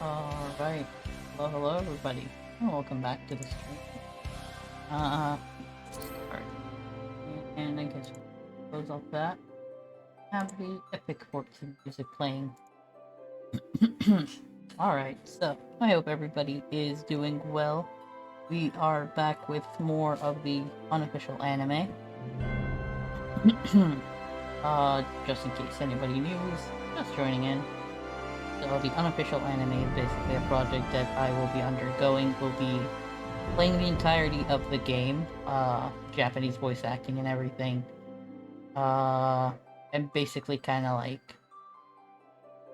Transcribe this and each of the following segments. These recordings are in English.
Alright. Hello everybody. And welcome back to the stream. Alright. And I guess we'll close off that. Have the epic 14 music playing. Alright, so I hope everybody is doing well. We are back with more of the unofficial anime. Just in case anybody new is just joining in. So the unofficial anime is basically a project that I will be undergoing. Will be playing the entirety of the game, Japanese voice acting and everything. And basically kind of like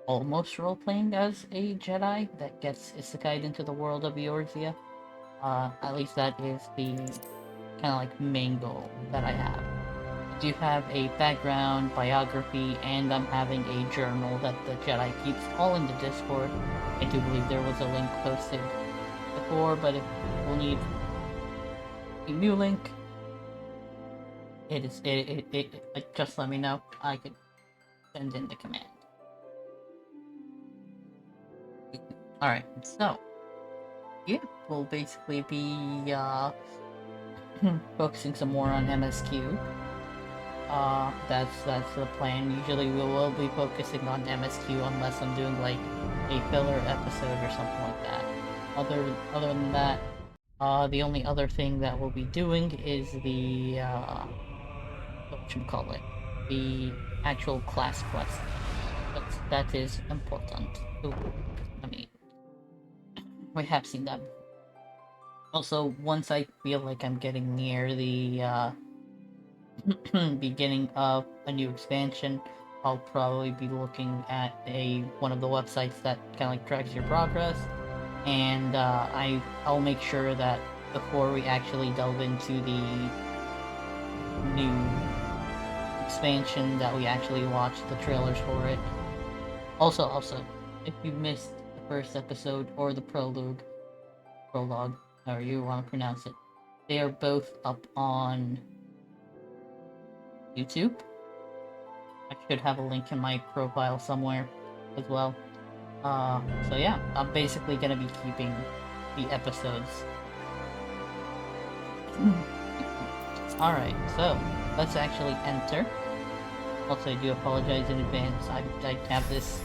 almost role-playing as a Jedi that gets isekai'd into the world of Eorzea. At least that is the kind of like main goal that I have. I do have a background, biography, and I'm having a journal that the Jedi keeps all in the Discord. I do believe there was a link posted before, but if we'll need a new link, just let me know. I could send in the command. Alright, so yeah, we'll basically be focusing some more on MSQ. That's the plan. Usually we will be focusing on MSQ unless I'm doing like a filler episode or something like that. Other than that, the only other thing that we'll be doing is the whatchamacallit, the actual class quest. That is important. Ooh, I mean, we have seen that. Also, once I feel like I'm getting near the beginning of a new expansion, I'll probably be looking at one of the websites that kind of like tracks your progress, and I'll make sure that before we actually delve into the new expansion that we actually watch the trailers for it. Also, if you missed the first episode or the prologue, however you want to pronounce it, they are both up on YouTube. I should have a link in my profile somewhere as well. So yeah, I'm basically gonna be keeping the episodes. Alright, so let's actually enter. Also, I do apologize in advance. I have this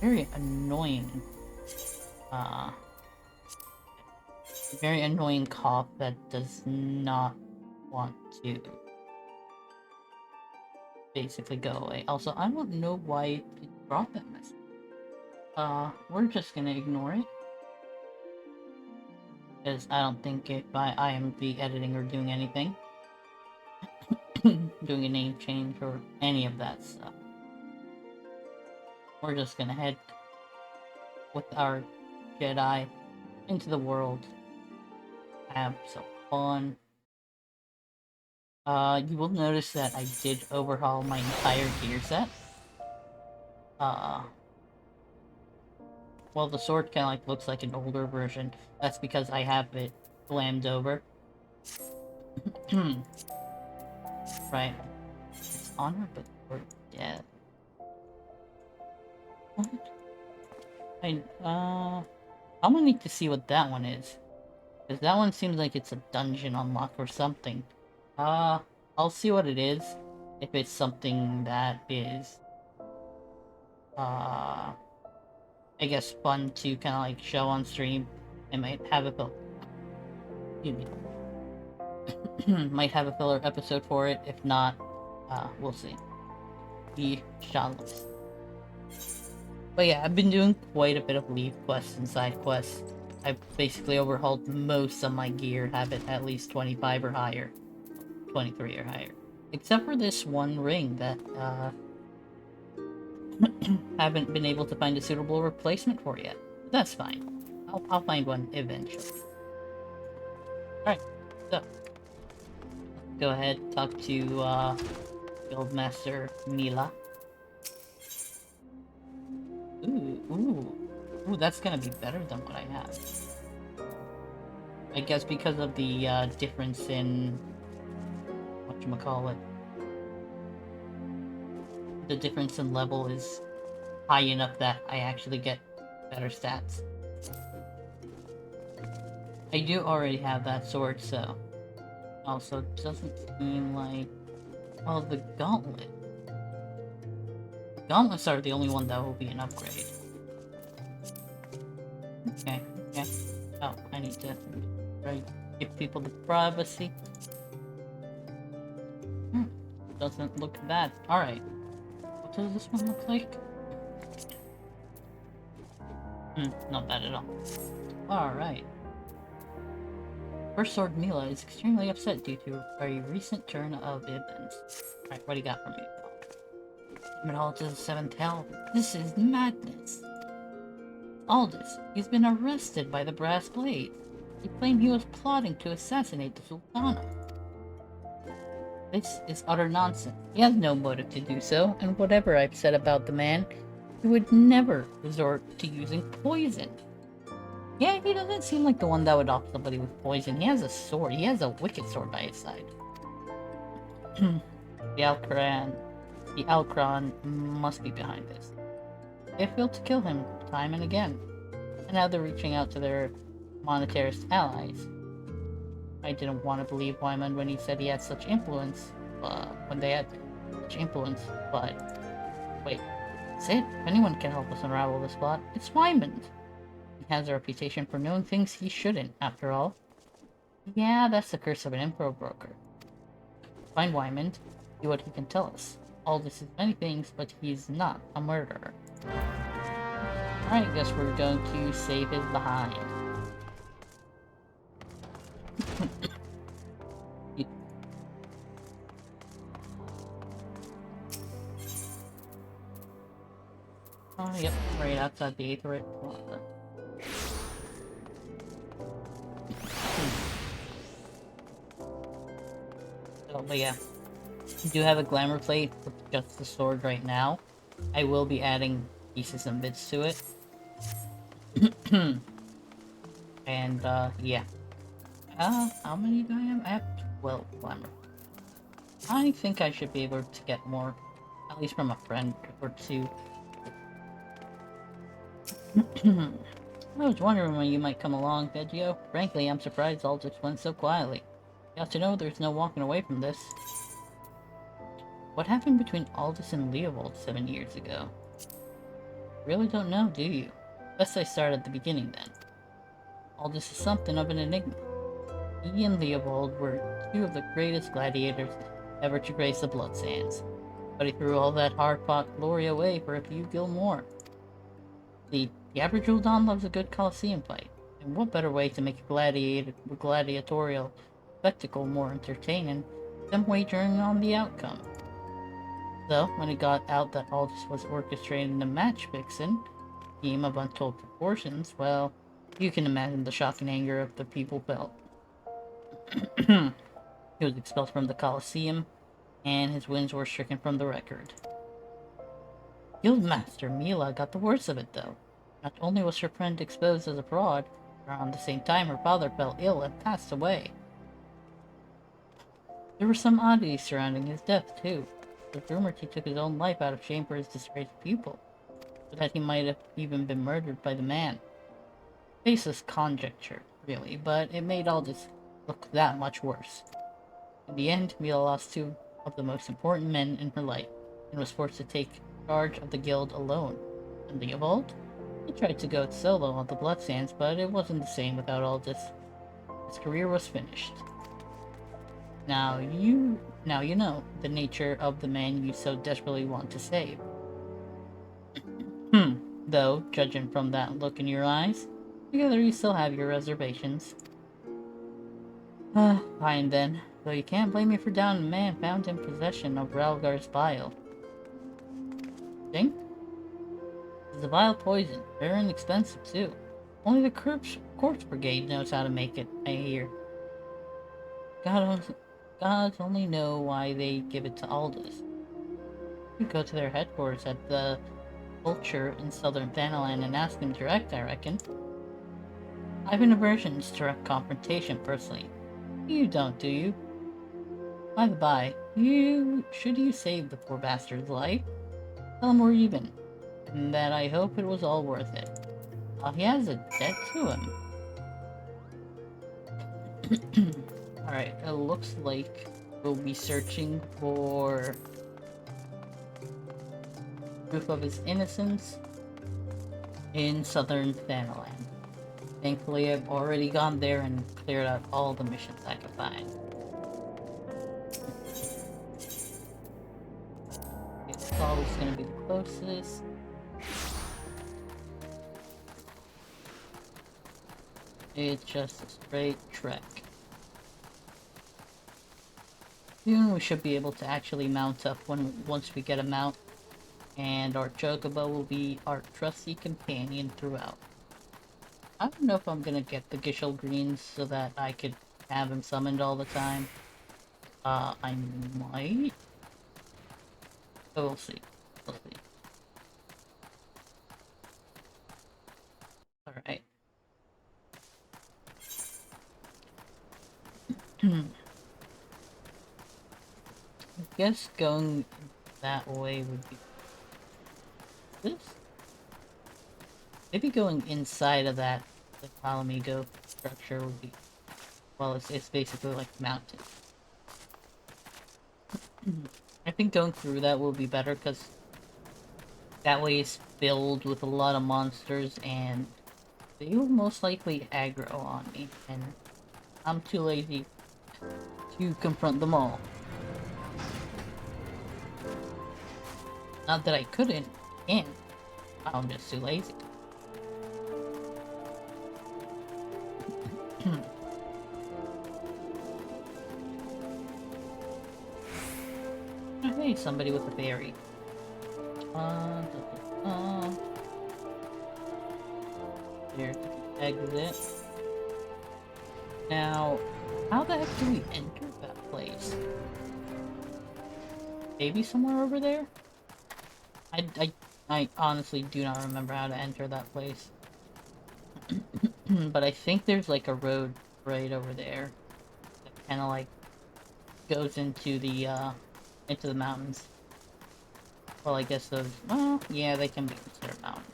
very annoying cough that does not want to basically go away. Also, I don't know why it brought that message. We're just gonna ignore it, because I don't think if I am the editing or doing anything, doing a name change or any of that stuff. We're just gonna head with our Jedi into the world, have some fun. You will notice that I did overhaul my entire gear set. Well, the sword kind of like looks like an older version. That's because I have it glammed over. Right. It's honor, but we're dead. What? I'm gonna need to see what that one is. Because that one seems like it's a dungeon unlock or something. I'll see what it is. If it's something that is, I guess fun to kind of like show on stream. I might have a might have a filler episode for it. If not, we'll see. We shall see. But yeah, I've been doing quite a bit of leave quests and side quests. I've basically overhauled most of my gear, have it at least 25 or higher. 23 or higher. Except for this one ring that, haven't been able to find a suitable replacement for yet. But that's fine. I'll find one eventually. Alright, so go ahead, talk to Guildmaster Mila. Ooh, that's gonna be better than what I have. I guess because of the difference in whatchamacallit. The difference in level is high enough that I actually get better stats. I do already have that sword, so... Also, it doesn't seem like... Well, the gauntlet. Gauntlets are the only one that will be an upgrade. Okay, okay. Oh, I need to give people the privacy. Doesn't look bad. Alright. What does this one look like? Not bad at all. Alright. First Sword Mila is extremely upset due to a recent turn of events. Alright, what do you got for me? Damn it, Aldous, the seventh hell. This is madness. Aldous, he's been arrested by the Brass Blade. He claimed he was plotting to assassinate the Sultana. This is utter nonsense. He has no motive to do so, and whatever I've said about the man, he would never resort to using poison. Yeah, he doesn't seem like the one that would off somebody with poison. He has a sword. He has a wicked sword by his side. The Alcron must be behind this. They failed to kill him time and again, and now they're reaching out to their monetarist allies. I didn't want to believe Wyman when he said he had such influence, but wait, Sid, if anyone can help us unravel this plot, it's Wyman. He has a reputation for knowing things he shouldn't, after all. Yeah, that's the curse of an info broker. Find Wyman, see what he can tell us. Aldous is many things, but he's not a murderer. Alright, guess we're going to save his behind. Oh, yep, right outside the 8th right plaza. So, but yeah. I do have a glamour plate with just the sword right now. I will be adding pieces and bits to it. And, yeah. How many do I have? I have 12 glamour. I think I should be able to get more, at least from a friend or two. I was wondering when you might come along, Veggio. Frankly, I'm surprised all just went so quietly. You have to know there's no walking away from this. What happened between Aldous and Leopold 7 years ago? Really don't know, do you? Best I start at the beginning then. Aldous is something of an enigma. He and Leopold were two of the greatest gladiators ever to grace the blood sands. But he threw all that hard-fought glory away for a few gil more. The average Uldan loves a good Colosseum fight, and what better way to make a gladiatorial spectacle more entertaining than wagering on the outcome? So, when it got out that Aldous was orchestrating a match-fixing scheme of untold proportions, well, you can imagine the shock and anger of the people felt. He was expelled from the Colosseum, and his wins were stricken from the record. Guildmaster Mila got the worst of it, though. Not only was her friend exposed as a fraud, around the same time her father fell ill and passed away. There were some oddities surrounding his death, too. It was rumored he took his own life out of shame for his disgraced pupil, so that he might have even been murdered by the man. Baseless conjecture, really, but it made all this look that much worse. In the end, Mila lost two of the most important men in her life, and was forced to take charge of the guild alone. And Leopold? He tried to go it solo on the Blood Sands, but it wasn't the same without Aldous. His career was finished. Now you know the nature of the man you so desperately want to save. Though, judging from that look in your eyes, together you still have your reservations. Fine then, though you can't blame me for downing a man found in possession of Ralgar's bile. Think? It's a vile poison, very inexpensive too. Only the corpse brigade knows how to make it, I hear. Gods only know why they give it to Aldous. You go to their headquarters at the Vulture in southern Thanalan and ask them direct, I reckon. I have an aversion to direct confrontation, personally. You don't, do you? By the by, should you save the poor bastard's life? Tell him we're even, and that I hope it was all worth it. He has a debt to him. Alright, it looks like we'll be searching for proof of his innocence in southern Thanalan. Thankfully, I've already gone there and cleared out all the missions I could find. It's always going to be the closest. It's just a straight trek. Soon we should be able to actually mount up once we get a mount, and our chocobo will be our trusty companion throughout. I don't know if I'm gonna get the Gishel Greens so that I could have him summoned all the time. I might. But we'll see. We'll see. Alright. I guess going that way would be this. Maybe going inside of that the Palamigo structure would be, well, it's basically like mountain. I think going through that will be better because that way it's filled with a lot of monsters and they will most likely aggro on me, and I'm too lazy to confront them all. Not that I couldn't, can't. I'm just too lazy. Oh, hey, somebody with a berry. Here's the exit. Now, how the heck do we enter that place? Maybe somewhere over there? I honestly do not remember how to enter that place. But I think there's like a road right over there that kind of like goes into the mountains. Well, I guess those, well, yeah, they can be considered mountains.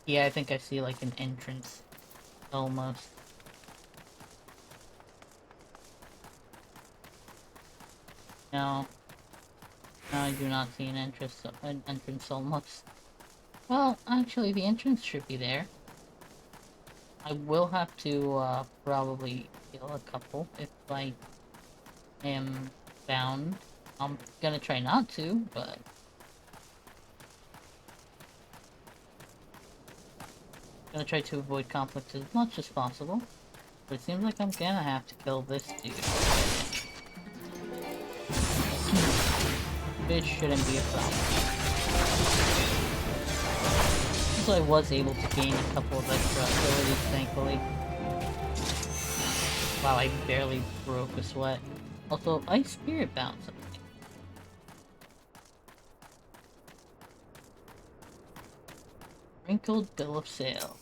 Yeah, I think I see like an entrance, almost. No, I do not see an entrance almost. Well, actually, the entrance should be there. I will have to probably kill a couple if I am bound. I'm gonna try not to, but gonna try to avoid conflict as much as possible. But it seems like I'm gonna have to kill this dude. Which shouldn't be a problem. So I was able to gain a couple of extra abilities, thankfully. Wow, I barely broke a sweat. Also, I spirit bound something. Wrinkled bill of sale.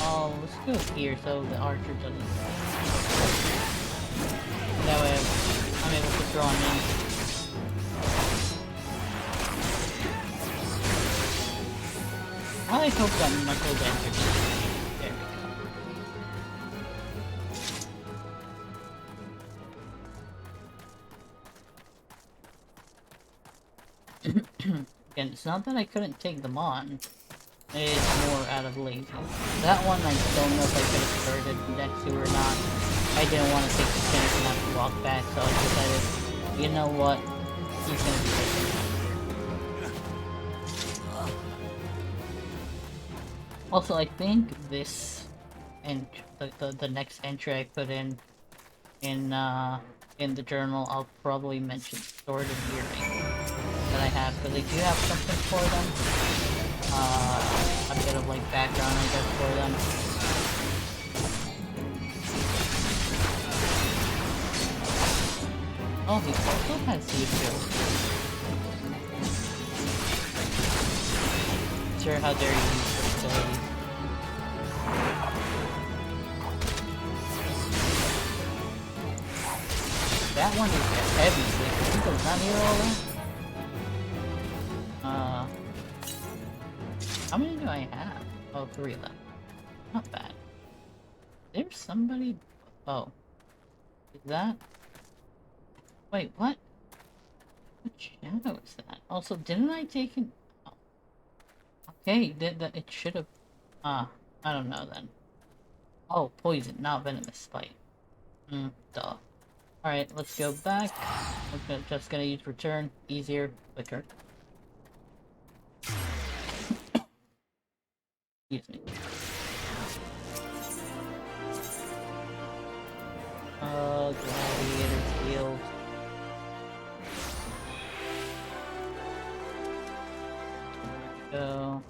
Oh, let's go here so the archer doesn't. That way I'm able to draw him in. I hope that knuckle dancer. There we go. Again, it's not that I couldn't take them on. It's more out of laziness. That one I don't know if I could have started next to or not. I didn't want to take the chance and have to walk back, so I decided, you know what? He's gonna be taking that. Also, I think this and the next entry I put in the journal, I'll probably mention Sword of Earring that I have, because I do have something for them. a bit of like background, I guess, for them. Oh, he also has C2. Sure, how dare you use versatility. That one is a heavy sleeper. He does not hear all that. How many do I have? Oh, 3 of them. Not bad. There's somebody. Oh. Is that? Wait, what? What shadow is that? Also, didn't I take it? Oh. Okay, it should have. I don't know then. Oh, poison, not venomous bite. Duh. Alright, let's go back. We're just gonna use return. Easier, quicker. Excuse me. Gladiator's Guild. Go.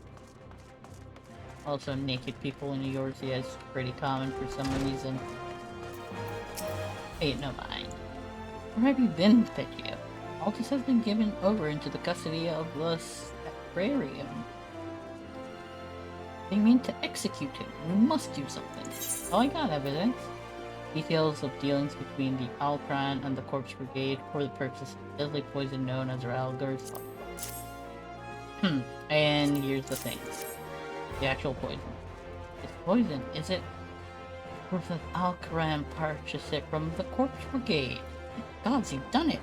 Also, naked people in Eorzea is pretty common for some reason. Hey, no mind. Where have you been, Petio? Altus has been given over into the custody of the Sagrarium. They mean to execute him. We must do something. Oh, I got evidence. Details of dealings between the Alcran and the Corpse Brigade for the purchase of deadly poison known as Ralgar's. And here's the thing. The actual poison. It's poison, is it? Or does Alcaran purchase it from the Corpse Brigade? Gods, you've done it!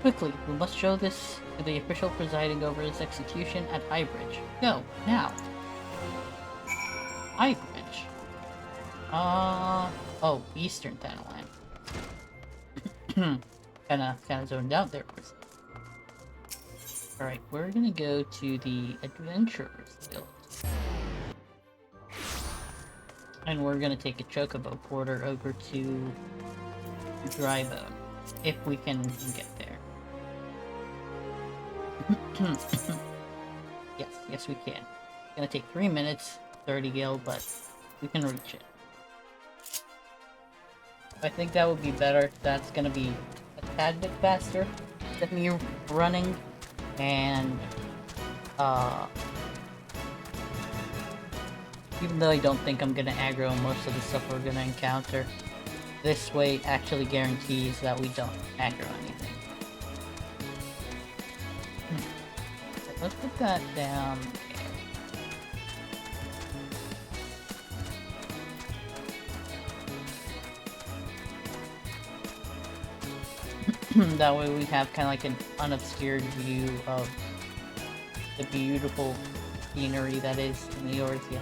Quickly, we must show this to the official presiding over his execution at Highbridge. Go, now! Highbridge? Oh, Eastern Thanalan. kinda zoned out there for a second. Alright, we're gonna go to the Adventurers Guild. And we're gonna take a Chocobo Porter over to Drybone, if we can get there. Yes, we can. It's gonna take 3 minutes, 30 gil, but we can reach it. I think that would be better. That's gonna be a tad bit faster than me running, and even though I don't think I'm gonna aggro most of the stuff we're gonna encounter, this way actually guarantees that we don't aggro anything. Let's put that down there. That way we have kind of like an unobscured view of the beautiful scenery that is in Eorzea.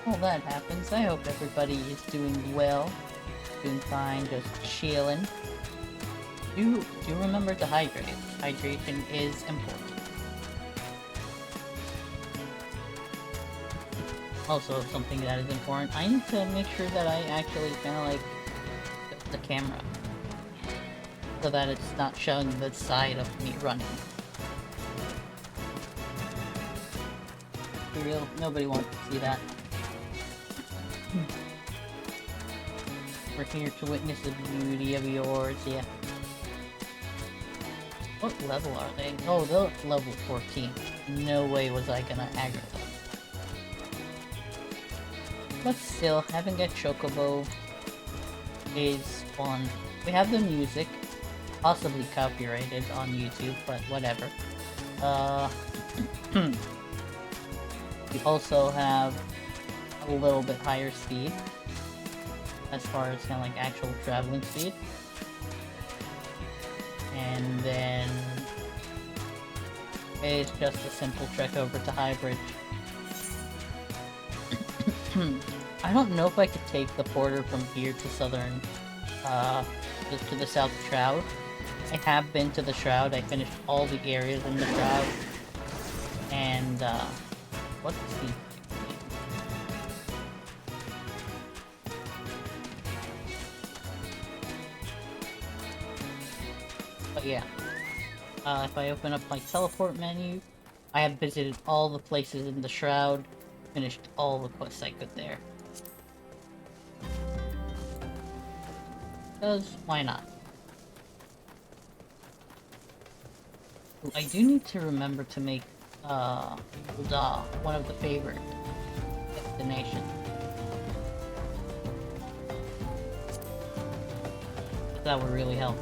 Well, that happens. I hope everybody is doing well, doing fine, just chilling. Do remember to hydrate. Hydration is important. Also, something that is important, I need to make sure that I actually kind of like tilt the camera so that it's not showing the side of me running. For real, nobody wants to see that. We're here to witness the beauty of Eorzea. What level are they? Oh, they're level 14. No way was I gonna aggro them. But still, having a Chocobo is fun. We have the music, possibly copyrighted on YouTube, but whatever. We also have a little bit higher speed, as far as kind of like actual traveling speed. And then it's just a simple trek over to Highbridge. I don't know if I could take the porter from here to southern, to the South Shroud. I have been to the Shroud. I finished all the areas in the Shroud. And, what's the... But yeah, if I open up my teleport menu, I have visited all the places in the Shroud, finished all the quests I could there. Because, why not? I do need to remember to make, Ul'dah one of the favorite destinations. That would really help.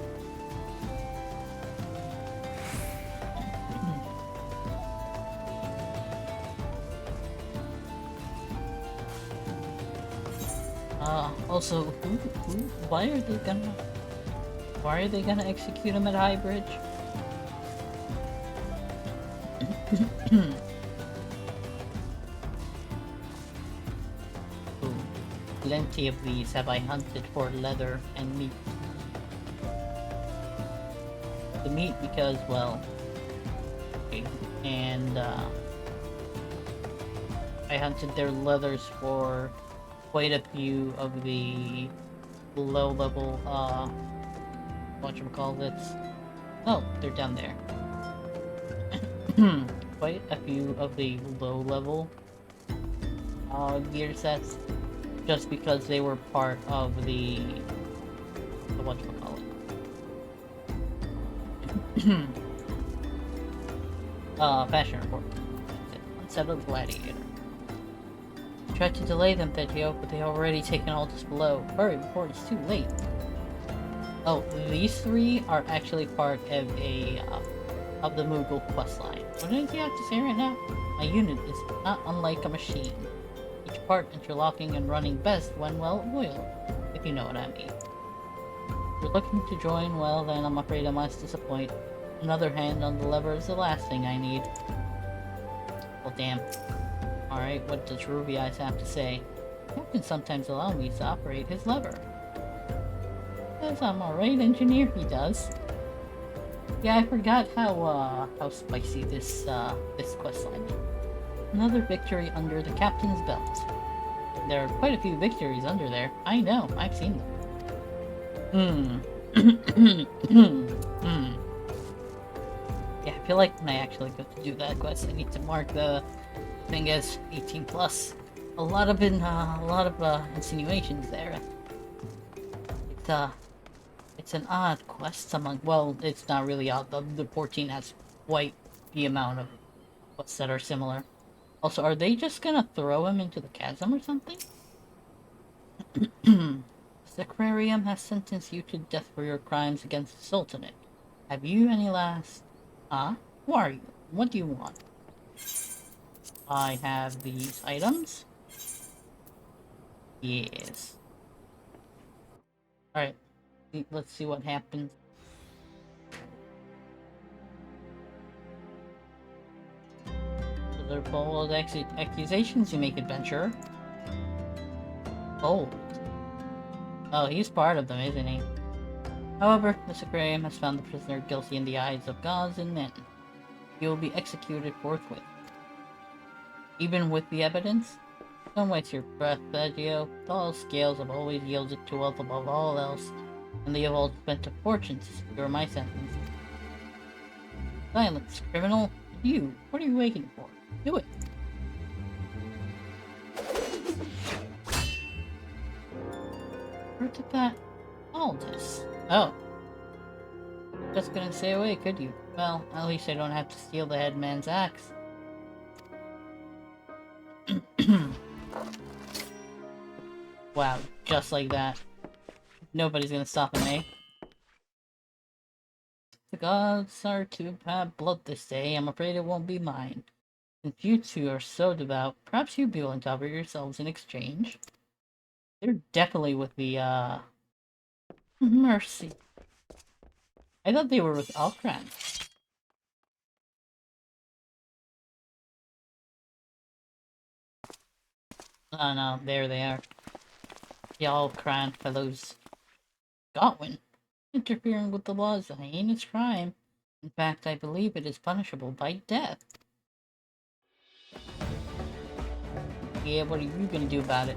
Also, why are they gonna execute him at High Bridge? Ooh, plenty of these have I hunted for leather and meat. The meat because, well, okay, and I hunted their leathers for quite a few of the low-level, whatchamacallits. Oh, they're down there. Quite a few of the low-level, gear sets, just because they were part of the whatchamacallit. Fashion report. Unsettled gladiator. Tried to delay them, Vegio, but they already taken all this below. Hurry before it's too late. Oh, these three are actually part of a of the Moogle questline. What does he have to say right now? My unit is not unlike a machine. Each part interlocking and running best when well oiled, if you know what I mean. If you're looking to join, well then I'm afraid I must disappoint. Another hand on the lever is the last thing I need. Well damn. Alright, what does Ruby Eyes have to say? Captain sometimes allow me to operate his lever. Says I'm alright, engineer, he does. Yeah, I forgot how spicy this questline is. Another victory under the captain's belt. There are quite a few victories under there. I know, I've seen them. Yeah, I feel like when I actually go to do that quest, I need to mark the thing as 18 plus. A lot of insinuations there. It's an odd quest among. Well, it's not really odd. The 14 has quite the amount of quests that are similar. Also, are they just gonna throw him into the chasm or something? The Aquarium has sentenced you to death for your crimes against the Sultanate. Have you any last? Huh? Who are you? What do you want? I have these items. Yes. Alright. Let's see what happens. So they're bold accusations you make, adventurer. Oh. Oh, he's part of them, isn't he? However, Mr. Graham has found the prisoner guilty in the eyes of gods and men. He will be executed forthwith. Even with the evidence? Don't waste your breath, Vegio. The scales have always yielded to wealth above all else, and they have all spent a fortune to secure my sentence. Silence, criminal! You! What are you waiting for? Do it! Where did that... all this? Oh. Just couldn't stay away, could you? Well, at least I don't have to steal the headman's axe. Wow, just like that. Nobody's gonna stop him, eh? The gods are to have blood this day. I'm afraid it won't be mine. Since you two are so devout, perhaps you'd be willing to offer yourselves in exchange? They're definitely with the, mercy. I thought they were with Alcran. Oh no, there they are. The Alcran fellows. Godwin. Interfering with the law is a heinous crime. In fact, I believe it is punishable by death. Yeah, what are you gonna do about it?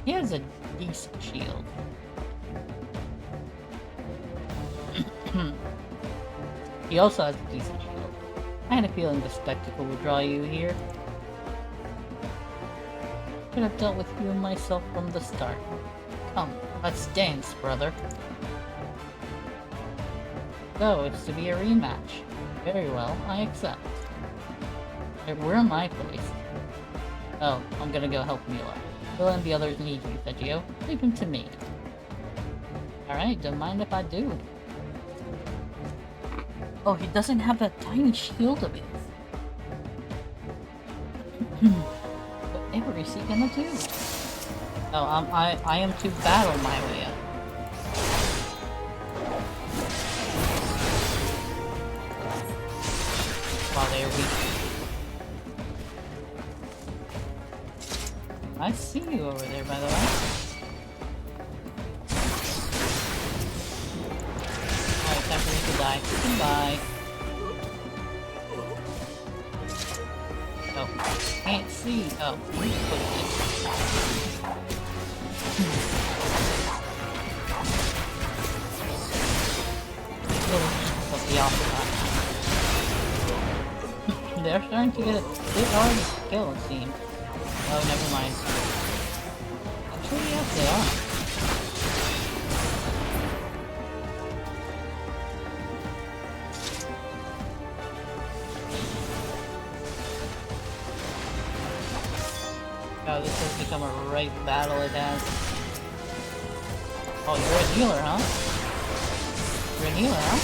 He has a decent shield. He also has a decent shield. I had a feeling the spectacle would draw you here. Could have dealt with you myself from the start. Come, let's dance, brother. So, it's to be a rematch. Very well, I accept. Where am I placed? Oh, I'm gonna go help Mila. Mila and the others need you, Vegio. Leave him to me. Alright, don't mind if I do. Oh, he doesn't have that tiny shield of his. Whatever is he gonna do? Oh, I am to battle my way up. While they are weak. I see you over there, by the way. Alright, time for me to die. Goodbye. Oh, can't see. Oh, put this. Of the opposite. They're starting to get a bit hard to kill, it seems. Oh, never mind. Actually, yes, they are. Oh, this has become a right battle, it has. Oh, you're a healer, huh? You're a healer, huh?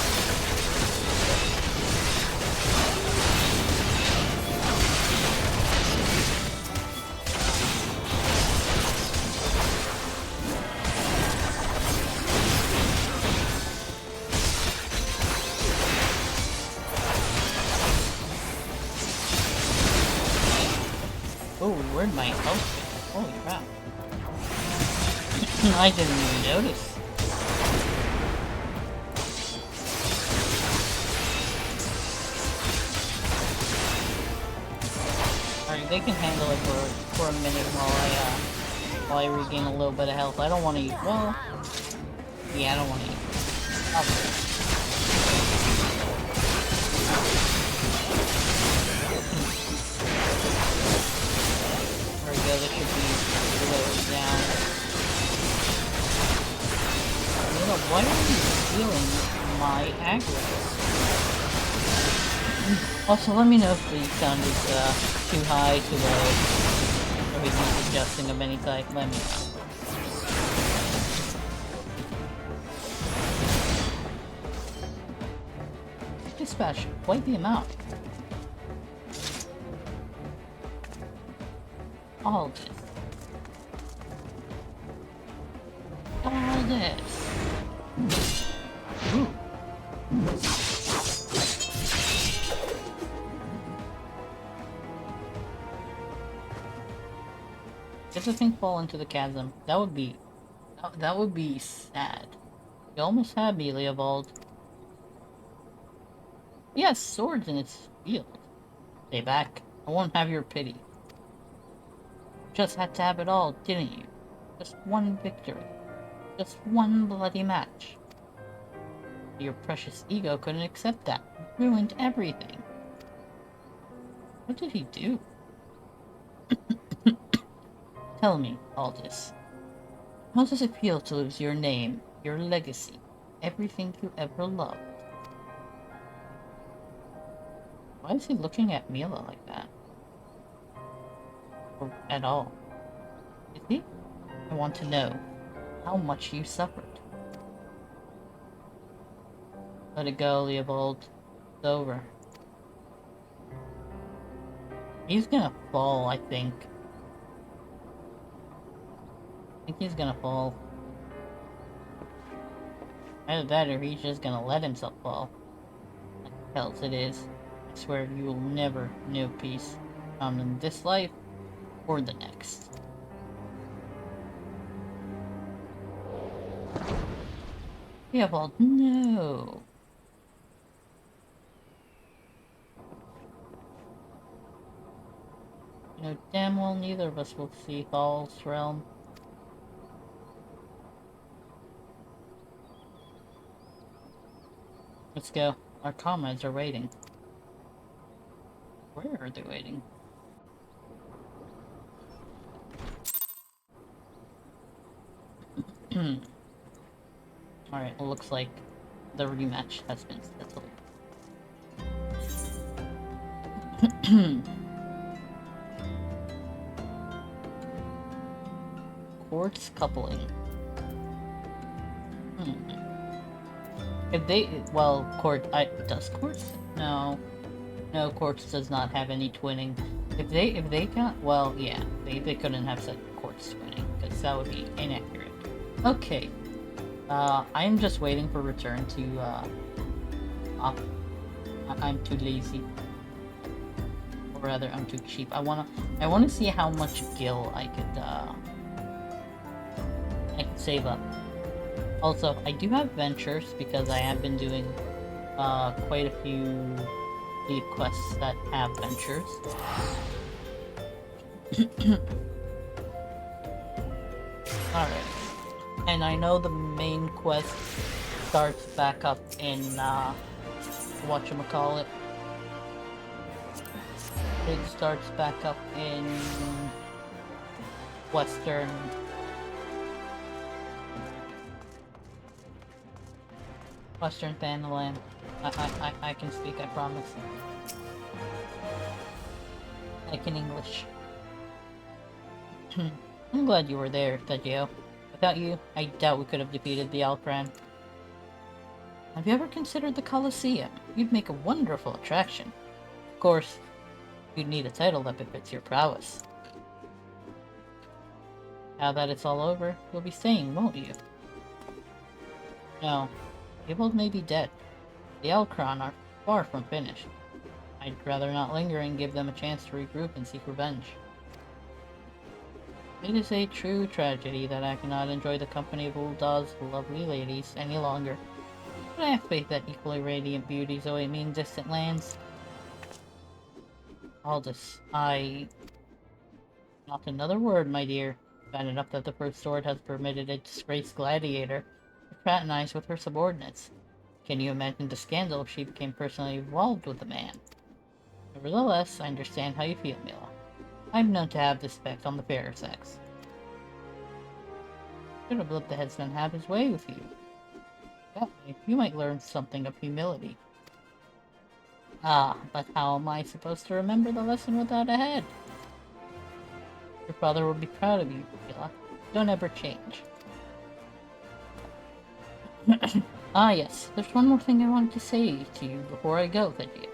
Oh, where'd my health go? Holy crap. I didn't even notice. Alright, they can handle it for a minute while I regain a little bit of health. I don't want to eat. Well, yeah, I don't want to eat. There we go, this should be lowered down. You know, why are you stealing my aggro? Also, let me know if the sound is too high, too low, or if needs adjusting of any type. Let me know. Dispatch quite the amount. All this. All this. Ooh. If the thing fall into the chasm, that would be sad. You almost had me, Leopold. Yes, swords in its field. Stay back. I won't have your pity. Just had to have it all, didn't you? Just one victory. Just one bloody match. Your precious ego couldn't accept that. Ruined everything. What did he do? Tell me, Aldous. How does it feel to lose your name, your legacy, everything you ever loved? Why is he looking at Mila like that? Or at all? Is he? I want to know how much you suffered. Let it go, Leopold. It's over. He's gonna fall, I think. I think he's gonna fall. Either that or he's just gonna let himself fall. Like else it is. I swear you will never know peace. Found in this life or the next. Leopold, no! You know damn well neither of us will see Thal's realm. Let's go. Our comrades are waiting. Where are they waiting? Alright, it looks like the rematch has been settled. Quartz coupling. If they, well, does Quartz? No, Quartz does not have any twinning. If they can't, well, yeah, they couldn't have said Quartz twinning because that would be inaccurate. Okay, I'm just waiting for return to I'm too lazy, or rather, I'm too cheap. I wanna see how much gil I could save up. Also, I do have ventures because I have been doing quite a few lead quests that have ventures. Alright. And I know the main quest starts back up in whatchamacallit. It starts back up in Western Thanalan. I can speak, I promise. I can English. I'm glad you were there, Tajio. Without you, I doubt we could have defeated the Alcran. Have you ever considered the Colosseum? You'd make a wonderful attraction. Of course, you'd need a title that befits your prowess. Now that it's all over, you'll be staying, won't you? No. People may be dead. The Alcran are far from finished. I'd rather not linger and give them a chance to regroup and seek revenge. It is a true tragedy that I cannot enjoy the company of Uldah's lovely ladies any longer. But I have faith that equally radiant beauties await me in distant lands. Aldous, not another word, my dear. Bad enough that the First Sword has permitted a disgraced gladiator to fraternize with her subordinates. Can you imagine the scandal if she became personally involved with the man? Nevertheless, I understand how you feel, Mila. I'm known to have this effect on the fairer sex. Should have let the headsman have his way with you. That way, you might learn something of humility. Ah, but how am I supposed to remember the lesson without a head? Your father will be proud of you, Mila. Don't ever change. Ah yes, there's one more thing I wanted to say to you before I go, Thaddeus.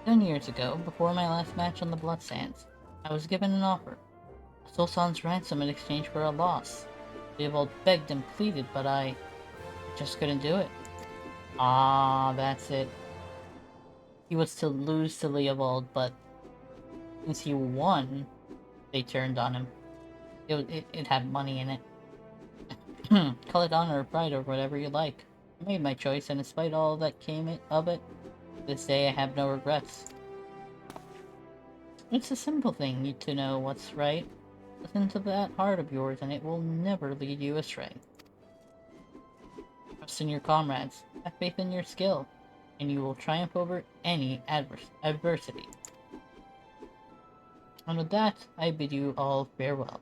10 years ago, before my last match on the Blood Sands, I was given an offer. A Sultan's ransom in exchange for a loss. Leopold begged and pleaded, but I just couldn't do it. Ah, that's it. He was to lose to Leopold, but since he won, they turned on him. It had money in it. Call it honor or pride or whatever you like. I made my choice, and despite all that came of it, this day I have no regrets. It's a simple thing to know what's right. Listen to that heart of yours, and it will never lead you astray. Trust in your comrades, have faith in your skill, and you will triumph over any adversity. And with that, I bid you all farewell.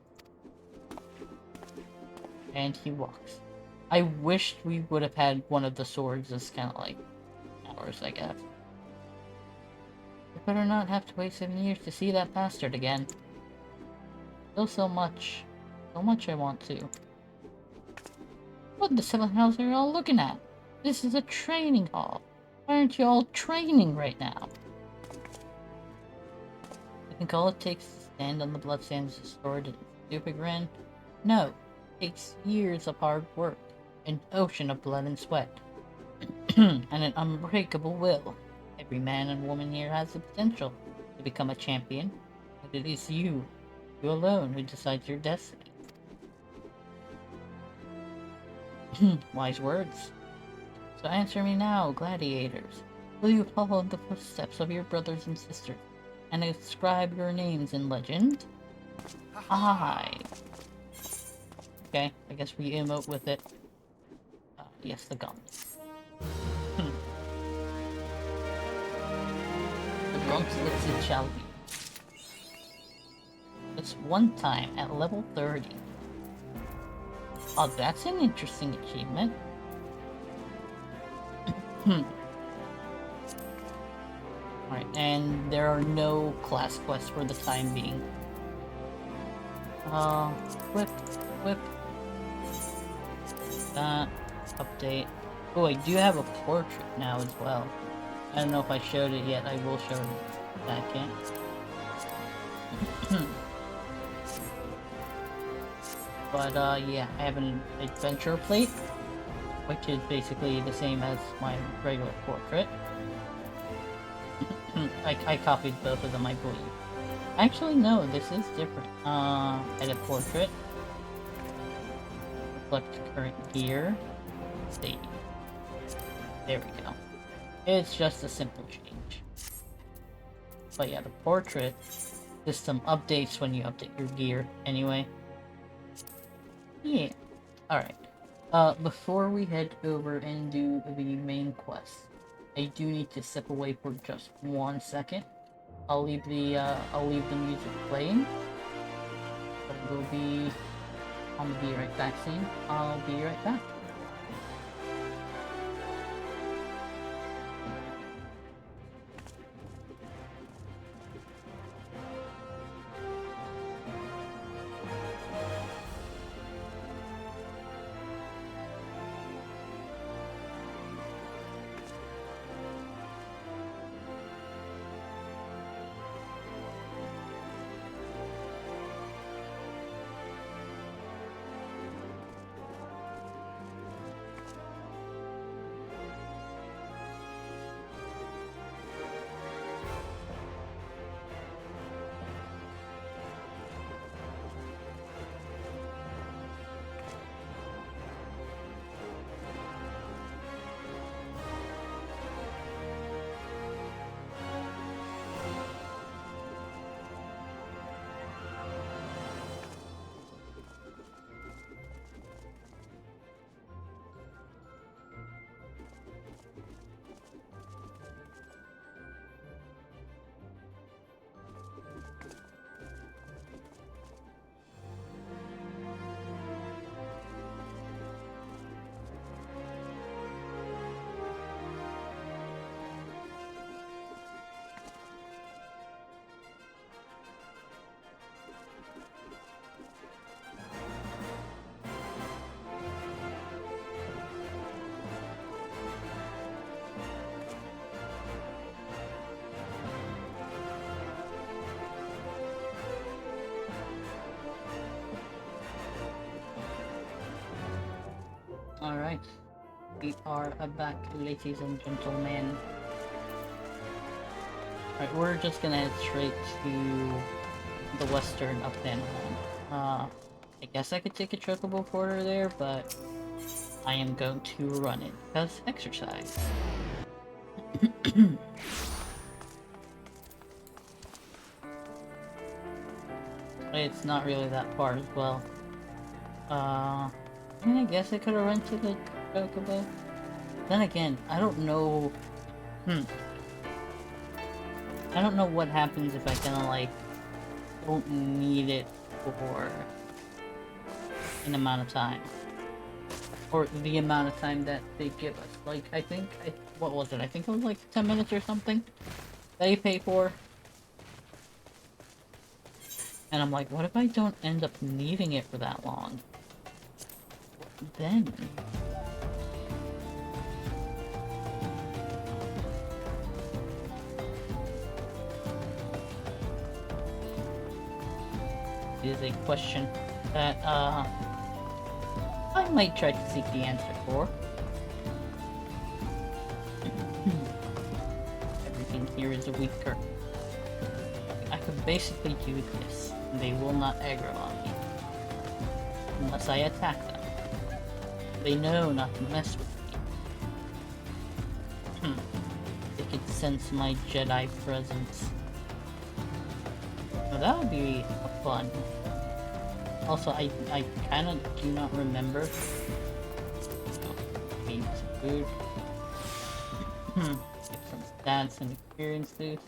And he walks. I wished we would have had one of the swords as kind of like ours, I guess. We better not have to wait 7 years to see that bastard again. Still so much I want to. What the 7 hells are you all looking at? This is a training hall. Why aren't you all training right now? You think all it takes to stand on the Blood Sands sword and stupid grin? No. Takes years of hard work, an ocean of blood and sweat, and an unbreakable will. Every man and woman here has the potential to become a champion, but it is you alone, who decides your destiny. Wise words. So answer me now, gladiators. Will you follow the footsteps of your brothers and sisters, and inscribe your names in legend? Aye. Okay, I guess we emote with it. Yes, the gums. The gums it shall be. It's one time at level 30. Oh, that's an interesting achievement. Alright, and there are no class quests for the time being. Whip. That. Update. Oh, I do have a portrait now as well. I don't know if I showed it yet, I will show it back in. But, yeah, I have an adventure plate, which is basically the same as my regular portrait. I copied both of them, I believe. Actually, no, this is different. Edit portrait. Reflect current gear. Save. There we go. It's just a simple change. But yeah, the portrait system updates when you update your gear anyway. Yeah. Alright. Before we head over and do the main quest, I do need to step away for just 1 second. I'll leave the music playing. But we'll be on the Be Right Back scene. I'll be right back. Alright, we are back, ladies and gentlemen. Alright, we're just gonna head straight to the western upland line. I guess I could take a chocobo porter there, but I am going to run it, because exercise. It's not really that far as well. I mean, I guess I could have rented a chocobo. Then again, I don't know... I don't know what happens if I kinda, like, don't need it for an amount of time. Or the amount of time that they give us. Like, I think... what was it? I think it was like 10 minutes or something that you pay for. And I'm like, what if I don't end up needing it for that long? Then... is a question that, I might try to seek the answer for. Everything here is weaker. I could basically do this, and they will not aggro on me. Unless I attack them. They know not to mess with me. They could sense my Jedi presence. Now that would be fun. Also, I kind of do not remember. Oh, me. eat some food. Get some stats and experience boost.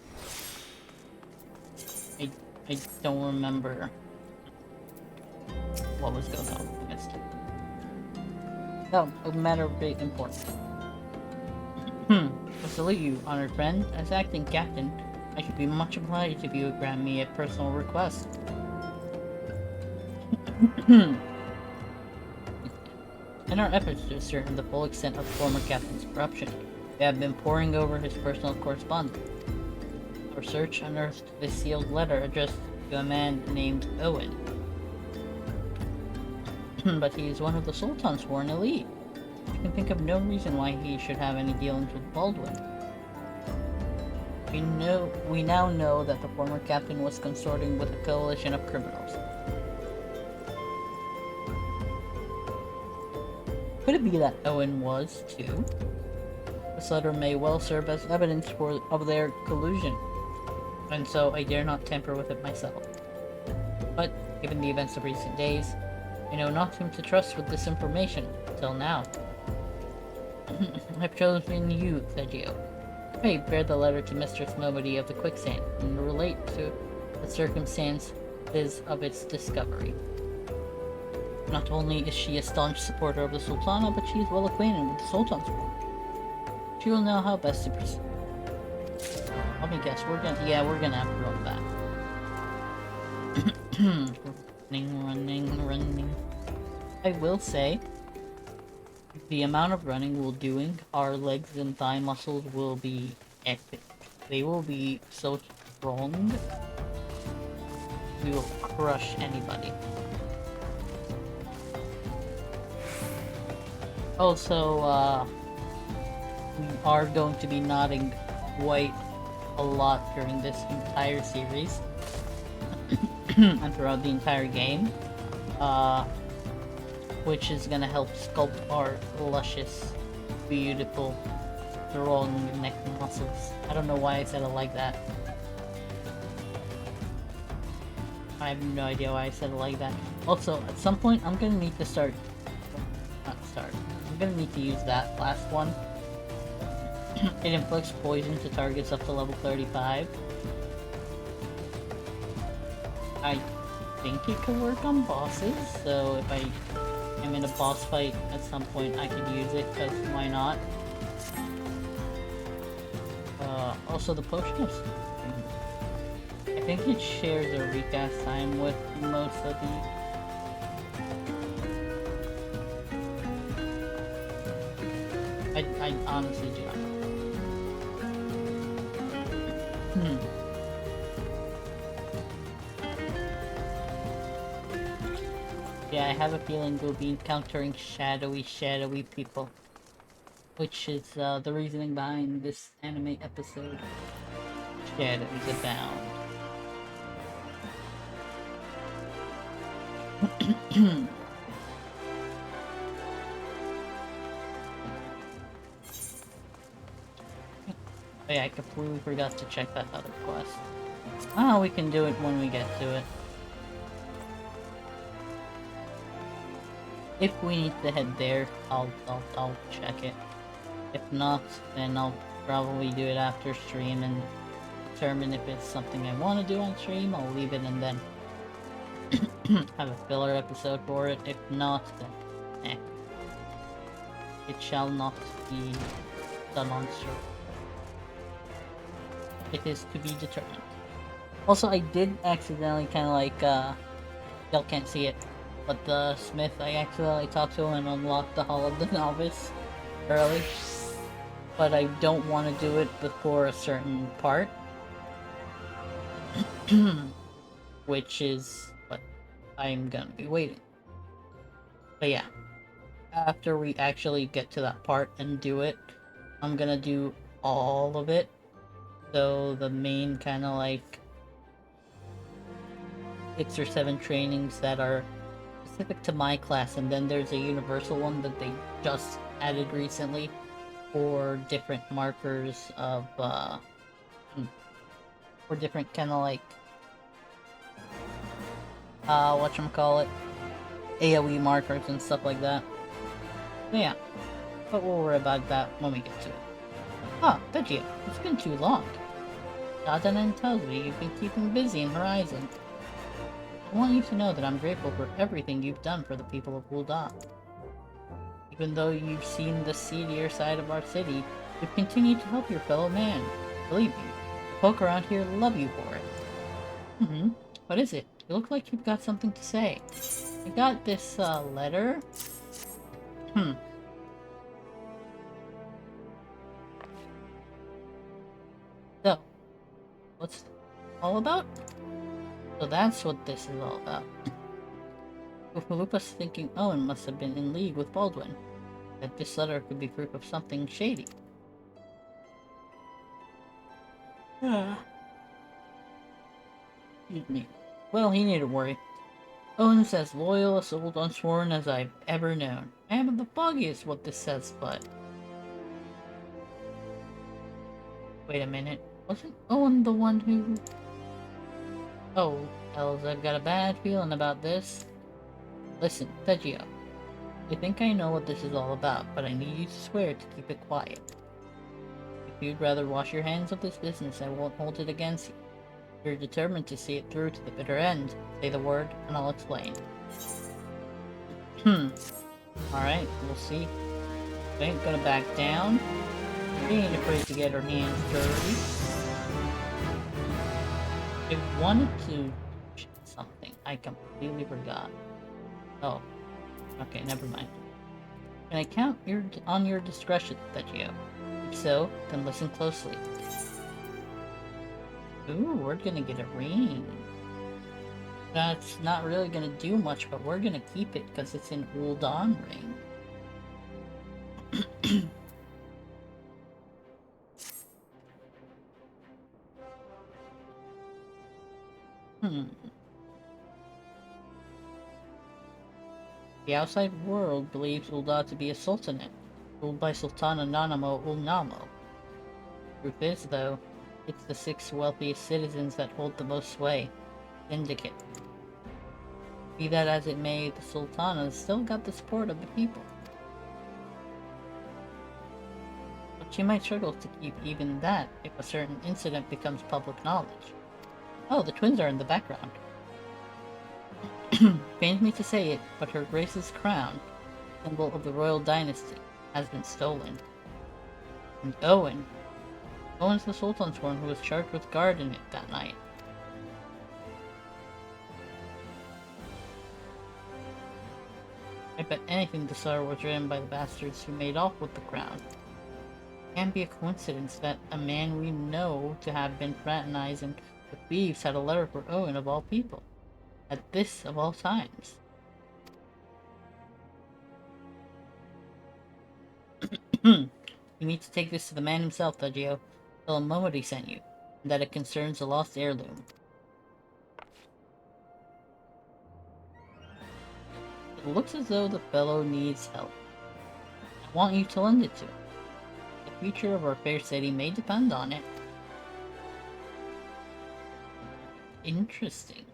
I don't remember what was going on. I missed it. No, a matter of great importance. I salute you, honored friend. As acting captain, I should be much obliged if you would grant me a personal request. In our efforts to ascertain the full extent of the former captain's corruption, we have been poring over his personal correspondence. Our search unearthed this sealed letter addressed to a man named Owen. But he is one of the Sultan's sworn elite. I can think of no reason why he should have any dealings with Baldwin. We now know that the former captain was consorting with a coalition of criminals. Could it be that Owen was, too? This letter may well serve as evidence of their collusion, and so I dare not tamper with it myself. But, given the events of recent days, I know not whom to trust with this information, till now. I've chosen you, said Geo. Pray bear the letter to Mistress Momody of the Quicksand, and relate to the circumstances of its discovery. Not only is she a staunch supporter of the Sultana, but she is well acquainted with the Sultan's work. She will know how best to proceed. Let me guess, we're gonna have to run back. Running. I will say, the amount of running we're doing, our legs and thigh muscles will be epic. They will be so strong, we will crush anybody. Also, we are going to be nodding quite a lot during this entire series and throughout the entire game, which is gonna help sculpt our luscious, beautiful, strong neck muscles. I don't know why I said it like that. I have no idea why I said it like that. Also, at some point, I'm gonna need to I'm gonna need to use that last one. It inflicts poison to targets up to level 35. I think it could work on bosses, so if I am in a boss fight at some point, I could use it, because why not? Also, the potion is... I think it shares a recast time with most of the... I honestly do not know. Yeah, I have a feeling we'll be encountering shadowy people. Which is the reasoning behind this anime episode. Shadows abound. Oh yeah, I completely forgot to check that other quest. Oh, we can do it when we get to it. If we need to head there, I'll check it. If not, then I'll probably do it after stream and determine if it's something I want to do on stream. I'll leave it and then have a filler episode for it. If not, then it shall not be done on stream. It is to be determined. Also, I did accidentally kind of like, y'all can't see it, but the smith, I accidentally talked to him and unlocked the Hall of the Novice early. But I don't want to do it before a certain part. Which is what I'm gonna be waiting. But yeah, after we actually get to that part and do it, I'm gonna do all of it. So the main kind of like 6 or 7 trainings that are specific to my class, and then there's a universal one that they just added recently for different markers of for different kind of like whatchamacallit, AoE markers and stuff like that. So yeah, but we'll worry about that when we get to it. Ah, Veggie, it's been too long. Dadanen tells me you've been keeping busy in Horizon. I want you to know that I'm grateful for everything you've done for the people of Gul'dan. Even though you've seen the seedier side of our city, you've continued to help your fellow man. Believe me, the folk around here love you for it. What is it? You look like you've got something to say. I got this, letter. So, what's it all about? So that's what this is all about. Ufalupa's thinking Owen must have been in league with Baldwin. That this letter could be proof of something shady. Excuse me. Well, he needn't worry. Owen's as loyal a soul unsworn as I've ever known. I haven't the foggiest what this says, but... Wait a minute. Wasn't Owen the one who... Oh, hells, I've got a bad feeling about this. Listen, Veggie, I think I know what this is all about, but I need you to swear to keep it quiet. If you'd rather wash your hands of this business, I won't hold it against you. If you're determined to see it through to the bitter end, say the word, and I'll explain. Alright, we'll see. We ain't gonna back down. We ain't afraid to get our hands dirty. I wanted to something. I completely forgot. Oh. Okay, never mind. Can I count on your discretion, Veggie? If so, then listen closely. Ooh, we're gonna get a ring. That's not really gonna do much, but we're gonna keep it because it's an Gul'dan ring. The outside world believes Gul'dan to be a sultanate, ruled by Sultana Nanamo Ulnamo. Truth is, though, it's the 6 wealthiest citizens that hold the most sway. Syndicate. Be that as it may, the Sultana's still got the support of the people. But she might struggle to keep even that if a certain incident becomes public knowledge. Oh, the twins are in the background. Pains me to say it, but Her Grace's crown, symbol of the royal dynasty, has been stolen. And Owen's the Sultan's one who was charged with guarding it that night. I bet anything the Tsar was written by the bastards who made off with the crown. It can't be a coincidence that a man we know to have been fraternizing with thieves had a letter for Owen of all people. At this of all times. You need to take this to the man himself, Veggie. Tell him Momodi sent you, and that it concerns a lost heirloom. It looks as though the fellow needs help. I want you to lend it to him. The future of our fair city may depend on it. Interesting.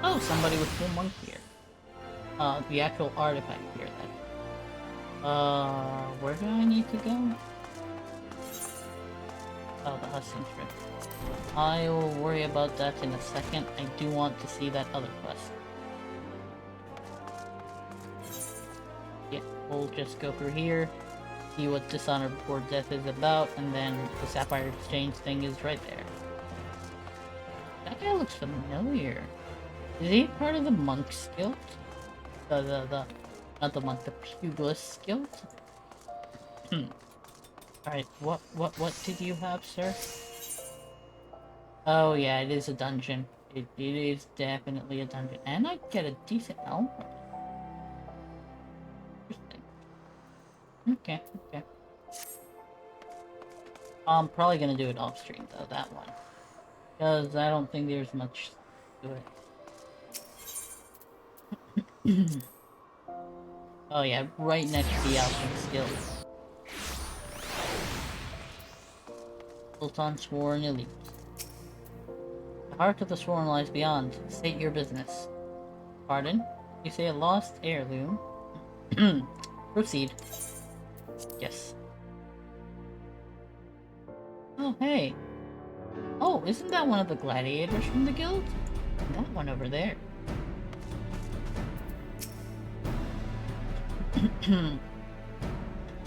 Oh, somebody with full monk here. The actual artifact here then. Where do I need to go? Oh, the hustling trip. I will worry about that in a second. I do want to see that other quest. Yeah, we'll just go through here, see what Dishonor Before Death is about, and then the Sapphire Exchange thing is right there. That guy looks familiar. Is he part of the Monk's Guild? Not the monk, the Pugilist Guild? Alright, what did you have, sir? Oh yeah, it is a dungeon. It is definitely a dungeon. And I get a decent elm. Interesting. Okay. I'm probably gonna do it off stream though, that one. Because I don't think there's much to it. Oh yeah, right next to the Alchemist Guild. Sultan Sworn Elite. The heart of the Sworn lies beyond. State your business. Pardon? You say a lost heirloom? Proceed. Yes. Oh, hey. Oh, isn't that one of the gladiators from the guild? That one over there.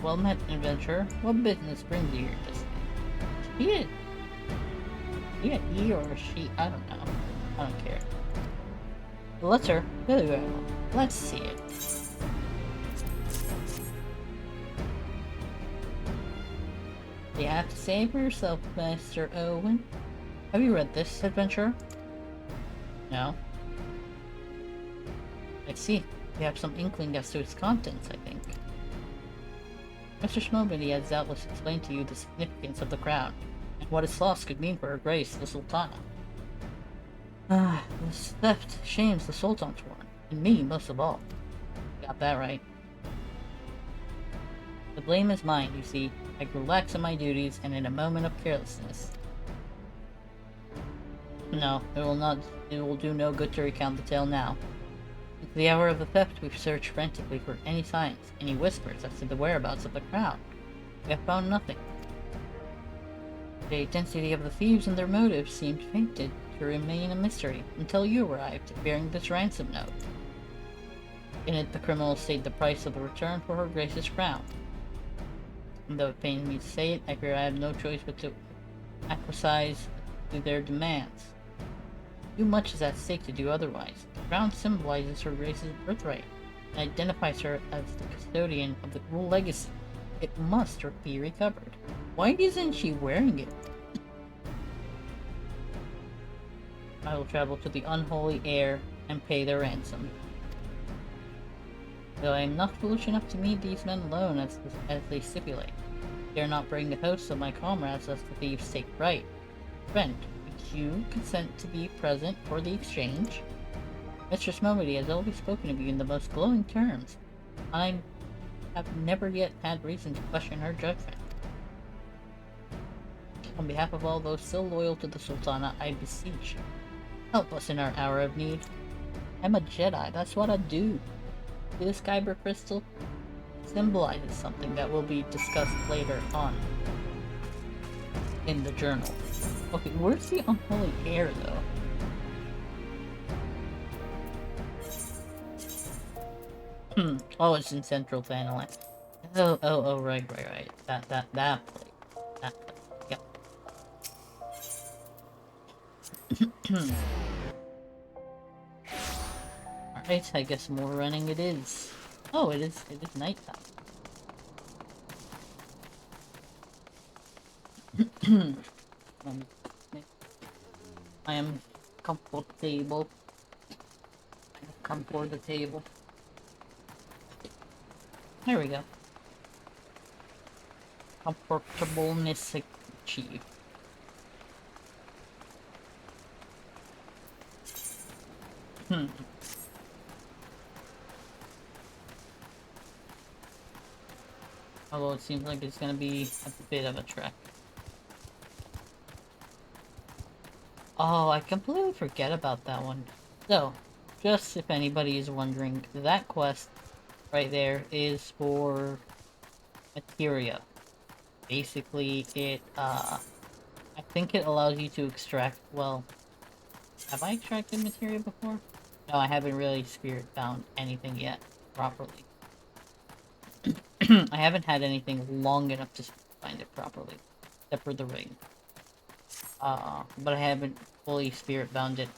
Well met, adventurer. What business brings you here this day? He or she, I don't know. I don't care. The letter? Very well. Let's see it. You have to say for yourself, Master Owen. Have you read this, adventurer? No. I see. You have some inkling as to its contents, I think. Mr. Snowbody has doubtless explained to you the significance of the crown, and what its loss could mean for Her Grace, the Sultana. This theft shames the Sultan's one, and me most of all. Got that right. The blame is mine, you see. I grew lax in my duties, and in a moment of carelessness. No, it will do no good to recount the tale now. Since the hour of the theft, we've searched frantically for any signs, any whispers as to the whereabouts of the crown. We have found nothing. The identity of the thieves and their motives seemed fated to remain a mystery until you arrived, bearing this ransom note. In it, the criminals state the price of the return for Her Grace's crown. And though it pains me to say it, I fear I have no choice but to acquiesce to their demands. Too much is at stake to do otherwise. The crown symbolizes Her Grace's birthright and identifies her as the custodian of the royal legacy. It must be recovered. Why isn't she wearing it? I will travel to the unholy heir and pay their ransom. Though I am not foolish enough to meet these men alone as they stipulate. Dare not bring the hosts of my comrades lest the thieves take right. Friend, would you consent to be present for the exchange? Mistress Momody has always spoken of you in the most glowing terms. I have never yet had reason to question her judgment. On behalf of all those still loyal to the Sultana, I beseech you. Help us in our hour of need. I'm a Jedi, that's what I do. This Kyber crystal symbolizes something that will be discussed later on in the journal. Okay, where's the unholy heir though? Oh, it's in Central Thanalan. Oh, right. That place. That place. Yep. Alright, I guess more running it is. Oh, it is nighttime. I am comfortable. Come for the table. There we go. Comfortableness achieved. Although it seems like it's gonna be a bit of a trek. Oh, I completely forget about that one. So, just if anybody is wondering, that quest right there is for materia. Basically, it, I think it allows you to extract, well, have I extracted materia before? No, I haven't really spirit bound anything yet, properly. I haven't had anything long enough to find it properly, except for the ring. But I haven't fully spirit bound it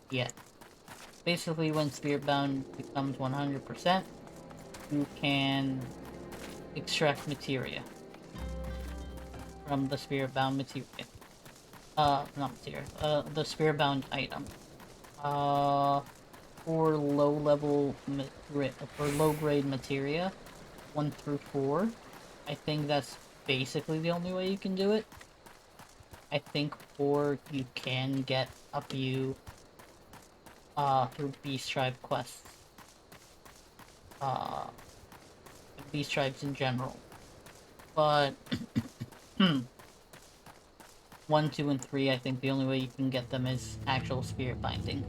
yet. Basically, when spirit bound becomes 100%, you can extract materia from the spirit bound materia. Not materia, the spirit bound item. For low level, for low grade materia, 1 through 4, I think that's basically the only way you can do it. I think 4 you can get a few through Beast Tribe quests. Beast Tribes in general. But 1, 2, and 3, I think the only way you can get them is actual spirit binding.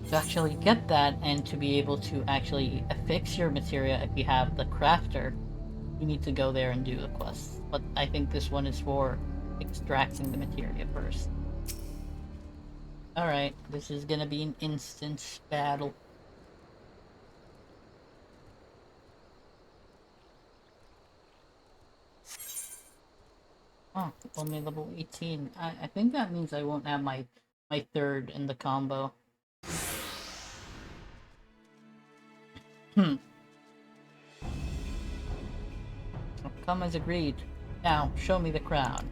To actually get that and to be able to actually affix your materia if you have the crafter, you need to go there and do the quest. But I think this one is for extracting the materia first. Alright, this is gonna be an instance battle. Oh, only level 18. I think that means I won't have my third in the combo. Come as agreed. Now, show me the crown.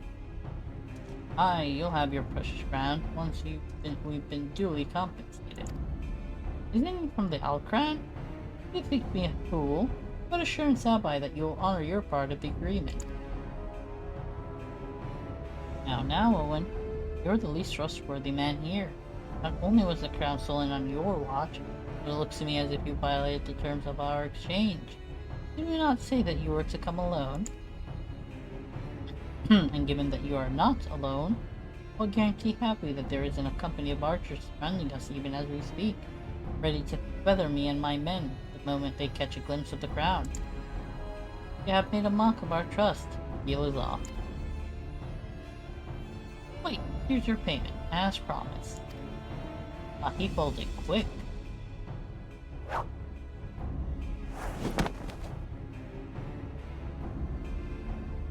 Aye, you'll have your precious crown once we've been duly compensated. Isn't he from the Alcran? You think me a fool? What assurance have I that you'll honor your part of the agreement? Now, Owen, you're the least trustworthy man here. Not only was the crown stolen on your watch, but it looks to me as if you violated the terms of our exchange. Did we not say that you were to come alone? And given that you are not alone, what guarantee have we that there isn't a company of archers surrounding us even as we speak, ready to feather me and my men the moment they catch a glimpse of the crown? You have made a mock of our trust. Deal is off. Wait, here's your payment, as promised. He folded quick.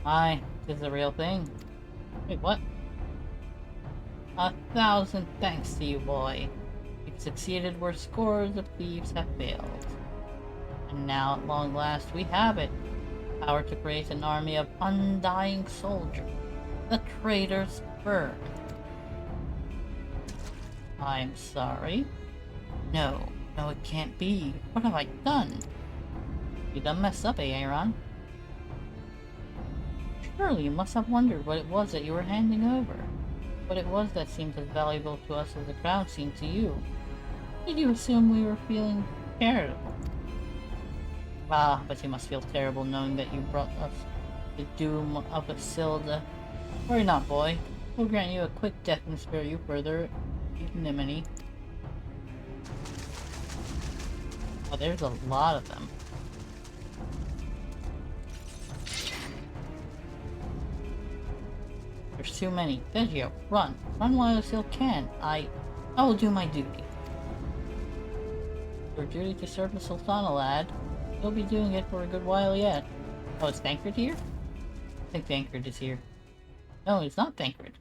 Aye, this is the real thing. Wait, what? 1,000 thanks to you, boy. You've succeeded where scores of thieves have failed. And now, at long last, we have it. Power to create an army of undying soldiers. The traitor's burn. I'm sorry? No, it can't be. What have I done? You done messed up, Aaron? Surely you must have wondered what it was that you were handing over. What it was that seemed as valuable to us as the crown seemed to you. Did you assume we were feeling charitable? Ah, but you must feel terrible knowing that you brought us the doom of Isilda. Worry not, boy. We'll grant you a quick death and spare you further ignominy. Oh, there's a lot of them. There's too many. Veggio, run. Run while you still can. I will do my duty. Your duty to serve the Sultana, lad. You'll be doing it for a good while yet. Oh, is Thancred here? I think Thancred is here. No, it's not Thancred.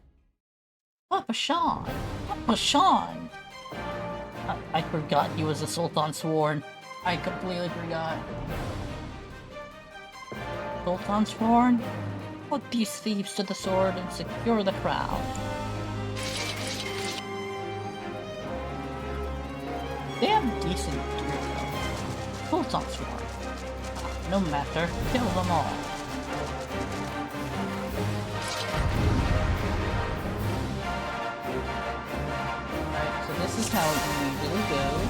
Papa Sean! Papa Sean! I forgot he was a Sultan Sworn. I completely forgot. Sultan Sworn? Put these thieves to the sword and secure the crown. They have decent gear though. Sultan Sworn. No matter, kill them all. Alright, so this is how it usually goes.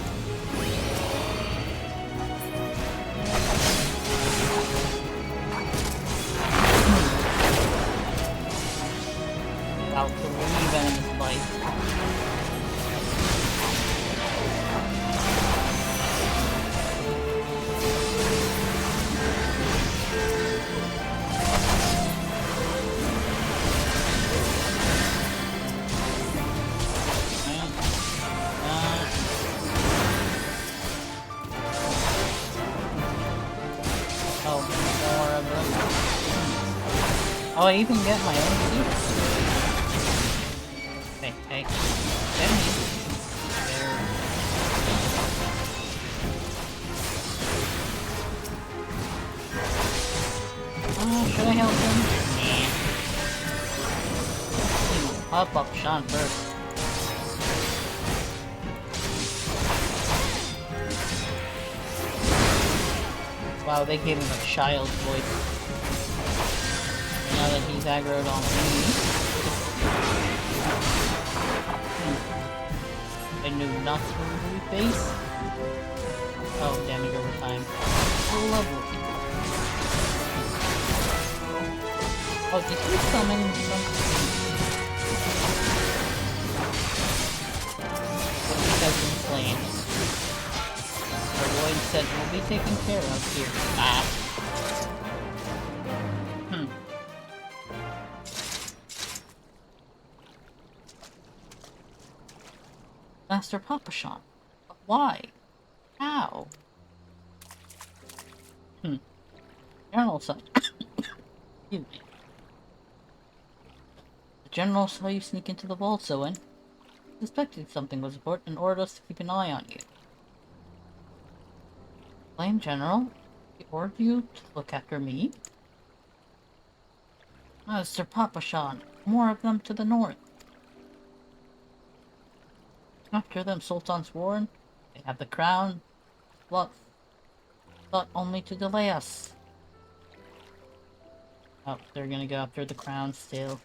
About to leave enemy's life. Oh, I even get my own seats? Hey. Get me. There. Should I help him? Nah. Pop up Sean first. Wow, they gave him a child's voice. Now that he's aggroed on me. I knew not to remove face. Oh, damage over time. Lovely. Oh, did he summon something? He has been slain. flames. The void said will be taken care of here. Ah. Master Papashan. But why? How? General saw excuse me. The General saw you sneak into the vault, Soen. Suspected something was important and ordered us to keep an eye on you. Flame General? He ordered you to look after me? Master Papashan, more of them to the north. After them, Sultan's Warren. They have the crown. Thought only to delay us. Oh, they're gonna go after the crown still.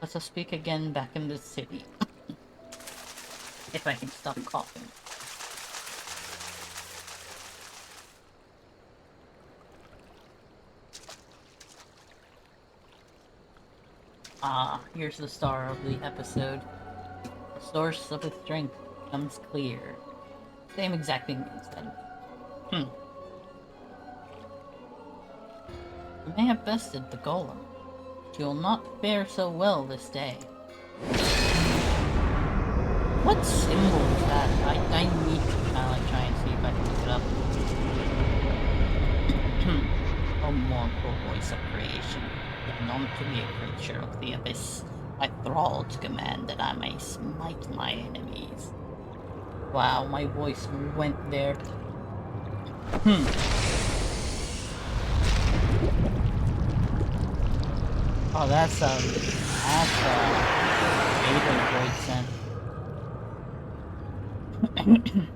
Let us speak again back in the city. If I can stop coughing. Ah, here's the star of the episode. The source of its strength becomes clear. Same exact thing as then. You may have bested the golem, but you will not fare so well this day. What symbol is that? I need to try and see if I can look it up. O mortal voice of creation, known to be a creature of the abyss, I thrall to command that I may smite my enemies. Wow, my voice went there. Oh, that's Aiden Void sent.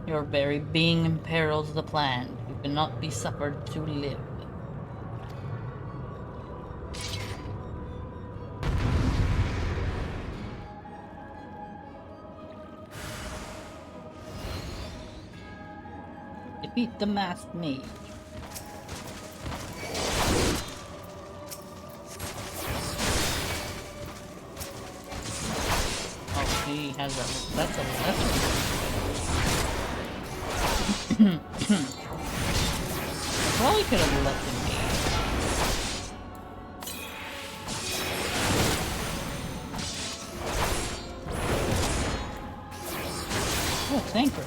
Your very being imperils the plan. You cannot be suffered to live. Defeat the masked mage. Oh, he has a... that's a lesser. Probably could have let him be. Oh, thank you.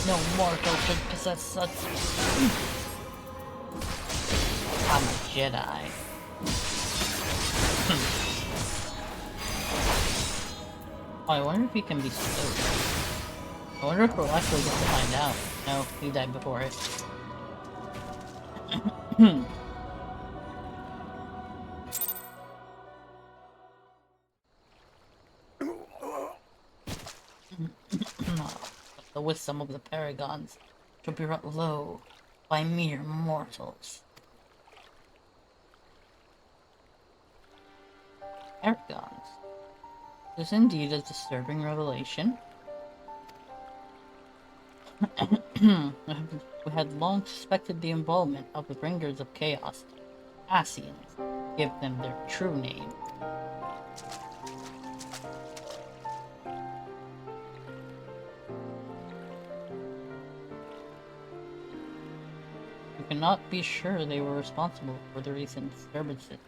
No mortal should possess such... I'm a Jedi. Oh, I wonder if he can be stoked. I wonder if we'll actually get to find out. No, he died before it. The wisdom of the Paragons shall be brought low by mere mortals. Paragons? This is indeed a disturbing revelation. We had long suspected the involvement of the Bringers of Chaos, Asians, give them their true name. We cannot be sure they were responsible for the recent disturbances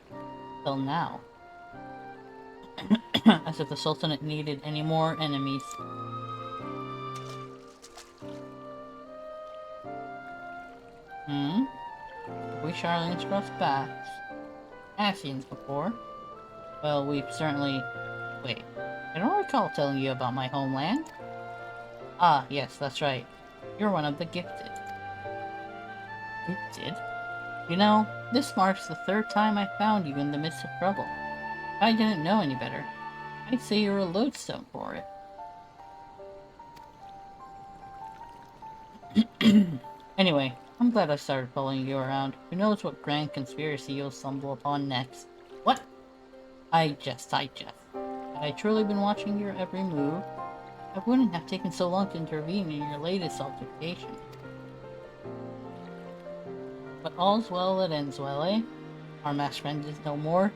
till now. As if the Sultanate needed any more enemies. We Charlings crossed paths. Asians before. Well, we've certainly... Wait, I don't recall telling you about my homeland. Ah, yes, that's right. You're one of the gifted. Gifted? You know, this marks the third time I found you in the midst of trouble. If I didn't know any better, I'd say you're a lodestone for it. Anyway, I'm glad I started following you around. Who knows what grand conspiracy you'll stumble upon next. What? I jest. Had I truly been watching your every move, I wouldn't have taken so long to intervene in your latest altercation. But all's well that ends well, eh? Our masked friend is no more,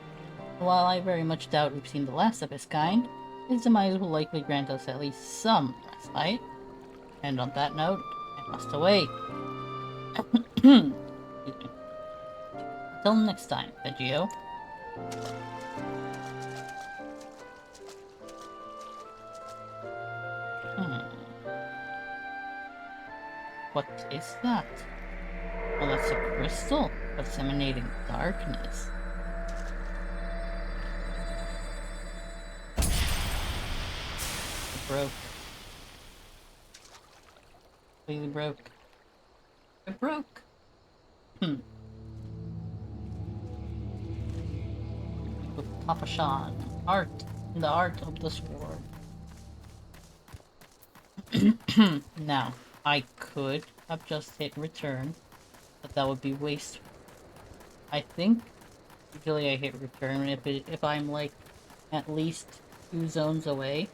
and while I very much doubt we've seen the last of his kind, his demise will likely grant us at least some respite. And on that note, I must away. Excuse me. Until next time, Vegio. What is that? Well, that's a crystal that's emanating darkness. It broke. Completely broke. It broke! With Papa Sean, the art of the sword. Now, I could have just hit return, but that would be wasteful. I think usually I hit return if I'm like at least 2 zones away.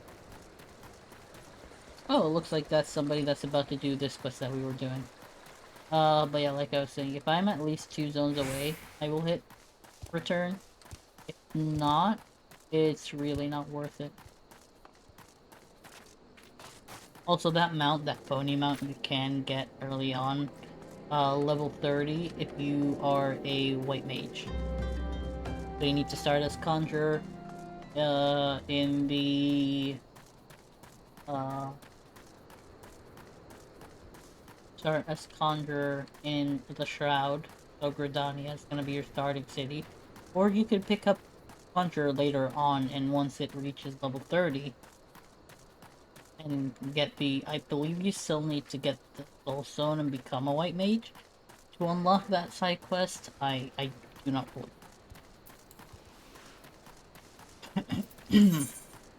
Oh, it looks like that's somebody that's about to do this quest that we were doing. But yeah, like I was saying, if I'm at least 2 zones away, I will hit return. If not, it's really not worth it. Also, that mount, that pony mount, you can get early on, level 30 if you are a white mage. So you need to start as conjurer, in the, start as conjurer in the Shroud, so Gridania is gonna be your starting city. Or you could pick up conjurer later on, and once it reaches level 30, and get the, I believe you still need to get the soul stone and become a white mage to unlock that side quest. I do not believe.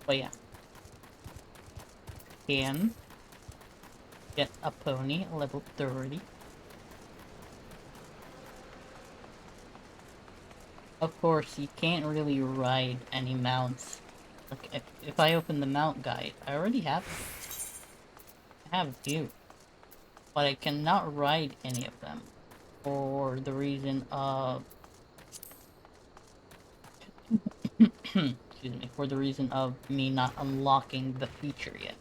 But yeah, can get a pony level 30. Of course, you can't really ride any mounts. Like, if I open the mount guide, I already have them. I have a few. But I cannot ride any of them. For the reason of... excuse me. For the reason of me not unlocking the feature yet.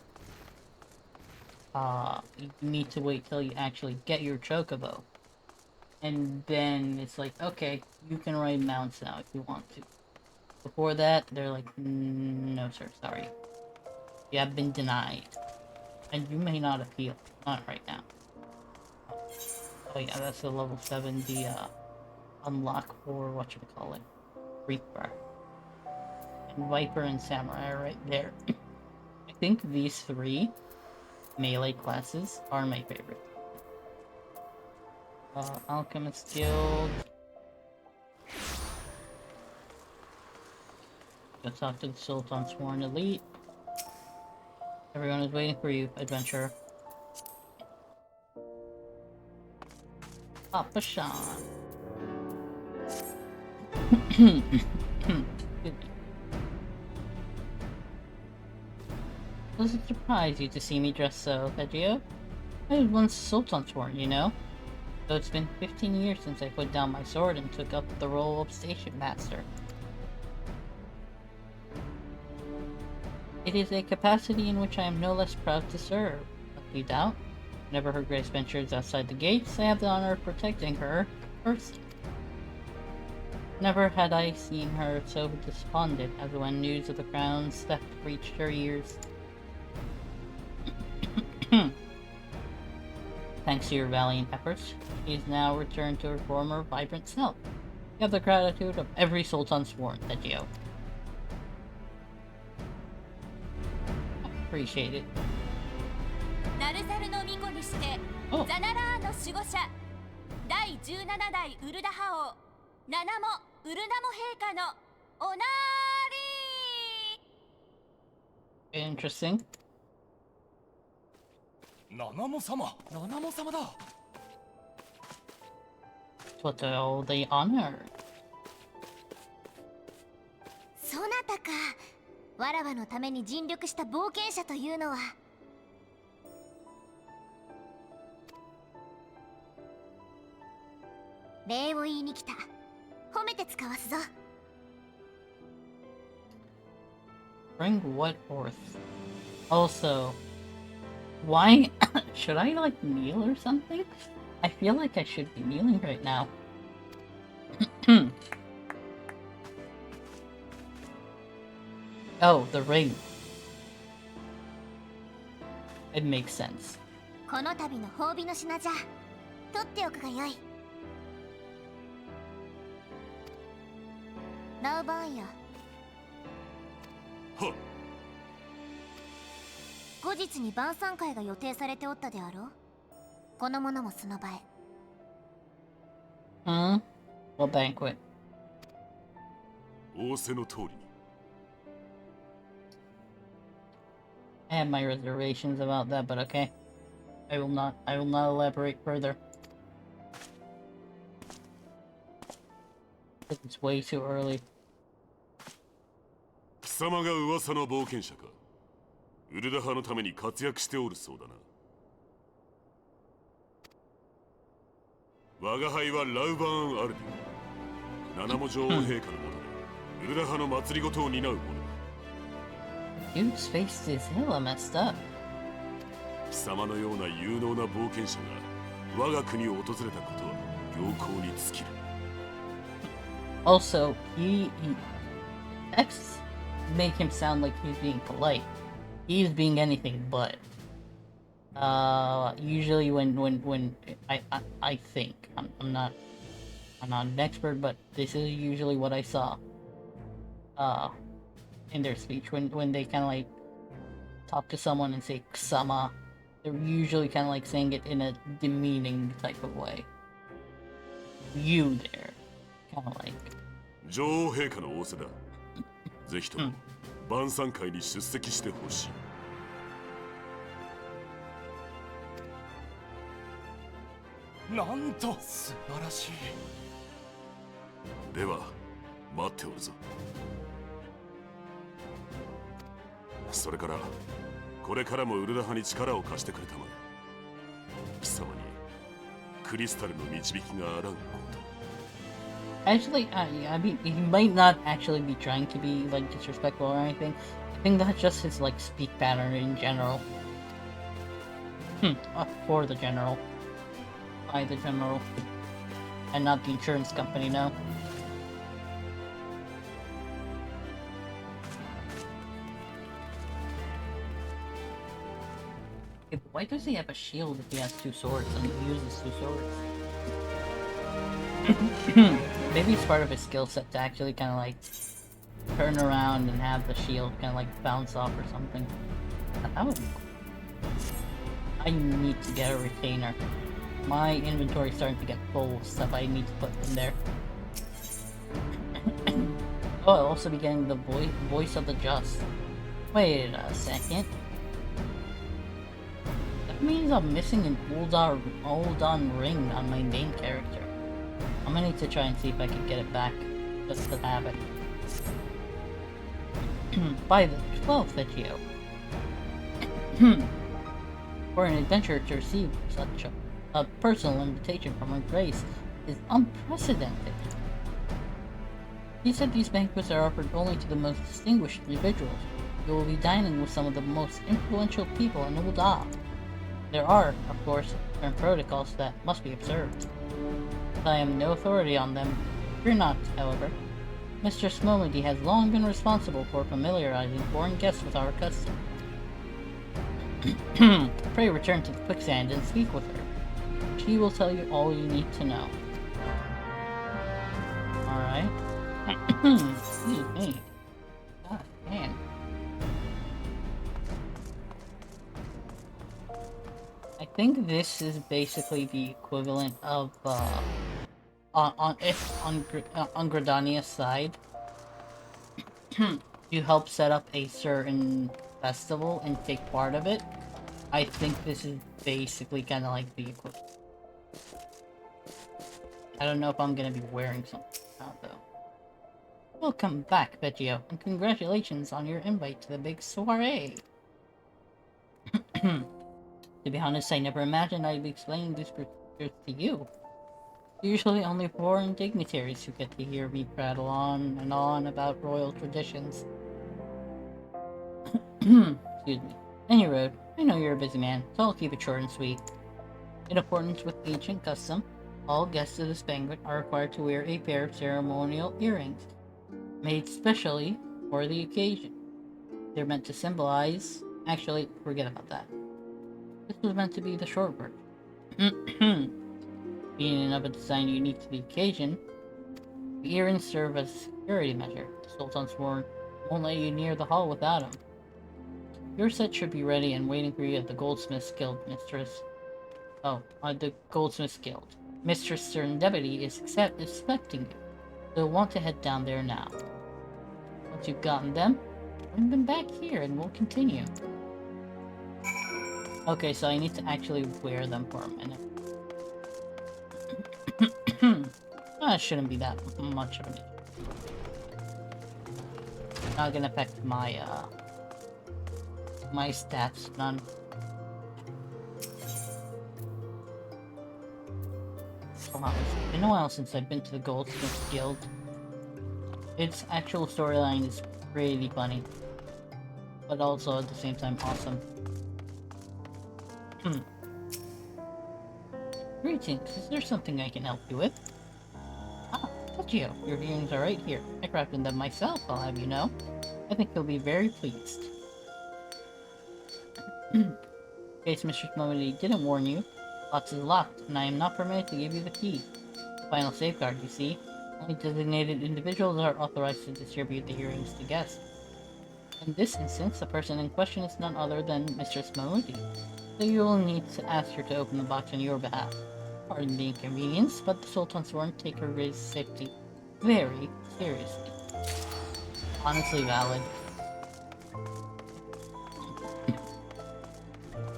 You need to wait till you actually get your chocobo. And then it's like, okay, you can ride mounts now if you want to. Before that, they're like, no sir, sorry. You have been denied. And you may not appeal. Not right now. Oh yeah, that's the level 70 unlock for whatchamacallit. Reaper. And Viper and Samurai are right there. I think these 3 melee classes are my favorite. Alchemist Guild. Go talk to the Sultan Sworn Elite. Everyone is waiting for you, adventurer. Papa Sean. Does it surprise you to see me dressed so, Vegio? I was once Sultan Sworn, you know? Though it's been 15 years since I put down my sword and took up the role of Station Master. It is a capacity in which I am no less proud to serve. You doubt? Whenever her grace ventures outside the gates, I have the honor of protecting her first. Never had I seen her so despondent as when news of the crown's theft reached her ears. Thanks to your valiant efforts, she is now returned to her former vibrant self. You have the gratitude of every Sultan Sworn, Vegio. I appreciate it. Oh. Interesting. What all the honor? そなたか。わらわのために尽力した冒険者というのは。礼を言いに来た。褒めて使わすぞ。Bring what forth? Also, why should I like kneel or something? I feel like I should be kneeling right now. Oh, the ring. It makes sense. この度の褒美の品じゃ。取っておくがよい。ナウバーンよ。はっ。後日に晩餐会が予定されておったであろう。この者もその場へ。What banquet? 仰せの通りに。I have my reservations about that, but okay. I will not elaborate further. It's way too early. 貴様が噂の冒険者か。ウルダ派のために活躍しておるそうだな。我が輩はラウバーン・アルディン。七も女王陛下のもとでウルダ派の祭りごとを担う者だ。Dude's face is hella messed up. 貴様のような有能な冒険者が我が国を訪れたことは良好に尽きる。Also, texts make him sound like he's being polite. He's being anything but. Usually when I think I'm not an expert, but this is usually what I saw. In their speech when they kind of like talk to someone and say "ksama," they're usually kind of like saying it in a demeaning type of way. You there, kind of like. 女王陛下の仰せだ。ぜひとも晩餐会に出席してほしい。なんと素晴らしい。では待っておるぞ。それからこれからもウルダ派に力を貸してくれたまえ。貴様にクリスタルの導きがあらんこと。Actually, I mean, he might not actually be trying to be like disrespectful or anything. I think that's just his like speak pattern in general. For the general, by the general, and not the insurance company. No. Why does he have a shield if he has two swords and he uses two swords? Maybe it's part of his skill set to actually kind of like turn around and have the shield kind of like bounce off or something. That would be cool. I need to get a retainer. My inventory is starting to get full of stuff I need to put in there. Oh, I'll also be getting the voice of the just. Wait a second. That means I'm missing an Uldan ring on my main character. I'm gonna need to try and see if I can get it back, just to have it. By the 12th video. For an adventurer to receive such a personal invitation from Her Grace is unprecedented. He said these banquets are offered only to the most distinguished individuals. You will be dining with some of the most influential people in Ul'dah. There are, of course, certain protocols that must be observed. I am no authority on them. Fear not, however. Mr. Smomedy has long been responsible for familiarizing foreign guests with our custom. Pray return to the quicksand and speak with her. She will tell you all you need to know. Alright. Excuse me. God damn. I think this is basically the equivalent of on Gridania's side. You help set up a certain festival and take part of it. I think this is basically kind of like the equivalent. I don't know if I'm gonna be wearing something out though. Welcome back, Vegio, and congratulations on your invite to the big soiree. To be honest, I never imagined I'd be explaining these procedures to you. Usually only foreign dignitaries who get to hear me prattle on and on about royal traditions. Excuse me. Anyway, I know you're a busy man, so I'll keep it short and sweet. In accordance with ancient custom, all guests of this banquet are required to wear a pair of ceremonial earrings, made specially for the occasion. They're meant to symbolize... Actually, forget about that. This was meant to be the short version. Being of a design unique to the occasion, the earrings serve as a security measure. The Sultan Sworn won't let you near the hall without them. Your set should be ready and waiting for you at the Goldsmiths Guild, Mistress. The Goldsmiths Guild. Mistress Serendipity is expecting you, so you'll want to head down there now. Once you've gotten them, bring them back here and we'll continue. Okay, so I need to actually wear them for a minute. It shouldn't be that much of an issue. Not gonna affect my, my stats, none. Wow, it's been a while since I've been to the Goldsmiths Guild. Its actual storyline is really funny, but also at the same time awesome. Greetings, is there something I can help you with? Ah, Tachio, your earrings are right here. I crafted them myself, I'll have you know. I think you'll be very pleased. In case Mistress Momody didn't warn you, the box is locked, and I am not permitted to give you the key. Final safeguard, you see. Only designated individuals are authorized to distribute the earrings to guests. In this instance, the person in question is none other than Mistress Momody, so you will need to ask her to open the box on your behalf. Pardon the inconvenience, but the Sultan Sworn take her raised safety very seriously. Honestly valid.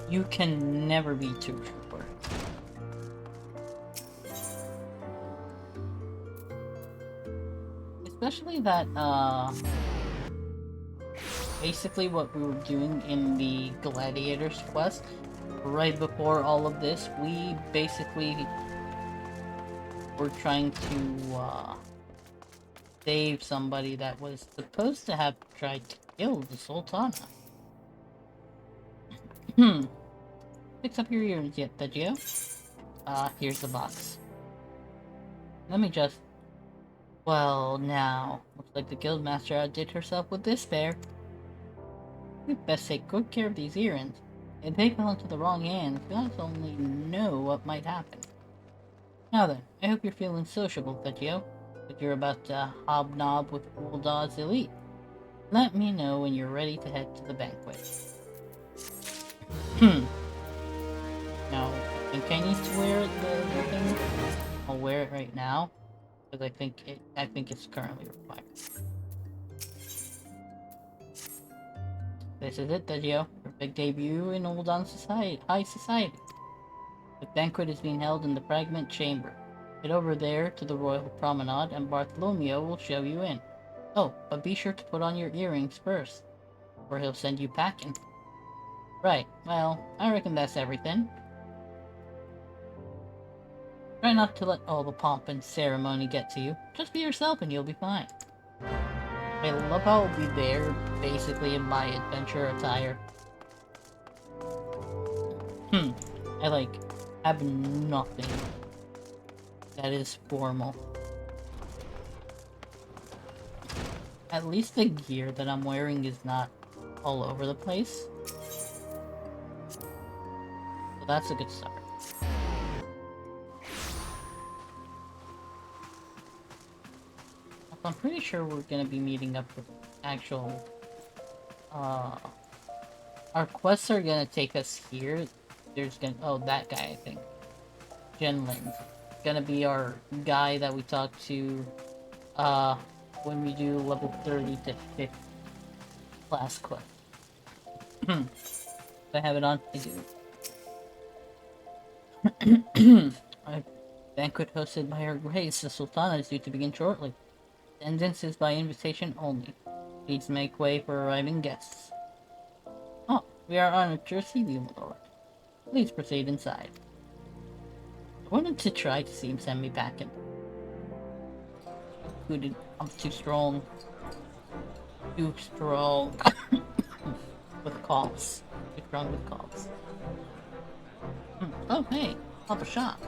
You can never be too sure. Especially that, basically what we were doing in the Gladiators quest, right before all of this, we basically were trying to, save somebody that was supposed to have tried to kill the Sultana. Fix up your earrings yet, Tachio? Here's the box. Let me just... Well, now, looks like the Guildmaster outdid herself with this pair. We'd best take good care of these earrings. If they fell into the wrong hands, gods only know what might happen. Now then, I hope you're feeling sociable, Tachio, but you're about to hobnob with Uldah's elite. Let me know when you're ready to head to the banquet. Now, I think I need to wear the thing. I'll wear it right now, because I think it's currently required. This is it, Tachio. Your big debut in Uldan High Society. The banquet is being held in the Fragment Chamber. Head over there to the Royal Promenade and Bartholomew will show you in. Oh, but be sure to put on your earrings first, or he'll send you packing. Right, well, I reckon that's everything. Try not to let all the pomp and ceremony get to you. Just be yourself and you'll be fine. I love how I'll be there, basically in my adventure attire. I, have nothing that is formal. At least the gear that I'm wearing is not all over the place. So that's a good start. I'm pretty sure we're gonna be meeting up with actual, our quests are gonna take us here. There's gonna, oh, that guy, I think. Genlin's gonna be our guy that we talk to, when we do level 30 to 50 class quest. Do I have it on? I do. A banquet hosted by Her Grace, the Sultana, is due to begin shortly. Attendance is by invitation only. Please make way for arriving guests. Oh, we are honored to receive you, my lord. Please proceed inside. I wanted to try to see him send me packing. I'm too strong. Too strong. With coughs. Too strong with coughs. Oh, hey. Pop a shop.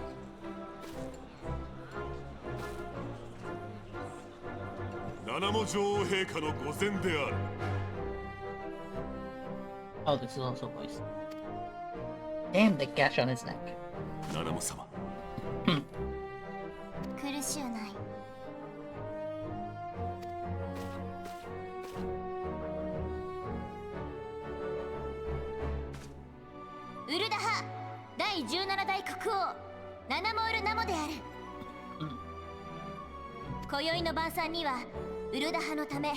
Oh, this is also voice. Damn, the gash on his neck. ナナモ様。苦しゅうない。ウルダハ第17代国王ナナモールナモである。今宵の晩餐にはウルダハのため、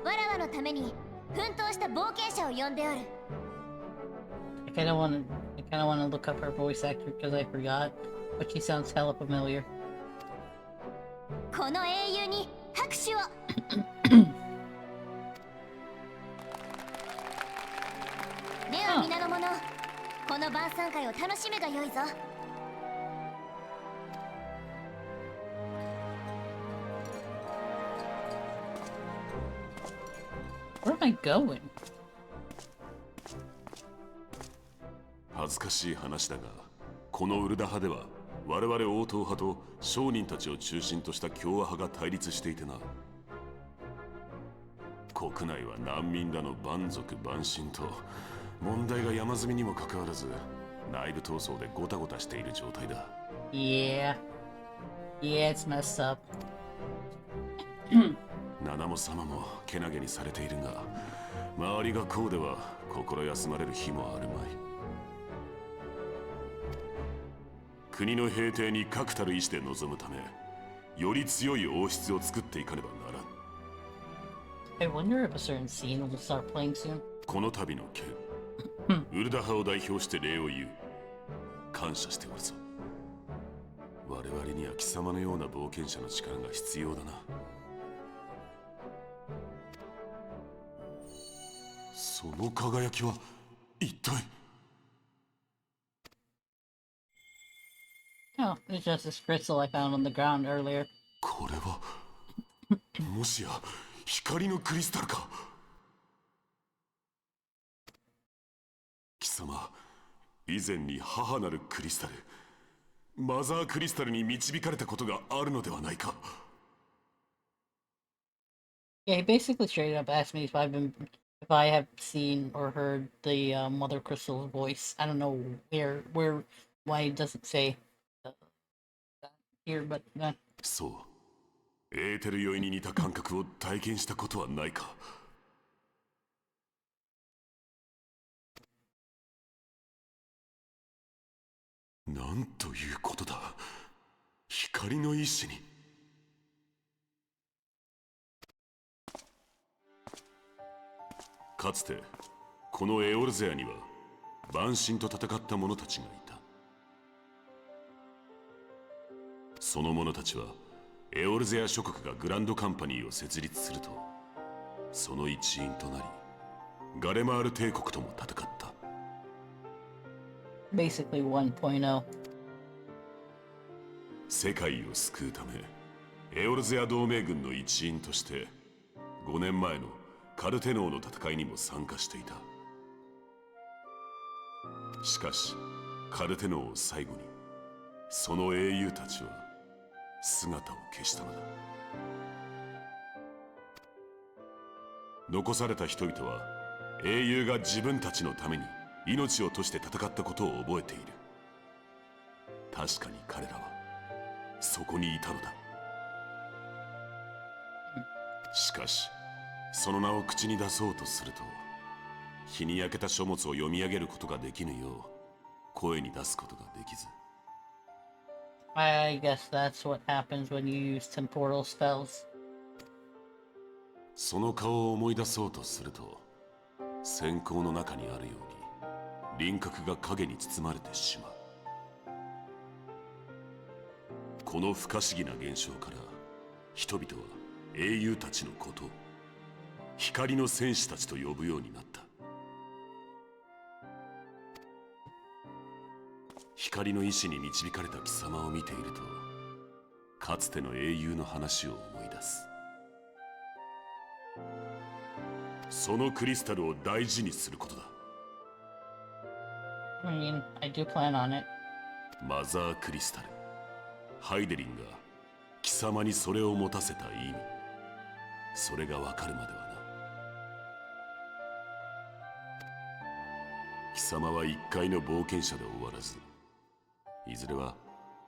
わらわのために奮闘した冒険者を呼んでおる。I kinda wanna look up her voice actor because I forgot, but she sounds hella familiar. この英雄に拍手を。では皆の者、この晩餐会を楽しむがよいぞ。Where am I going? 恥ずかしい話だが、このウルダ派では我々王党派と商人たちを中心とした共和派が対立していてな。国内は難民だの蛮族蛮神と問題が山積みにもかかわらず、内部闘争でゴタゴタしている状態だ。Yeah, it's messed up. ナナモ様もけなげにされているが、周りがこうでは心休まれる日もあるまい。国の平定に確たる意志で臨むため、より強い王室を作っていかねばならん。I wonder if a certain scene will start playing soon. この度の件、ウルダ派を代表して礼を言う。感謝しておるぞ。我々には貴様のような冒険者の力が必要だな。その輝きは一体。Oh, it's just this crystal I found on the ground earlier. これはもしや光のクリスタルか。貴様、以前に母なるクリスタル、マザークリスタルに導かれたことがあるのではないか。Yeah, he basically straight up asked me if I have seen or heard the Mother Crystal's voice. I don't know why it doesn't say that here, but そう、エーテル酔いに似た感覚を体験したことはないか。なんということだ。光の意志に。かつてこのエオルゼアには蛮神と戦った者たちがいた。その者たちはエオルゼア諸国がグランドカンパニーを設立すると、その一員となりガレマール帝国とも戦った。basically 1.0. 世界を救うためエオルゼア同盟軍の一員として5年前のカルテノーの戦いにも参加していた。しかしカルテノーを最後にその英雄たちは姿を消したのだ。残された人々は英雄が自分たちのために命を賭して戦ったことを覚えている。確かに彼らはそこにいたのだ。しかしその名を口に出そうとすると、日に焼けた書物を読み上げることができぬよう声に出すことができず。I guess that's what happens when you use temporal spells. その顔を思い出そうとすると、閃光の中にあるように輪郭が影に包まれてしまう。この不可思議な現象から人々は英雄たちのことを光の戦士たちと呼ぶようになった。光の意志に導かれた貴様を見ていると、かつての英雄の話を思い出す。そのクリスタルを大事にすることだ。I mean, I do plan on it. マザークリスタル、ハイデリンが貴様にそれを持たせた意味、それがわかるまではな。貴様は一回の冒険者で終わらず、いずれは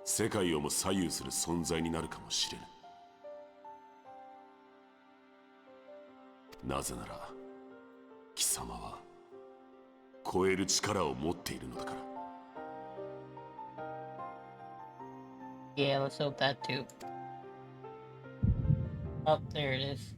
世界をも左右する存在になるかもしれぬ。なぜなら貴様は超える力を持っているのだから。Yeah, let's hope that too. Oh, there it is.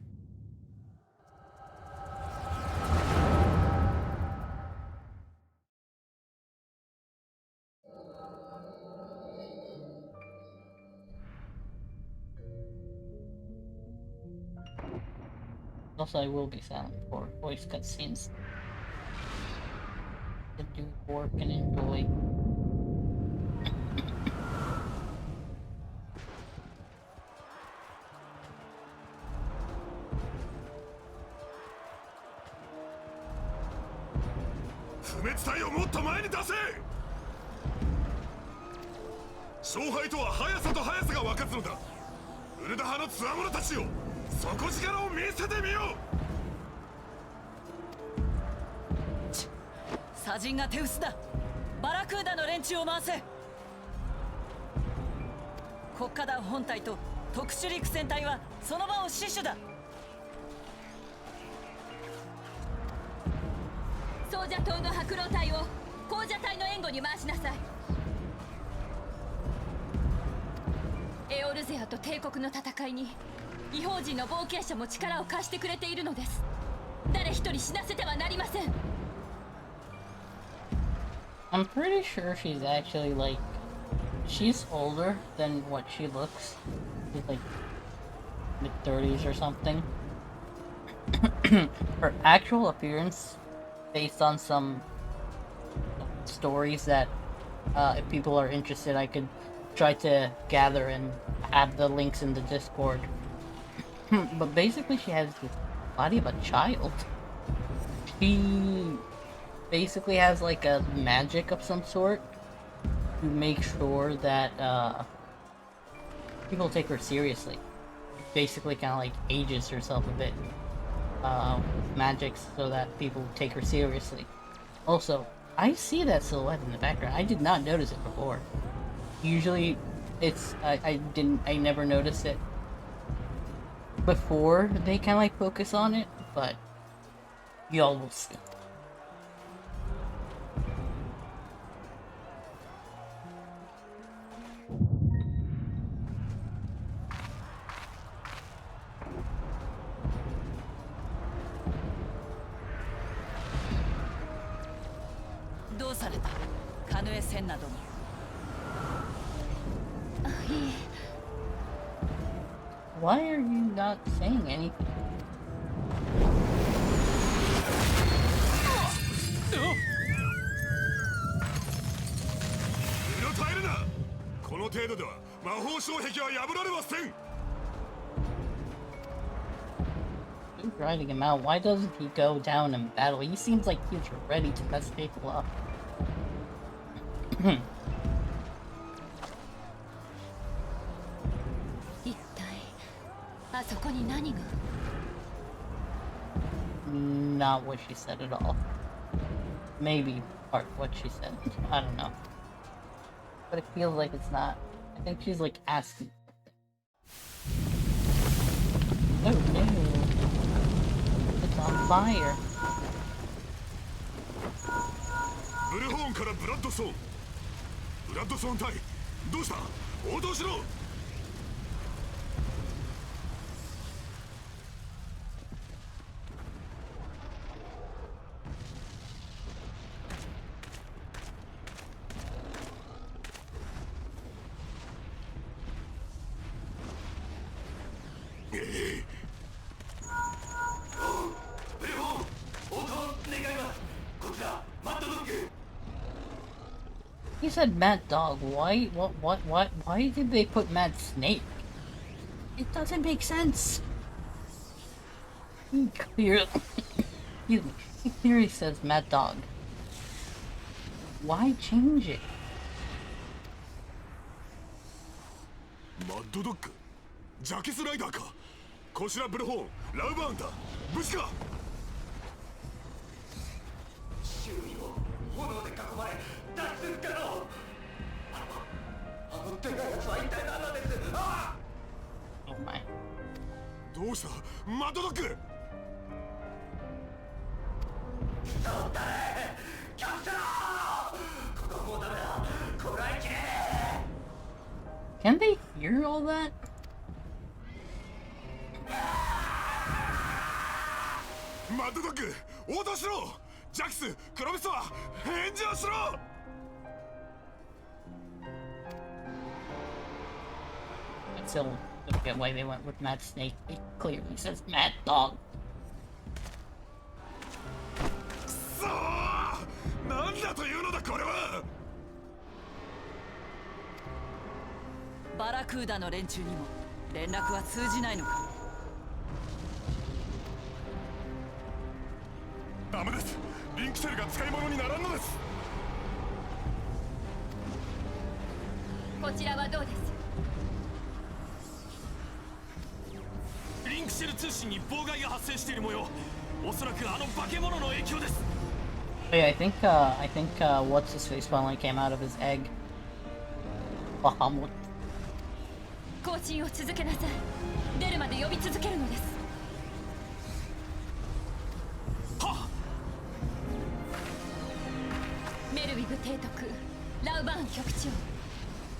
Also, I will be silent for voice cutscenes to do work and enjoy. 不滅体をもっと前に出せ。勝敗とは速さと速さが分かつのだ。ウルダ派のつわものたちよ、底力を見せてみよう。砂人が手薄だ。バラクーダの連中を回せ。国家団本体と特殊陸戦隊はその場を死守だ。ソージャ島の白狼隊を紅蛇隊の援護に回しなさい。エオルゼアと帝国の戦いに異邦人の冒険者も力を貸してくれているのです。誰一人死なせてはなりません。I'm pretty sure she's actually like, she's older than what she looks. She's like mid-30s or something. Her actual appearance, based on some stories that if people are interested, I could try to gather and add the links in the Discord. But basically she has the body of a child. She basically has like a magic of some sort to make sure that people take her seriously. Basically kind of like ages herself a bit. Magics so that people take her seriously. Also, I see that silhouette in the background. I did not notice it before. Usually it's I never noticed it before they kind of like focus on it, but y'all will see. Why are you not saying anything? うろたえるな。この程度では魔法障壁は破られません。 Keep writing him out. Why doesn't he go down in battle? He seems like he's ready to mess people up. Not what she said at all. Maybe part what she said. I don't know. But it feels like it's not. I think she's like asking. Oh no. It's on fire. ブルホーンからブラッドソーン。ブラッドソーン隊、どうした？応答しろ。you said Mad Dog. Why? What? Why did they put Mad Snake? It doesn't make sense. He clearly, excuse me. He clearly says Mad Dog. Why change it? マッドドッグ、ジャケスライダーか。コシラブルホーン、ラウバウンダー、無事か。周囲を炎で囲まれ脱出不可能。あの手のやつは一体何なんです。ああ Oh my. どうしたマッドドッグ。そうだね。キャプテン。ここもうダメだ。こらえきれ。 Can they hear all that? マッドドッグ、応答しろ。ジャクス、クロビスは返事をしろ。I still don't get why they went with Mad Snake. It clearly says Mad Dog. くそー、なんだというのだこれは。バラクーダの連中にも連絡は通じないのか。ダメです。リンクシェルが使い物にならんのです。こちらはどうです。リンクシェル通信に妨害が発生している模様。おそらくあの化け物の影響です。 But yeah, I think what's his face finally came out of his egg. Bahamut. 更新を続けなさい。出るまで呼び続けるのです。はっ。メルウィグ提督、ラウバーン局長、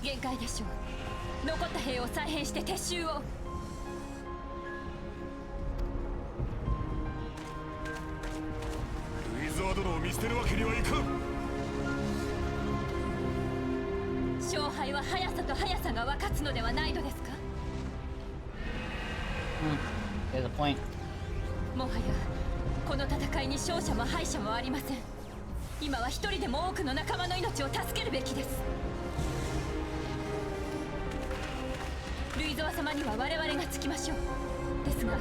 限界でしょう。残った兵を再編して撤収を。ルイズワードのを見捨てるわけにはいかん。勝敗は速さと速さが分かつのではないのですか。 There's a point. もはやこの戦いに勝者も敗者もありません。今は一人でも多くの仲間の命を助けるべきです。ルイゾワ様には我々がつきましょう。ですが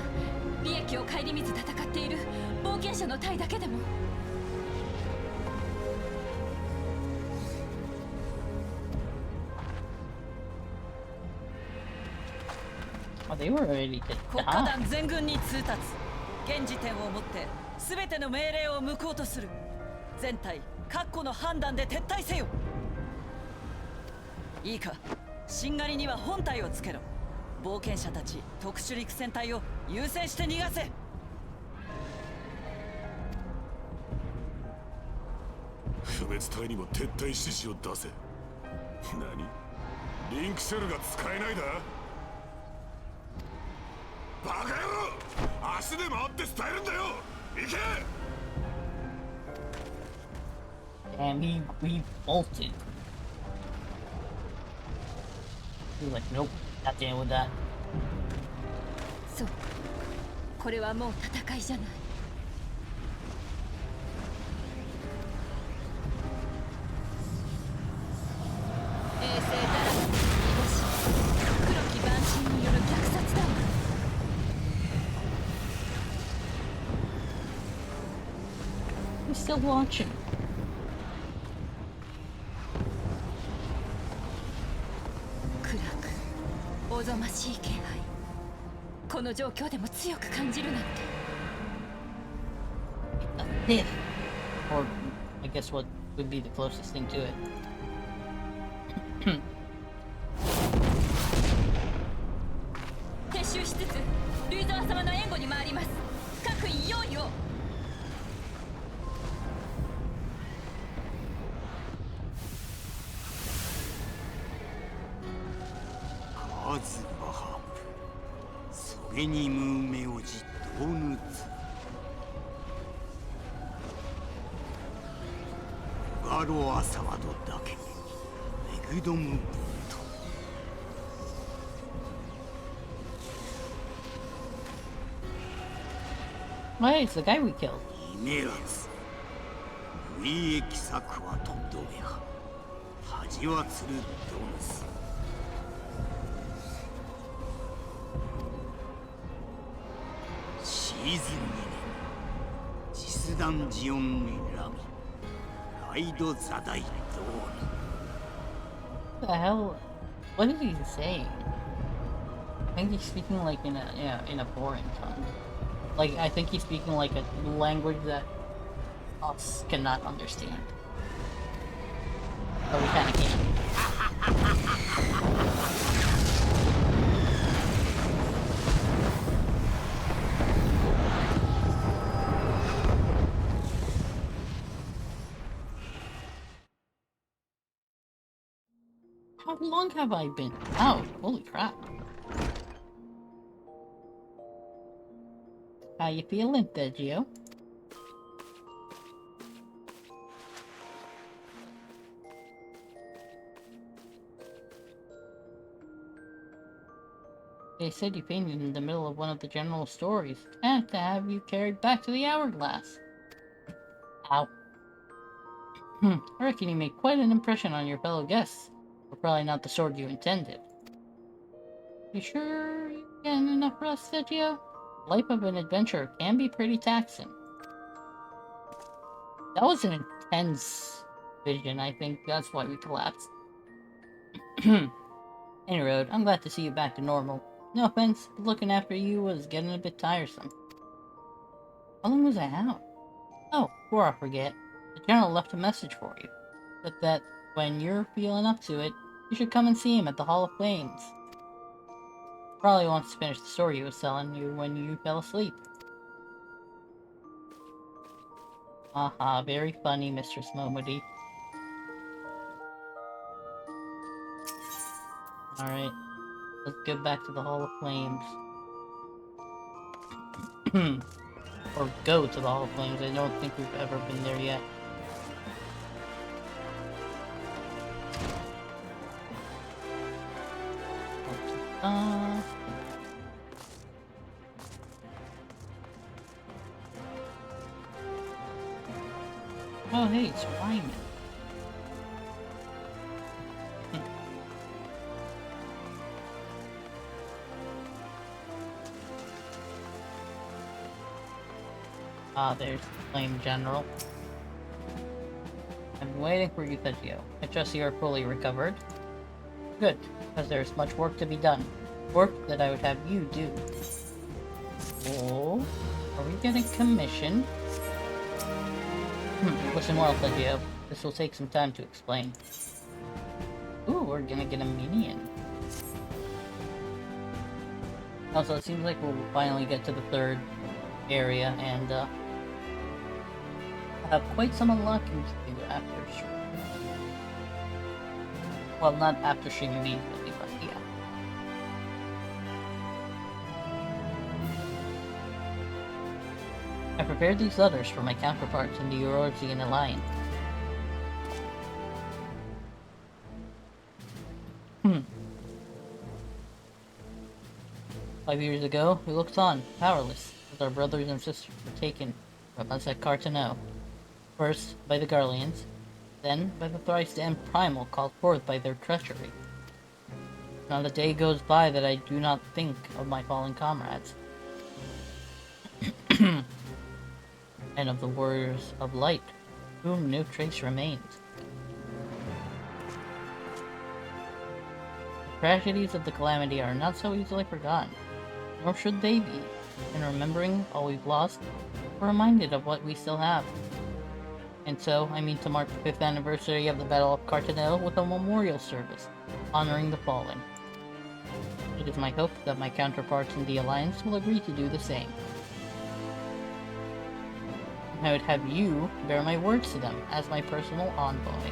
利益を顧みず戦っている冒険者の隊だけでも。 Oh, they were ready to 国家 die. 団全軍に通達。現時点をもって全ての命令を無効とする。全隊確固の判断で撤退せよ。いいか、しんがりには本隊をつけろ。冒険者たち特殊陸戦隊を優先して逃がせ。不滅隊にも撤退指示を出せ。何？リンクシェルが使えないだ？バカ野郎！足で回って伝えるんだよ！行け！ And we bolted. He was like, nope, not dealing with that. そう、これはもう戦いじゃない。衛星だらけの濁し、黒き蛮神による虐殺だわ。We're still watching. 暗くおぞましい気配。この状況でも強く感じるなんて。 A thief. Or, I guess what would be the closest thing to it. 撤収しつつルイザワ様の援護に回ります。各位用意を。数バハムそれにムーメオジドーヌツガロアサワドだけメグドムブント Why, it's the guy we killed. イメラツ無意益策はとどめは味はつるドーナス。シーズン2年実弾ジオンラミライドザダイドー What the hell? What is he saying? I think he's speaking like in a foreign tongue. Like, I think he's speaking like a language that us cannot understand. But we kinda can. How long have I been out? Holy crap. How you feeling, Geo? They said you fainted in the middle of one of the general stories, and to have you carried back to the hourglass. Ow. I reckon you made quite an impression on your fellow guests. But probably not the sword you intended. You sure you're getting enough rest, Geo? Life of an adventurer can be pretty taxing. That was an intense vision, I think. That's why we collapsed. Any road, I'm glad to see you back to normal. No offense, but looking after you was getting a bit tiresome. How long was I out? Oh, before I forget, the General left a message for you. Said that when you're feeling up to it, you should come and see him at the Hall of Flames. Probably wants to finish the story he was telling you when you fell asleep. Haha, very funny, Mistress Momody. Alright, let's get back to the Hall of Flames. Or go to the Hall of Flames. I don't think we've ever been there yet. Oh, hey, it's Ryman. There's the Flame General. I'm waiting for you, Geo. I trust you are fully recovered. Good, because there's much work to be done. Work that I would have you do. Oh, are we getting commission? Listen well, Geo. This will take some time to explain. Ooh, we're gonna get a minion. Also, it seems like we'll finally get to the third area, and have quite some unlocking to do after stream. Well, not after stream immediately, but yeah. I prepared these letters for my counterparts in the Eurasian Alliance. 5 years ago, we looked on, powerless, as our brothers and sisters were taken from us at Cartano. First by the Garleans, then by the thrice-damned Primal called forth by their treachery. Not a day goes by that I do not think of my fallen comrades. And of the warriors of light, whom no trace remains. The tragedies of the Calamity are not so easily forgotten, nor should they be. In remembering all we've lost, we're reminded of what we still have. And so, I mean to mark the 5th anniversary of the Battle of Cartano with a memorial service, honoring the fallen. It is my hope that my counterparts in the Alliance will agree to do the same. I would have you bear my words to them as my personal envoy.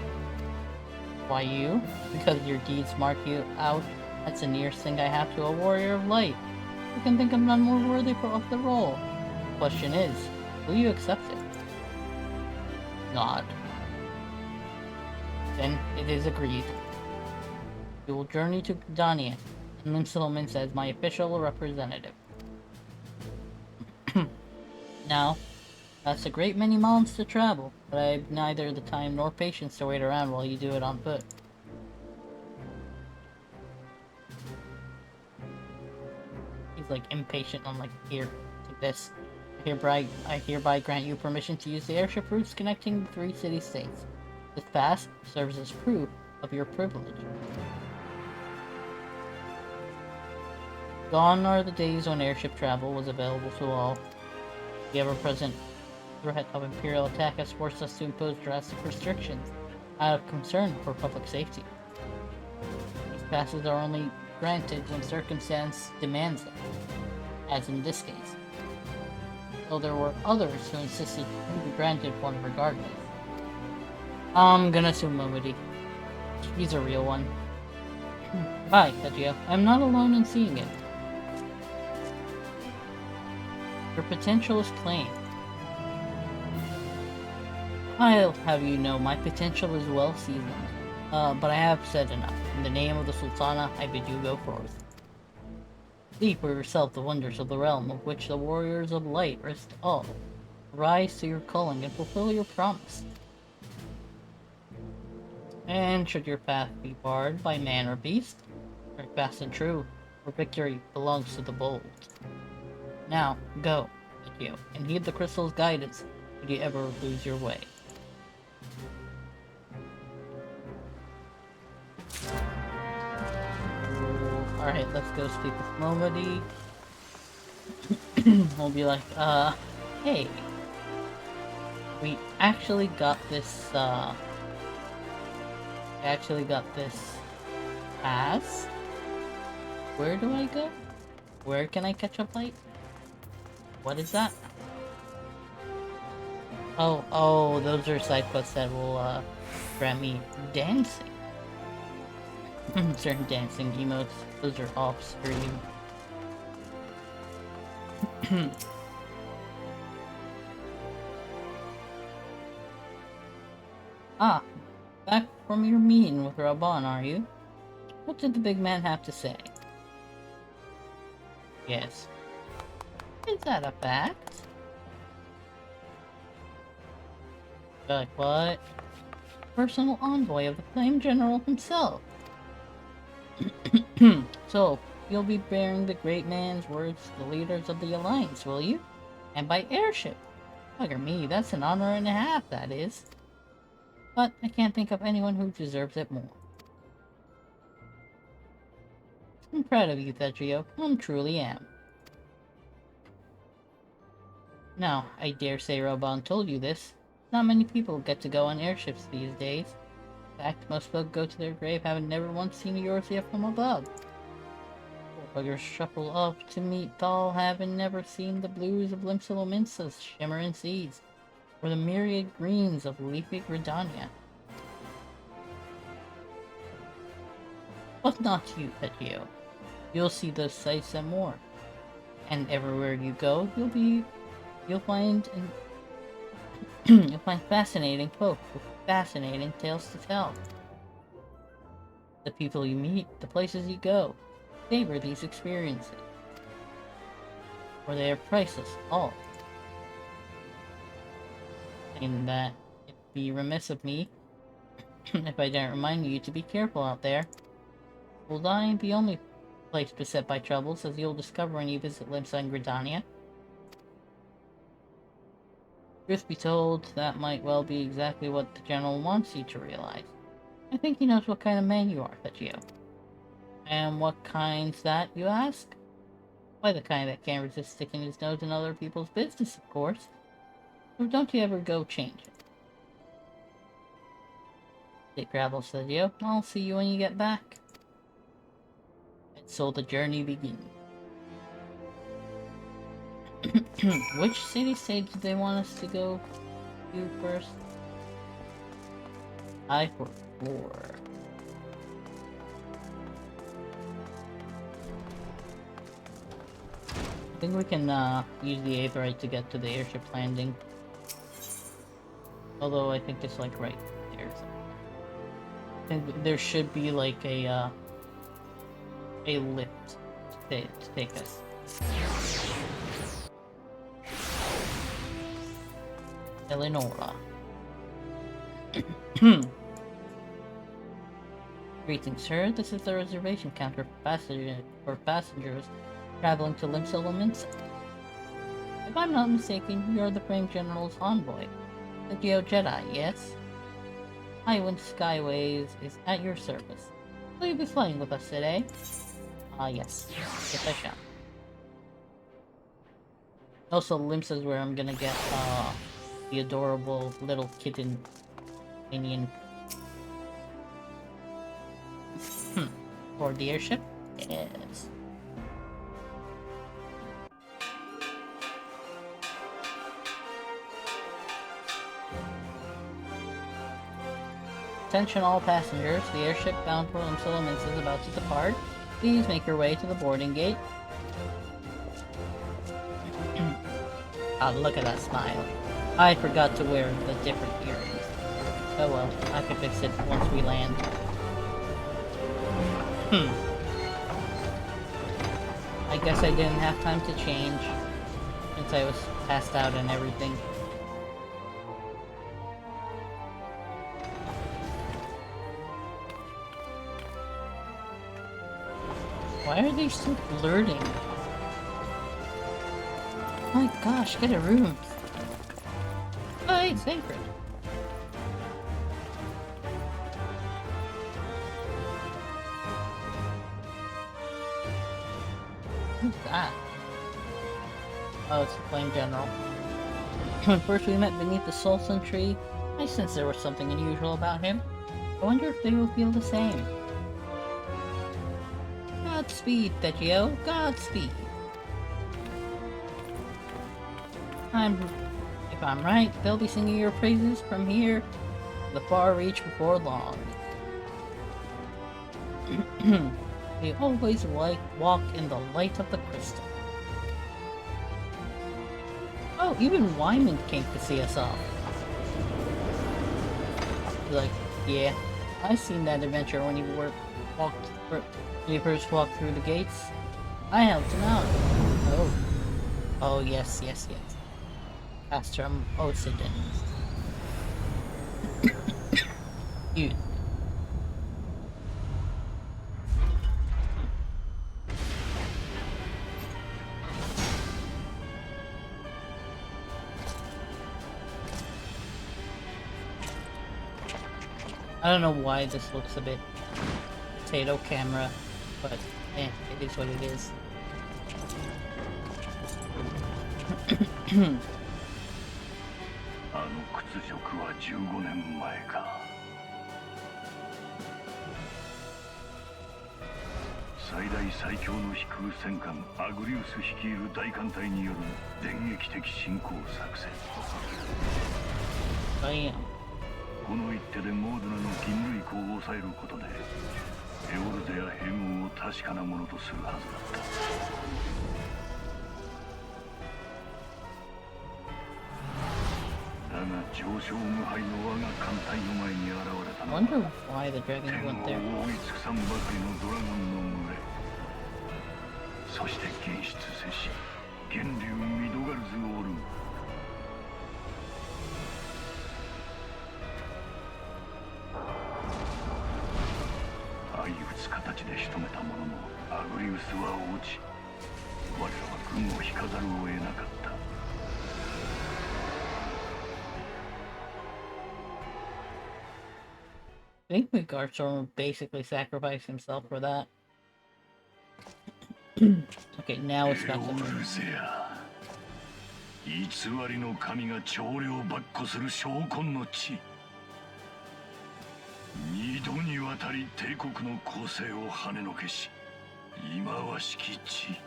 Why you? Because your deeds mark you out as the nearest thing I have to a warrior of light. I can think of none more worthy of the role. The question is, will you accept it? Nod. Then it is agreed. We will journey to Dania and Lim Settlements as my official representative. Now, that's a great many miles to travel, but I have neither the time nor patience to wait around while you do it on foot. he's like impatient. I'm like, here, take this. I hereby grant you permission to use the airship routes connecting the 3 city-states. This pass serves as proof of your privilege. Gone are the days when airship travel was available to all. The ever-present threat of Imperial attack has forced us to impose drastic restrictions out of concern for public safety. These passes are only granted when circumstance demands them, as in this case. Though there were others who insisted to be granted one regardless. I'm gonna assume nobody. He's a real one. Hi, Tadjio. I'm not alone in seeing it. Your potential is plain. I'll have you know my potential is well seasoned. But I have said enough. In the name of the Sultana, I bid you go forth. See for yourself the wonders of the realm of which the warriors of light risked all. Rise to your calling and fulfill your promise. And should your path be barred by man or beast, work fast and true, for victory belongs to the bold. Now, go, Akio, and heed the crystal's guidance should you ever lose your way. Alright, let's go speak with Momody. We'll be like, hey. We actually got this, pass. Where do I go? Where can I catch a flight? What is that? Oh, those are side quests that will, grant me dancing. Certain dancing emotes. Those are off screen. Ah, back from your meeting with Raban, are you? What did the big man have to say? Yes. Is that a fact? Like what? Personal envoy of the Flame General himself. So, you'll be bearing the great man's words to the leaders of the Alliance, will you? And by airship. Bugger me, that's an honor and a half, that is. But I can't think of anyone who deserves it more. I'm proud of you, Tadjio. I truly am. Now, I dare say Roban told you this. Not many people get to go on airships these days. In fact, most folk go to their grave having never once seen a Eorzea from above. Poor buggers shuffle off to meet Thal having never seen the blues of Limsalominsa's shimmering seas, or the myriad greens of leafy Gridania. But not you, Tadjio. You'll see those sights and more. And everywhere you go, you'll find fascinating folk with fascinating tales to tell. The people you meet, the places you go, savor these experiences. For they are priceless, all. And that it'd be remiss of me if I didn't remind you to be careful out there. Uldai ain't the only place beset by troubles, as you'll discover when you visit Limsa and Gridania. Truth be told, that might well be exactly what the General wants you to realize. I think he knows what kind of man you are, Tadjio. And what kind's that, you ask? Why, the kind that can't resist sticking his nose in other people's business, of course. So don't you ever go change it. Safe travels, Tadjio. I'll see you when you get back. And so the journey begins. Which city-state do they want us to go to first? I for 4. I think we can use the Aetheryte to get to the airship landing. Although I think it's like right there. I think there should be like a lift to take us. Eleonora. Greetings, sir. This is the reservation counter for passengers traveling to Limb Settlements. If I'm not mistaken, you're the Frame General's envoy. The Geo Jedi, yes? Highwind Skyways is at your service. Will you be flying with us today? Yes. Yes, I shall. Also, Limps is where I'm gonna get, the adorable little kitten minion. For the airship? Yes. Attention all passengers, the airship bound for Limb Settlements is about to depart. Please make your way to the boarding gate. Look at that smile. I forgot to wear the different earrings. Oh well, I can fix it once we land. I guess I didn't have time to change, since I was passed out and everything. Why are they still flirting? My gosh, get a room. Oh, hey, sacred. Who's that? Oh, it's the Flame General. When first we met beneath the Solson tree, I sensed there was something unusual about him. I wonder if they will feel the same. Godspeed, Vegio. Godspeed. If I'm right, they'll be singing your praises from here to the far reach before long. They always walk in the light of the crystal. Oh, even Wyman came to see us off. Like, yeah, I've seen that adventure when you first walked through the gates. I helped him out. Oh, yes. Pastor Osidin. You. I don't know why this looks a bit potato camera, but it is what it is. あの屈辱は15年前か。最大最強の飛空戦艦アグリウス率いる大艦隊による電撃的侵攻作戦。この一手でモードナの銀類湖を抑えることでエオルゼや併合を確かなものとするはずだった。だが上昇無敗の我が艦隊の前に現れたのは天を覆い尽くさんばかりのドラゴンの群れ、そして現出せし源流ミドガルズオルム。相打つ形で仕留めたもののアグリウスは落ち、我らは軍を引かざるを得なかった。I think Garchorn basically sacrificed himself for that. Okay, now it's got the 偽りの神が長領跋扈する証拠の地。二度にわたり帝国の攻勢を跳ねのけし、忌まわしき地。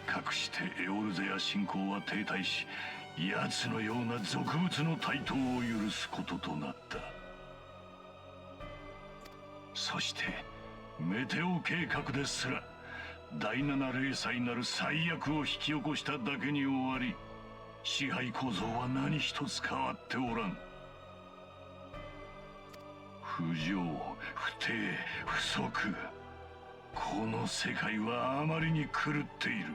かくしてエオルゼア信仰は停滞し、奴のような俗物の台頭を許すこととなった。そしてメテオ計画ですら第七零細なる最悪を引き起こしただけに終わり、支配構造は何一つ変わっておらん。不条不定不足、この世界はあまりに狂っている。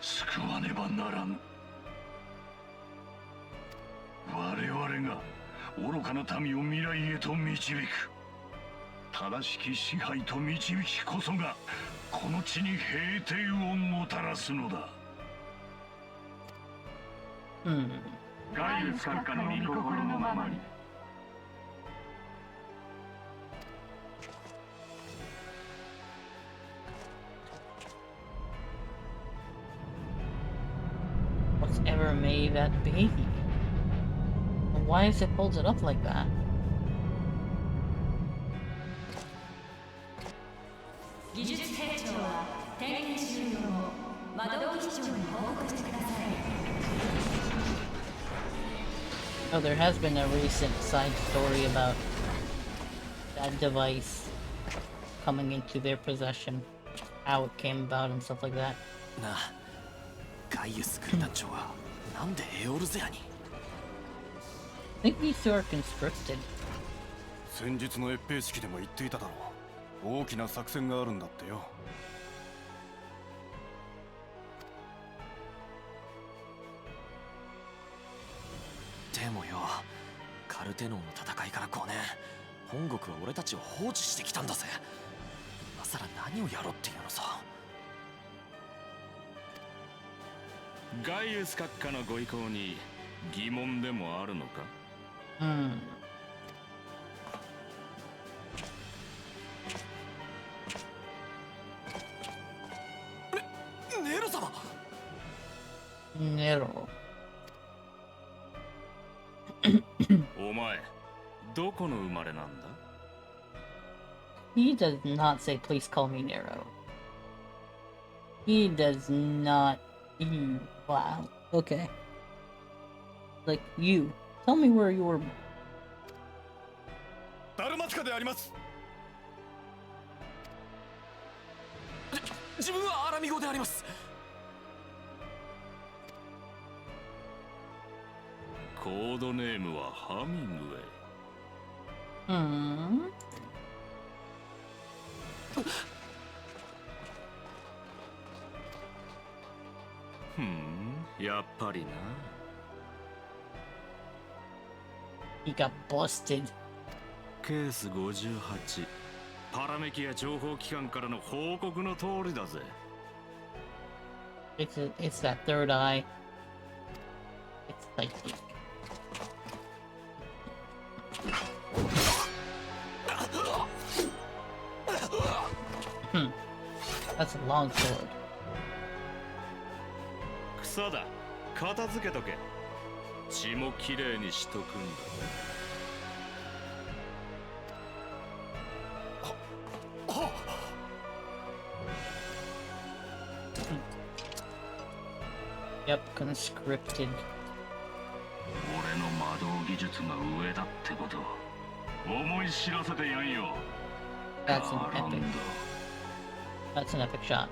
救わねばならん。我々が愚かな民を未来へと導く。正しき支配と導きこそがこの地に平定をもたらすのだ。ガイウス閣下の御心のままに。What's ever made that baby? Why is it folded up like that? Oh, there has been a recent side story about that device coming into their possession, how it came about and stuff like that. なあ、ガイウス軍団長はなんでエオルゼアに？ I think these two are conscripted. 先日の閲兵式でも言っていただろう。大きな作戦があるんだってよ。でもよ、カルテノンの戦いから5年、本国は俺たちを放置してきたんだぜ。今さら何をやろうっていうのさ。ガイウス閣下のご意向に疑問でもあるのか？ネロ様。ネロ。お前、どこの生まれなんだ？ He does not say, please call me Nero. He does not. Wow. Okay. Like, you. Tell me where you were. ダルマティカであります。自分はアラミ語であります。コードネームはハミングウェイ。やっぱりな。He got busted. ケース58。パラメキア情報機関からの報告の通りだぜ。It's that third eye. It's psychic. That's a long sword. 草だ。片付けとけ。血もきれいにしとくんだ。Yep, conscripted. 俺の魔導技術が上だってこと思い知らせてやんよ。 That's an epic. That's an epic shot.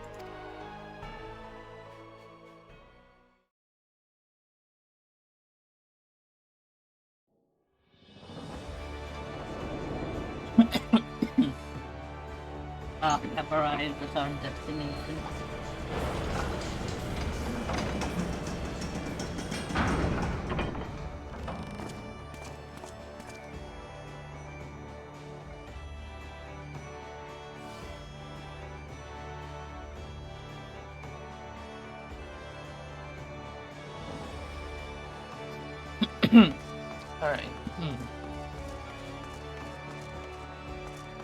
Have arrived at our destination. Alright.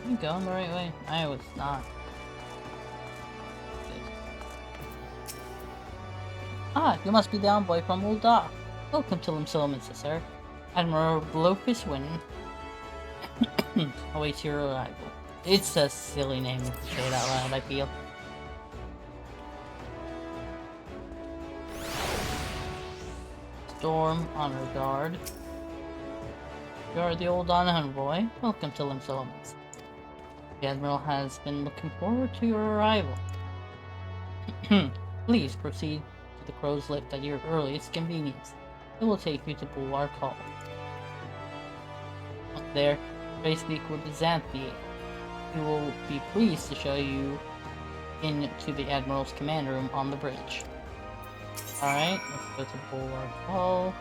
You going the right way? I was not. Good. Ah, you must be the envoy from Ul'dah. Welcome to Limsolomonsa, sir. Admiral Blocus Wynn awaits your arrival. It's a silly name to say it out loud, I feel. Storm, honor guard. You are the Ul'dah envoy. Welcome to Limsolomonsa. The Admiral has been looking forward to your arrival. Please proceed to the Crow's Lift at your earliest convenience. It will take you to Bulwark Hall. Up there, pray speak with Xanthier. He will be pleased to show you into the Admiral's command room on the bridge. Alright, let's go to Bulwark Hall.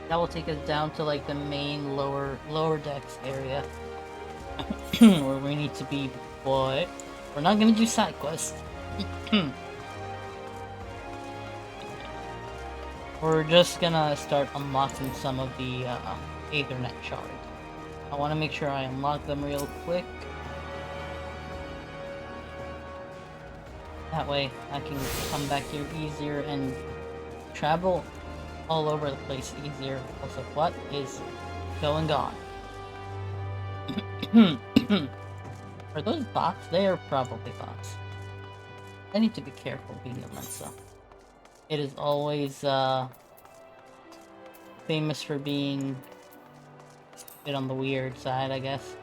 That will take us down to like the main lower decks area where we need to be, but we're not gonna do side quests. We're just gonna start unlocking some of the Ethernet shards. I want to make sure I unlock them real quick. That way I can come back here easier and travel all over the place easier. Also, what is going on? Are those bots? They are probably bots. I need to be careful being a Mensa. It is always famous for being a bit on the weird side, I guess.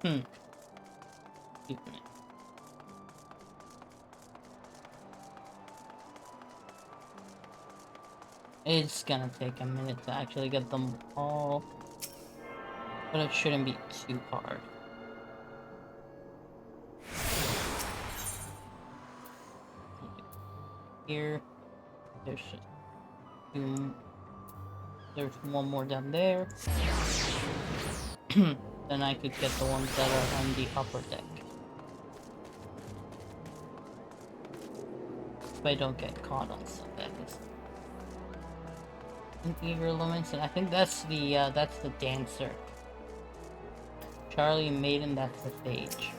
Excuse me. It's gonna take a minute to actually get them all, but it shouldn't be too hard. Here, there's just two, there's one more down there. Then I could get the ones that are on the upper deck. If I don't get caught on some decks. Eager Lumens, and I think that's the dancer. Charlie Maiden, that's the stage.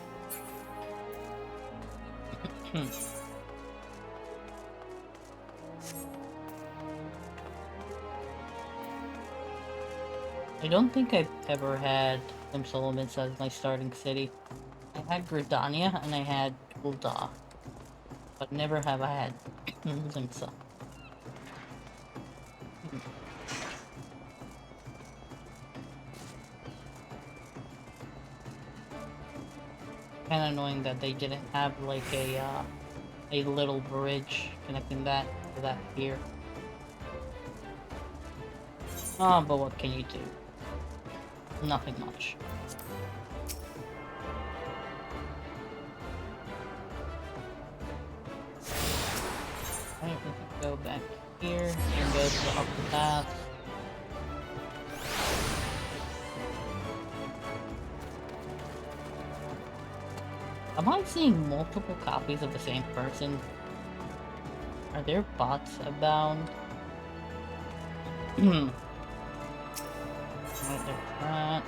I don't think I've ever had Lumens as my starting city. I had Gridania and I had Ul'dah, but never have I had Limsa. Kinda annoying that they didn't have like a little bridge connecting that to that pier. Oh, but what can you do? Nothing much. Alright, we can go back here and go to the upper path. Am I seeing multiple copies of the same person? Are there bots abound? Right, there's that.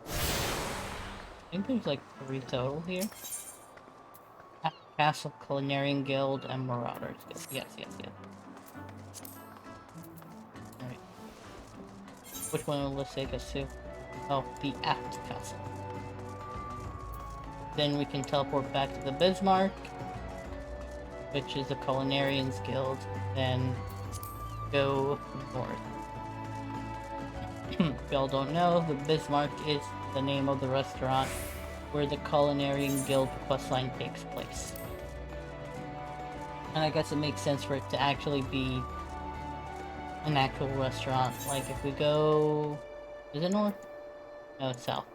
I think there's like 3 total here. Castle Culinarian Guild and Marauders Guild. Yes. Alright. Which one will this take us to? Oh, the Aft Castle. Then we can teleport back to the Bismarck, which is the Culinarians Guild, then go north. If y'all don't know, the Bismarck is the name of the restaurant where the Culinarian Guild questline takes place. And I guess it makes sense for it to actually be an actual restaurant. Like if we go... Is it north? No, it's south.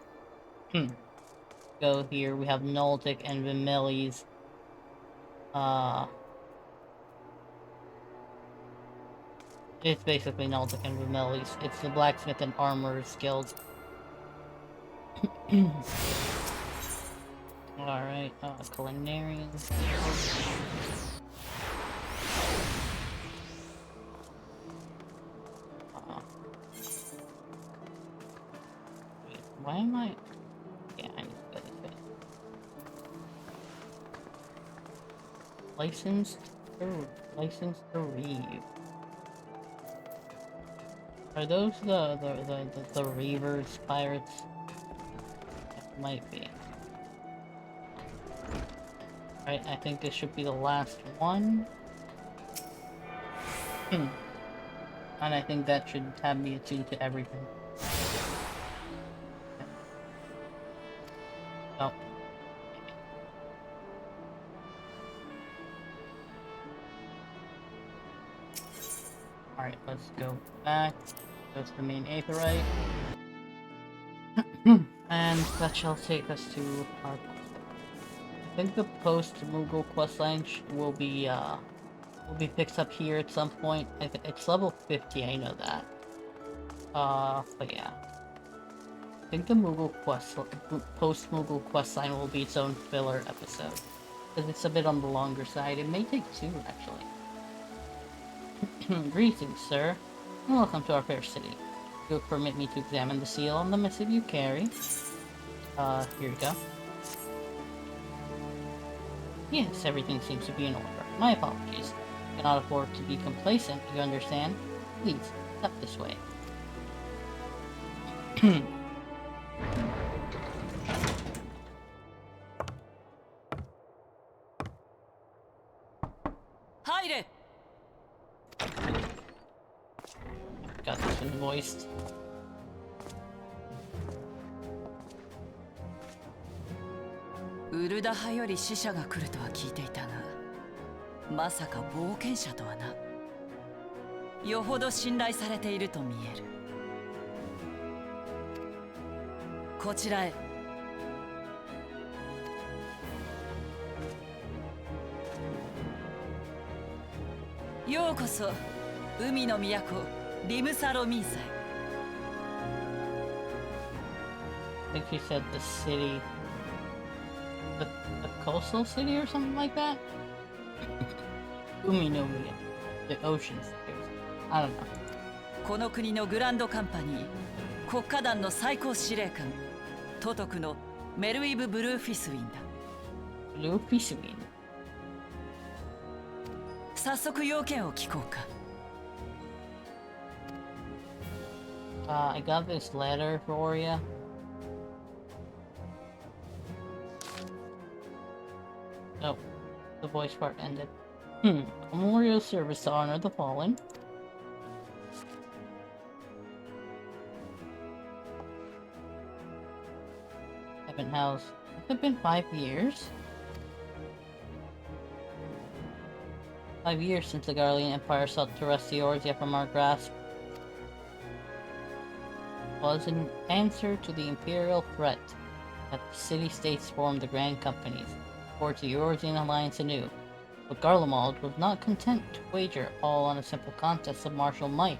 Go here, we have Noltic and Vimeli's. It's basically Noltic and Vimeli's. It's the Blacksmith and Armorers Guild. Alright, Culinarians Guild. Why am I... Yeah, I need to go this way. Licensed to reeve. Are those the Reavers pirates? It might be. Right, I think this should be the last one. And I think that should have me attuned to everything. Oh. Alright, let's go back. That's the main Aetherite. And that shall take us to our... I think the post-Moogle questline will be picked up here at some point. It's level 50, I know that. But yeah. I think the post-Moogle questline will be its own filler episode. Because it's a bit on the longer side. It may take 2, actually. Greetings, sir. And welcome to our fair city. You'll permit me to examine the seal on the missive you carry. Here you go. Yes, everything seems to be in order. My apologies. I cannot afford to be complacent, you understand? Please, step this way. Hide! Got this invoiced.ウルダ派より死者が来るとは聞いていたが、まさか冒険者とはな。よほど信頼されていると見える。こちらへ。ようこそ海の都リムサロミーサイ。I think she said the city, the coastal city or something like that? Umi no Miya, the ocean city. I don't know. この国のグランドカンパニー国家団の最高司令官都督のメルウィブ・ブルーフィスウィンだ。Blue Fishwing. 早速要件を聞こうか。I got this letter for you. Oh, the voice part ended. A memorial service to honor the fallen. Haven't housed. Has it been 5 years? 5 years since the Garlean Empire sought to wrest the Eorzea from our grasp. Was an answer to the Imperial threat that the city-states formed the Grand Companies, forged the Eorzean alliance anew. But Garlemald was not content to wager all on a simple contest of martial might.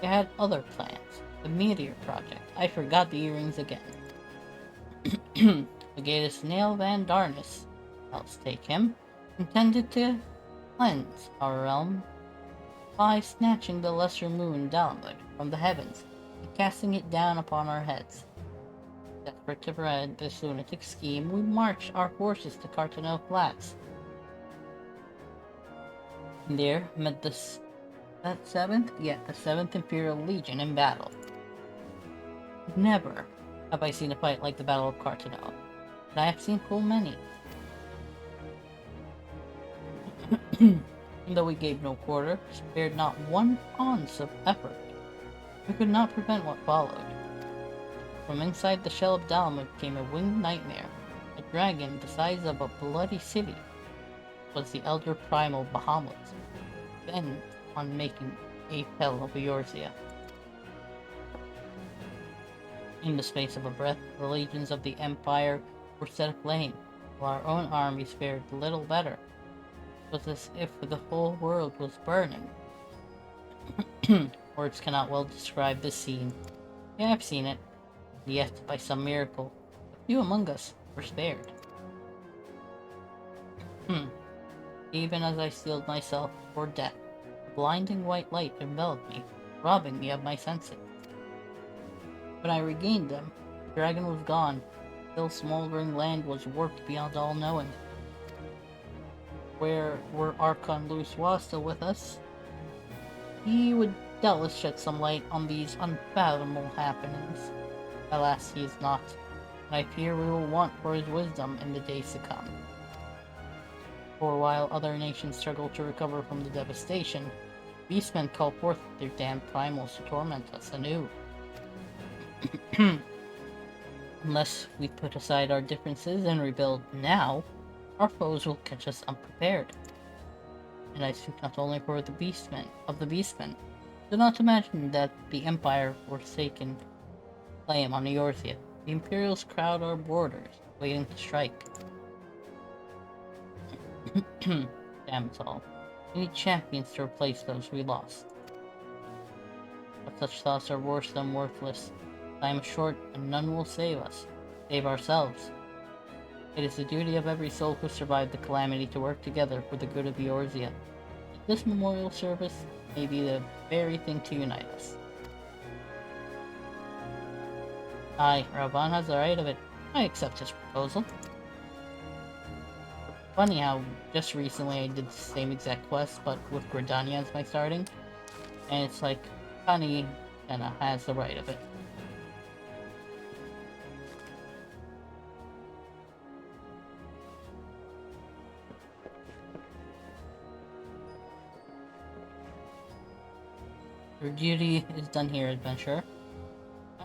He had other plans. The Meteor Project. I forgot the earrings again. Legatus Nail Van Darnus, let's take him, intended to cleanse our realm by snatching the lesser moon Dalamud from the heavens and casting it down upon our heads. Desperate to prevent this lunatic scheme, we marched our forces to Cartano Flats. And there met the 7th Imperial Legion in battle. Never have I seen a fight like the Battle of Cartano, but I have seen full many. Though we gave no quarter, spared not one ounce of effort, we could not prevent what followed. From inside the shell of Dalamud came a winged nightmare, a dragon the size of a bloody city. It was the elder primal Bahamut, bent on making a hell of Eorzea. In the space of a breath, the legions of the Empire were set aflame, while our own armies fared little better. It was as if the whole world was burning. Words cannot well describe this scene. Yeah, I've seen it. Yet, by some miracle, a few among us were spared. Even as I steeled myself for death, a blinding white light enveloped me, robbing me of my senses. When I regained them, the dragon was gone. Still smoldering land was warped beyond all knowing. Where were Archon Luswa still with us? He would doubtless shed some light on these unfathomable happenings. Alas, he is not, and I fear we will want for his wisdom in the days to come. For while other nations struggle to recover from the devastation, beastmen call forth their damned primals to torment us anew. Unless we put aside our differences and rebuild now, our foes will catch us unprepared. And I speak not only for the beastmen, Do not imagine that the Empire forsaken claim on Eorzea. The Imperials crowd our borders, waiting to strike. Damn it all. We need champions to replace those we lost. But such thoughts are worse than worthless. Time is short, and none will save us. Save ourselves. It is the duty of every soul who survived the calamity to work together for the good of Eorzea. This memorial service may be the very thing to unite us. Aye, Ravan has the right of it. I accept his proposal. Funny how just recently I did the same exact quest, but with Gridania as my starting. And it's like, Kani kinda has the right of it. Your duty is done here, adventurer.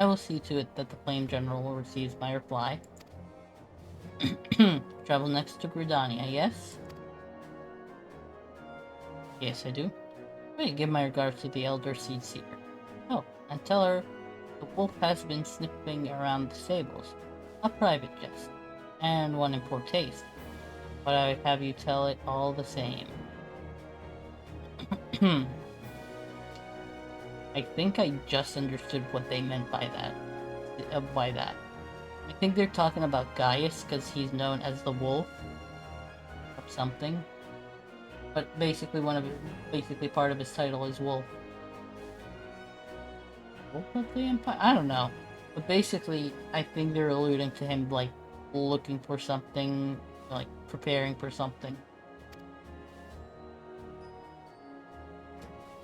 I will see to it that the Flame General receives my reply. Travel next to Gridania, yes? Yes, I do. Wait, give my regards to the Elder Seed Seeker. Oh, and tell her the wolf has been sniffing around the stables. A private jest, and one in poor taste. But I would have you tell it all the same. I think I just understood what they meant by that. I think they're talking about Gaius because he's known as the Wolf or something. But basically part of his title is Wolf. Wolf of the Empire? I don't know. But basically, I think they're alluding to him like looking for something, like preparing for something.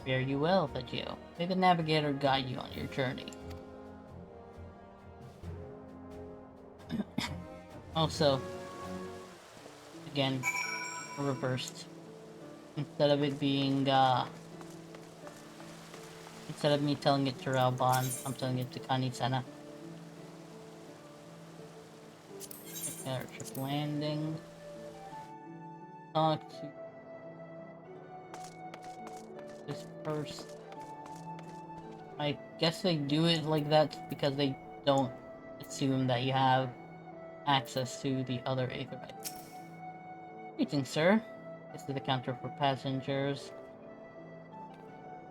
Fare you well, Vegio. May the navigator guide you on your journey. Also, again, reversed. Instead of it being, instead of me telling it to Raoban, I'm telling it to Kanisana. Airship landing. Talk to this person. I guess they do it like that because they don't assume that you have access to the other Aetherite. Greetings, sir. This is the counter for passengers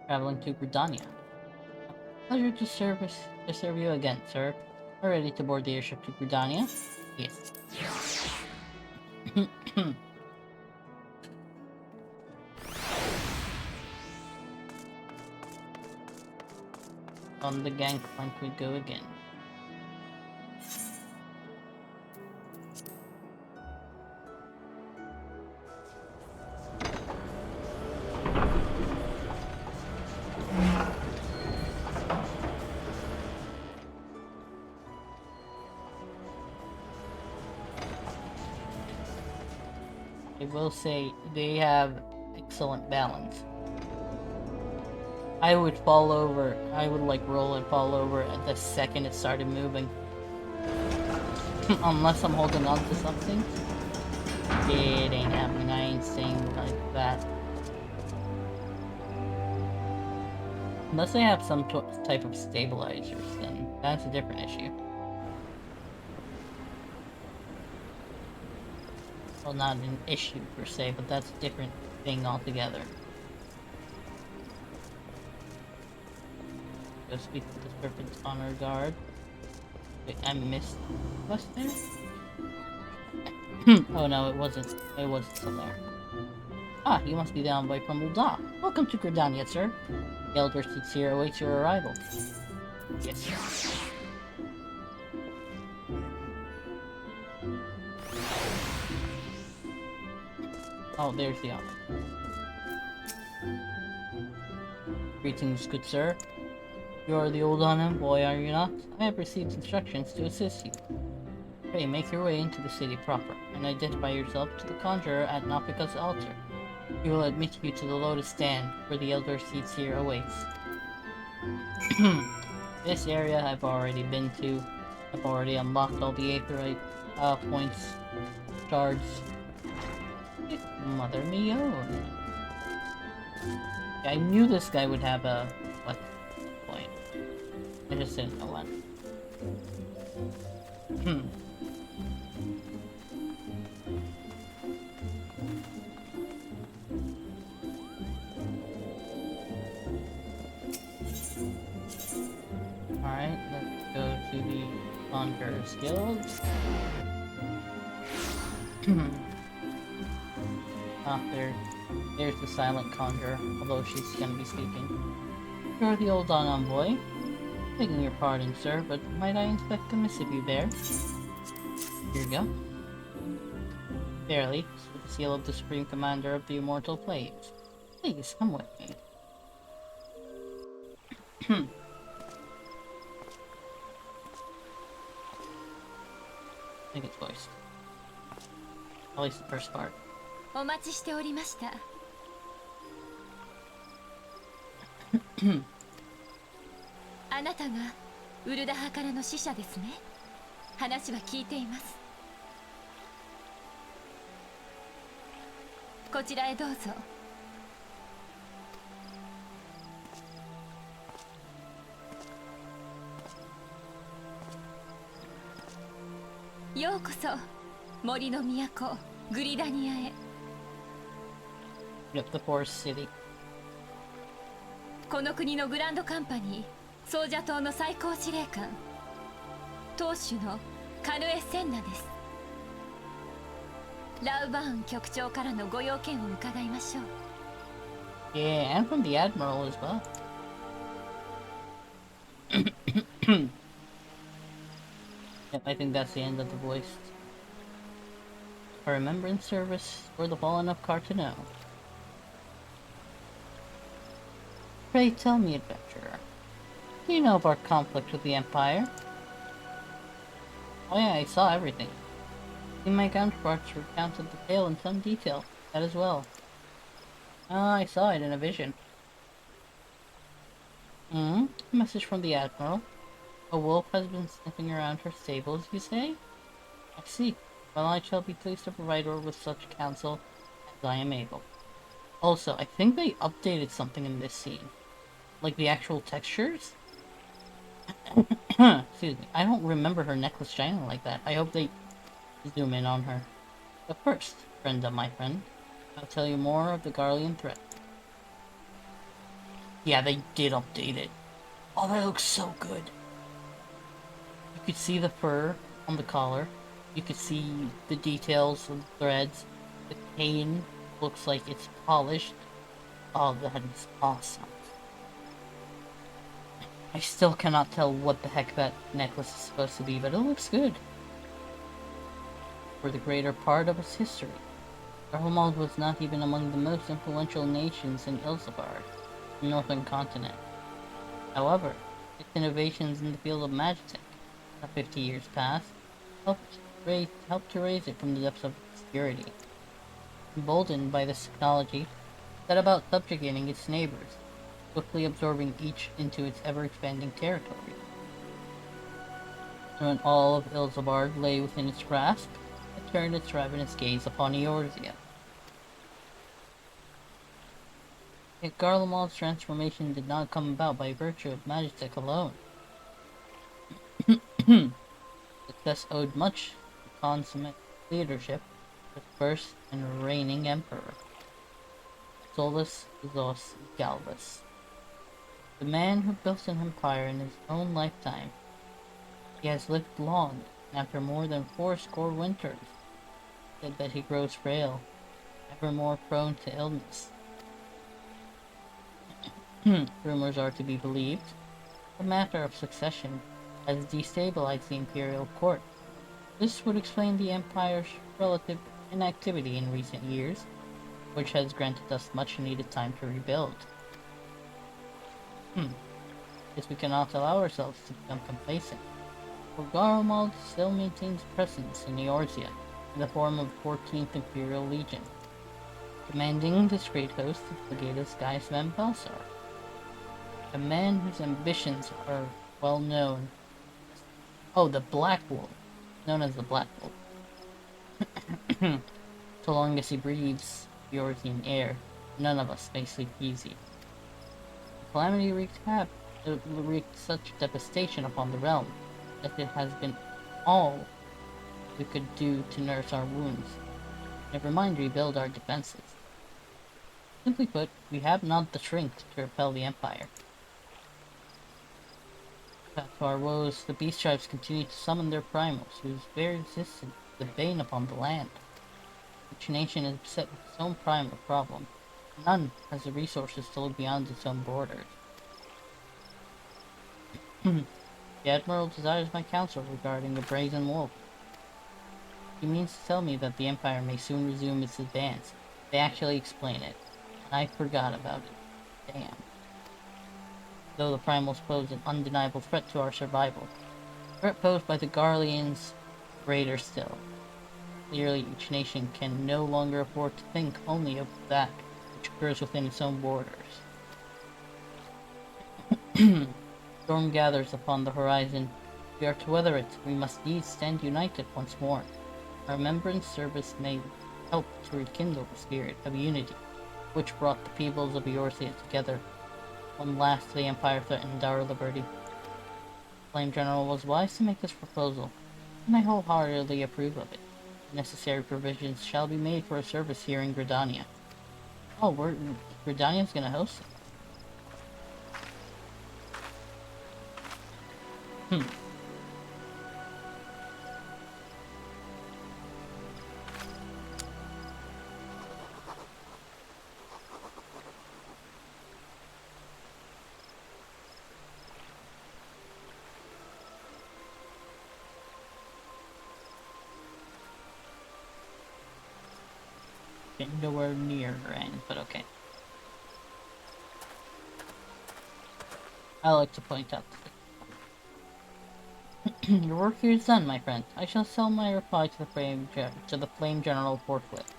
traveling to Gridania. Pleasure to serve you again, sir. We're ready to board the airship to Gridania? Yes. On the gangplank we go again. I will say they have excellent balance. I would fall over, I would like roll and fall over at the second it started moving. Unless I'm holding on to something. It ain't happening, I ain't staying like that. Unless they have some type of stabilizers, then that's a different issue. Well, not an issue per se, but that's a different thing altogether. Go speak to the Serpent's Honor Guard. Wait, I missed what's there? Oh no, it wasn't somewhere. Ah, you must be the envoy from Ul'dah. Welcome to Gridania, sir. The Elder Seed awaits your arrival. Yes. Oh, there's the office. Greetings, good sir. You are the Ul'dah envoy, are you not? I have received instructions to assist you. Pray, make your way into the city proper, and identify yourself to the conjurer at Nopika's altar. He will admit you to the Lotus Stand, where the Elder Seed awaits. This area I've already been to. I've already unlocked all the Aetherite points, shards. Mother me own. I knew this guy would have a I just didn't know when. Alright, let's go to the Conjurer's Guild. There's the Silent Conjurer, although she's gonna be speaking. You're the old Dawn Envoy. Begging your pardon, sir, but might I inspect the missive you bear? Here you go. Barely, it's the seal of the Supreme Commander of the Immortal Plagues. Please, come with me. I think it's voiced. At least the first part. お待ちしておりました。あなたがウルダ派からの使者ですね。話は聞いています。こちらへどうぞ。ようこそ森の都グリダニアへ。Yep, the Forest City. この国のグランドカンパニーソージャ島の最高司令官当主のカヌエ・センナです。ラウバーン局長からのご用件を伺いましょう。 Yeah, and from the Admiral as well. Yep, I think that's the end of the voice. A remembrance service for the fallen of Cartano. Pray tell me, adventurer, do you know of our conflict with the Empire? Oh yeah, I saw everything. See, my counterparts recounted the tale in some detail, that as well. Ah, I saw it in a vision. A message from the Admiral. A wolf has been sniffing around her stables, you say? I see. Well, I shall be pleased to provide her with such counsel as I am able. Also, I think they updated something in this scene. Like the actual textures? Excuse me. I don't remember her necklace shining like that. I hope they zoom in on her. But first, friend of my friend, I'll tell you more of the Garlean threat. Yeah, they did update it. Oh, that looks so good. You could see the fur on the collar. You could see the details of the threads. The cane looks like it's polished. Oh, that is awesome. I still cannot tell what the heck that necklace is supposed to be, but it looks good. For the greater part of its history, Garlemald was not even among the most influential nations in Ilsabard, the northern continent. However, its innovations in the field of magic, 50 years past, helped to raise it from the depths of obscurity. Emboldened by this technology, set about subjugating its neighbors, swiftly absorbing each into its ever-expanding territory. When all of Ilsabard lay within its grasp, it turned its ravenous gaze upon Eorzea. Yet Garlemald's transformation did not come about by virtue of magic alone. Success owed much to consummate leadership of the first and reigning emperor, Solus Zos Galvus. The man who built an empire in his own lifetime. He has lived long, and after more than 80 winters, said that he grows frail, ever more prone to illness. Rumors are to be believed. The matter of succession has destabilized the imperial court. This would explain the empire's relative inactivity in recent years, which has granted us much needed time to rebuild. Guess we cannot allow ourselves to become complacent, for Garlemald still maintains presence in Eorzea in the form of the 14th Imperial Legion, commanding this great host of Legatus Gaius Van Balsar, a man whose ambitions are well known. Oh, the Black Wolf, known as the Black Wolf. So long as he breathes Eorzean air, none of us may sleep easy. The calamity wreaked havoc to wreak such devastation upon the realm, that it has been all we could do to nurse our wounds, never mind rebuild our defenses. Simply put, we have not the strength to repel the Empire. But to our woes, the beast tribes continue to summon their primals, whose very existence is the bane upon the land. Each nation is beset with its own primal problem. None has the resources to look beyond its own borders. The Admiral desires my counsel regarding the Brazen Wolf. He means to tell me that the Empire may soon resume its advance. They actually explain it, and I forgot about it. Damn. Though the primals pose an undeniable threat to our survival, the threat posed by the Garleans greater still. Clearly, each nation can no longer afford to think only of that which occurs within its own borders. Storm gathers upon the horizon. If we are to weather it, we must needs stand united once more. Our remembrance service may help to rekindle the spirit of unity, which brought the peoples of Eorzea together. When last the Empire threatened our liberty. The Flame General was wise to make this proposal, and I wholeheartedly approve of it. Necessary provisions shall be made for a service here in Gridania. Oh, Gridania's gonna host it. Nowhere near end, but okay. I like to point out your work here is done, my friend. I shall sell my reply to the Flame General forthwith.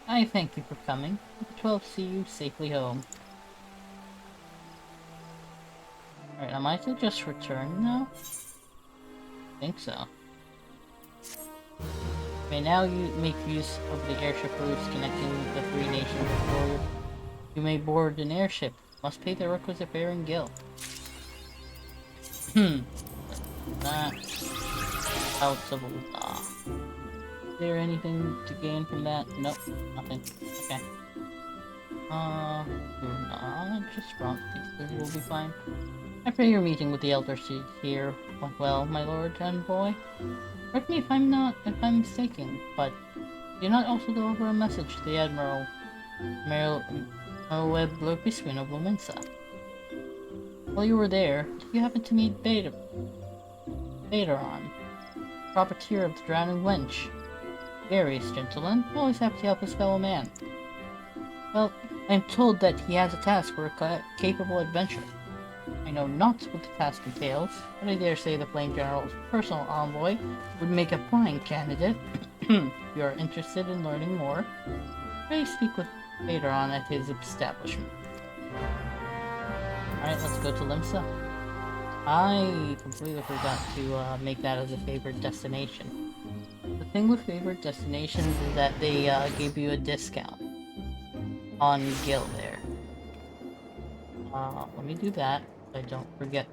I thank you for coming. Let the 12 see you safely home. Alright, am I to just return now? I think so. You may now make use of the airship routes connecting the three nations forward. You may board an airship. Must pay the requisite fare and guild. That out of law. Is there anything to gain from that? Nope, nothing. Okay. Just wrong pieces will be fine. I pray your meeting with the Elder Seed here went well, my lord and boy. Correct me if I'm mistaken, but do not also deliver a message to the Admiral Merweb Lurpiswin of Lumensa. While you were there, did you happen to meet Betaron, proprietor of the Drowning Wench? Various gentleman, always happy to help his fellow man. Well, I am told that he has a task for a capable adventurer. I know not what the task entails, but I dare say the Flame General's personal envoy would make a fine candidate. If you are interested in learning more, pray speak with Betaron at his establishment. Alright, let's go to Limsa. I completely forgot to make that as a favorite destination. The thing with favorite destinations is that they give you a discount on guild there. Let me do that so I don't forget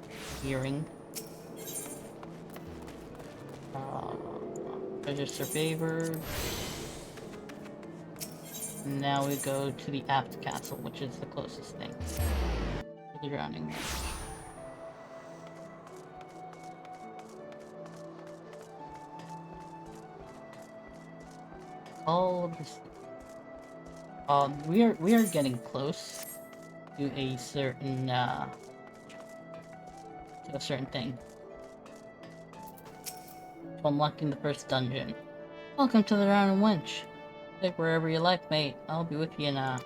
hearing. Register favor. Now we go to the Apt Castle, which is the closest thing to the Drowning. All of this. We are getting close to a certain thing. To unlocking the first dungeon. Welcome to the Drowning Wench. Take wherever you like, mate. I'll be with you now.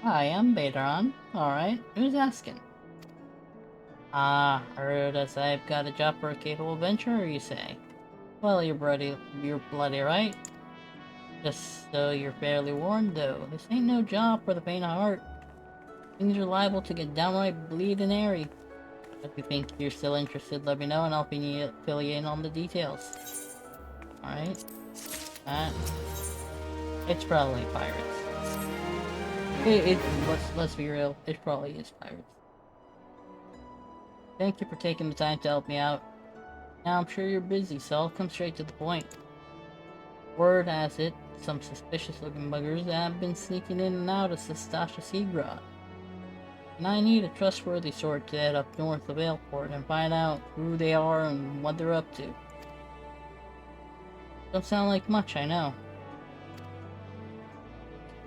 Hi, I'm Betaron. Alright, who's asking? Heard as I've got a job for a capable adventurer, you say? Well, you're bloody right. Just so you're fairly warned, though, this ain't no job for the faint of heart. Things are liable to get downright bleeding airy. If you think you're still interested, let me know and I'll fill you in on the details. Alright. It's probably pirates. Let's be real, it probably is pirates. Thank you for taking the time to help me out. Now I'm sure you're busy, so I'll come straight to the point. Word has it, some suspicious looking buggers have been sneaking in and out of Sastasha Seagrad. And I need a trustworthy sort to head up north of Airport and find out who they are and what they're up to. Don't sound like much, I know.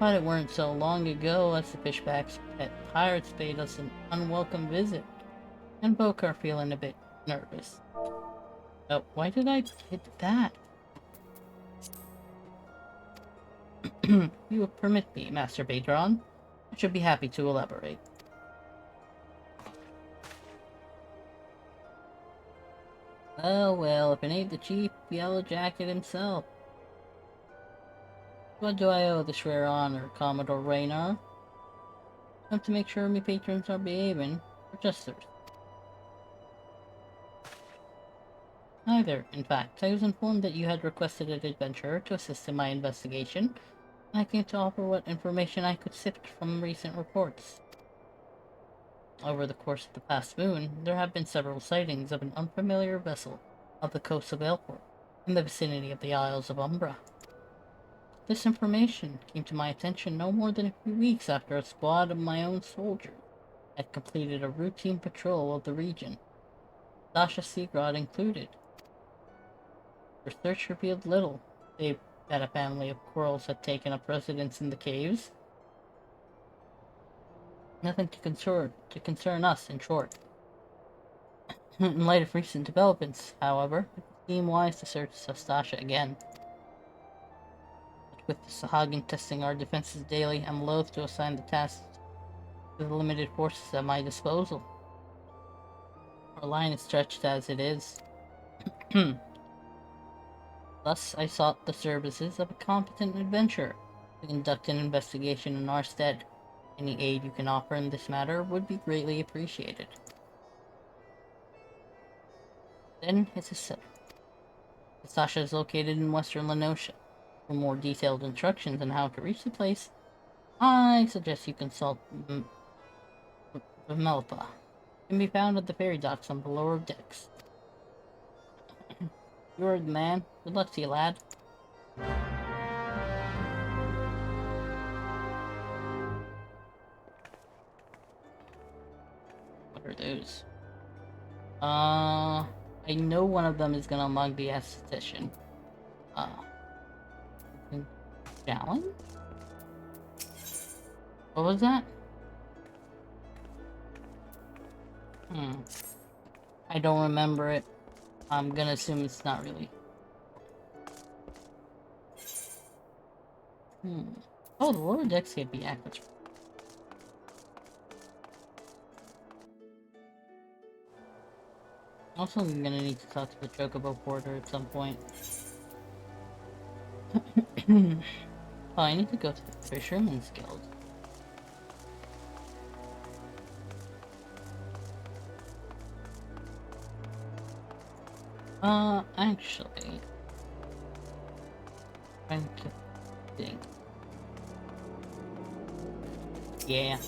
But it weren't so long ago as the Fishback's pet pirates paid us an unwelcome visit, and both are feeling a bit nervous. Oh, why did I hit that? You will permit me, Master Badron. I should be happy to elaborate. Well, if it ain't the Chief Yellow Jacket himself. What do I owe this rare honor, Commodore Raynar? Come to make sure my patrons are behaving, or just thirst? Neither, in fact. I was informed that you had requested an adventurer to assist in my investigation, and I came to offer what information I could sift from recent reports. Over the course of the past moon, there have been several sightings of an unfamiliar vessel off the coast of Aelport, in the vicinity of the Isles of Umbra. This information came to my attention no more than a few weeks after a squad of my own soldiers had completed a routine patrol of the region, Sasha Seagrad included. Their search revealed little, save that a family of corals had taken up residence in the caves. Nothing to concern us, in short. In light of recent developments, however, it seemed wise to search Sastasha again. With the Sahagin testing our defenses daily, I'm loath to assign the task to the limited forces at my disposal. Our line is stretched as it is. Thus, I sought the services of a competent adventurer to conduct an investigation in our stead. Any aid you can offer in this matter would be greatly appreciated. Then it's a set. Sasha is located in western Lenosha. For more detailed instructions on how to reach the place, I suggest you consult Vimelpa. It can be found at the ferry docks on the lower decks. You're the man. Good luck to you, lad. What are those? I know one of them is gonna unlock the aesthetician. Challenge? What was that? I don't remember it. I'm gonna assume it's not really. Oh, the lower decks can't be active. Also, I'm gonna need to talk to the Chocobo Porter at some point. Oh, I need to go to the Fisherman's Guild. Actually, trying to think. Yeah.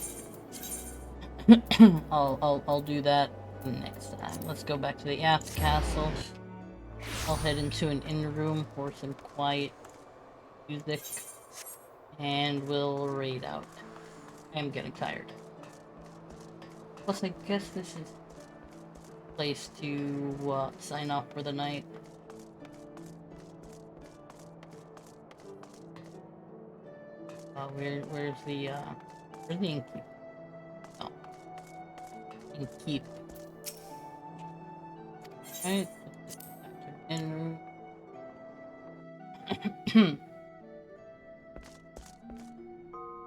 I'll do that next time. Let's go back to the Aft Castle. I'll head into an inner room for some quiet music, and we'll raid out. I'm getting tired. Plus, I guess this is a place to sign off for the night. Where's the innkeep? Oh, innkeep. Right.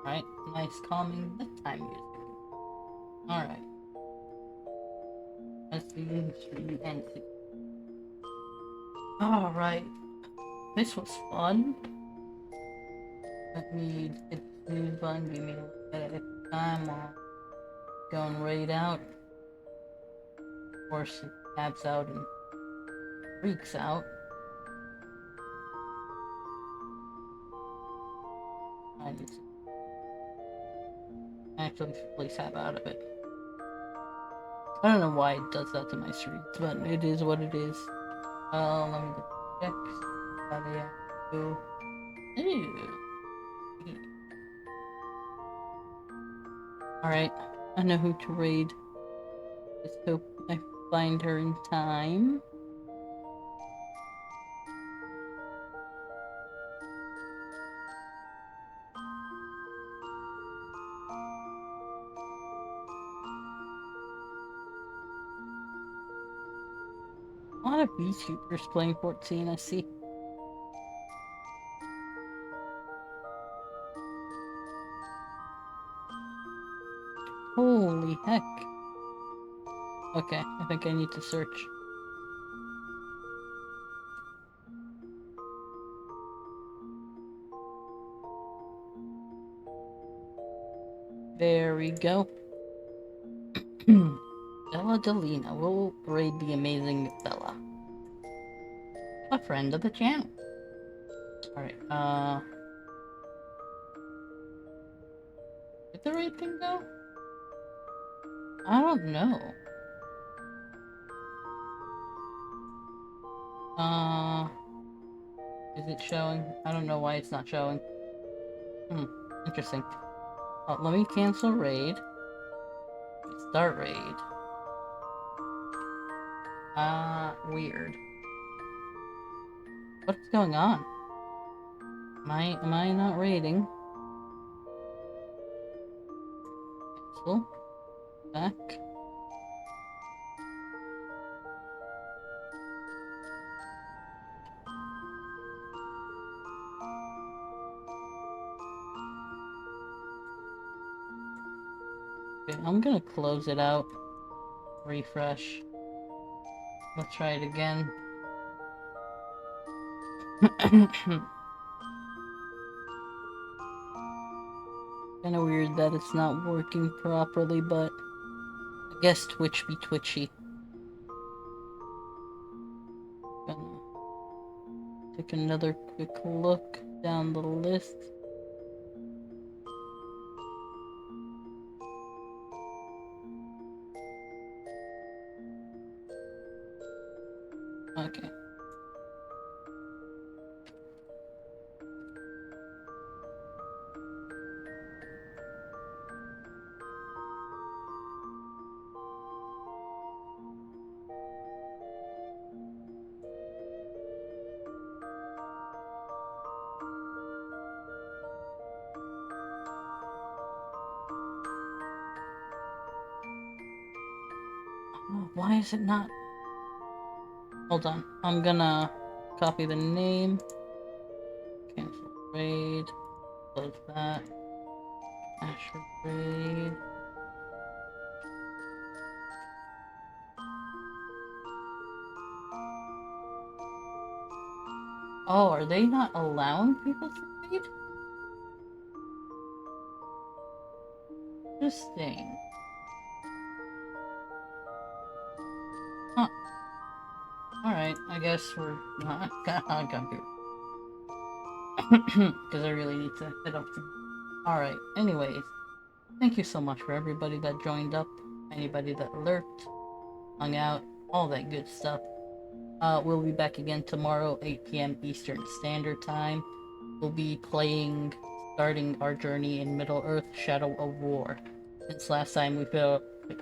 Alright, nice calming bedtime music. Alright. Let's do the entity. Alright. This was fun. Let me hit the snooze button, give me a little bit of time while going raid out. Of course, it tabs out and freaks out. I need to actually fully tap out of it. I don't know why it does that to my streams, but it is what it is. Let me check. Ew. Alright, I know who to raid. Just hope I find her in time. A lot of VTubers playing 14, I see. Holy heck. Okay, I think I need to search. There we go. Bella Delina will raid the amazing Bella. A friend of the channel. Alright, did the raid thing go? I don't know. Is it showing? I don't know why it's not showing. Interesting. Oh, let me cancel raid. Start raid. Weird. What's going on? Am I not raiding? Cancel. Back. Okay, I'm gonna close it out. Refresh. Let's try it again. Kinda weird that it's not working properly, but I guess Twitch be twitchy. Gonna take another quick look down the list. Okay. Oh, why is it not? Hold on. I'm gonna copy the name. Cancel raid. Close that. Asher raid. Oh, are they not allowing people to raid? Interesting. Huh. Alright, I guess we're not on computer. Because I really need to head up. Alright, anyways. Thank you so much for everybody that joined up. Anybody that lurked, hung out, all that good stuff. We'll be back again tomorrow, 8 PM Eastern Standard Time. We'll be starting our journey in Middle-earth Shadow of War. Since last time we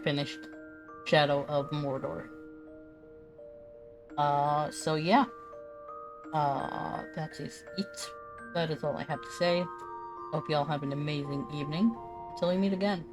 finished Shadow of Mordor. So yeah. That is it. That is all I have to say. Hope y'all have an amazing evening. Until we meet again.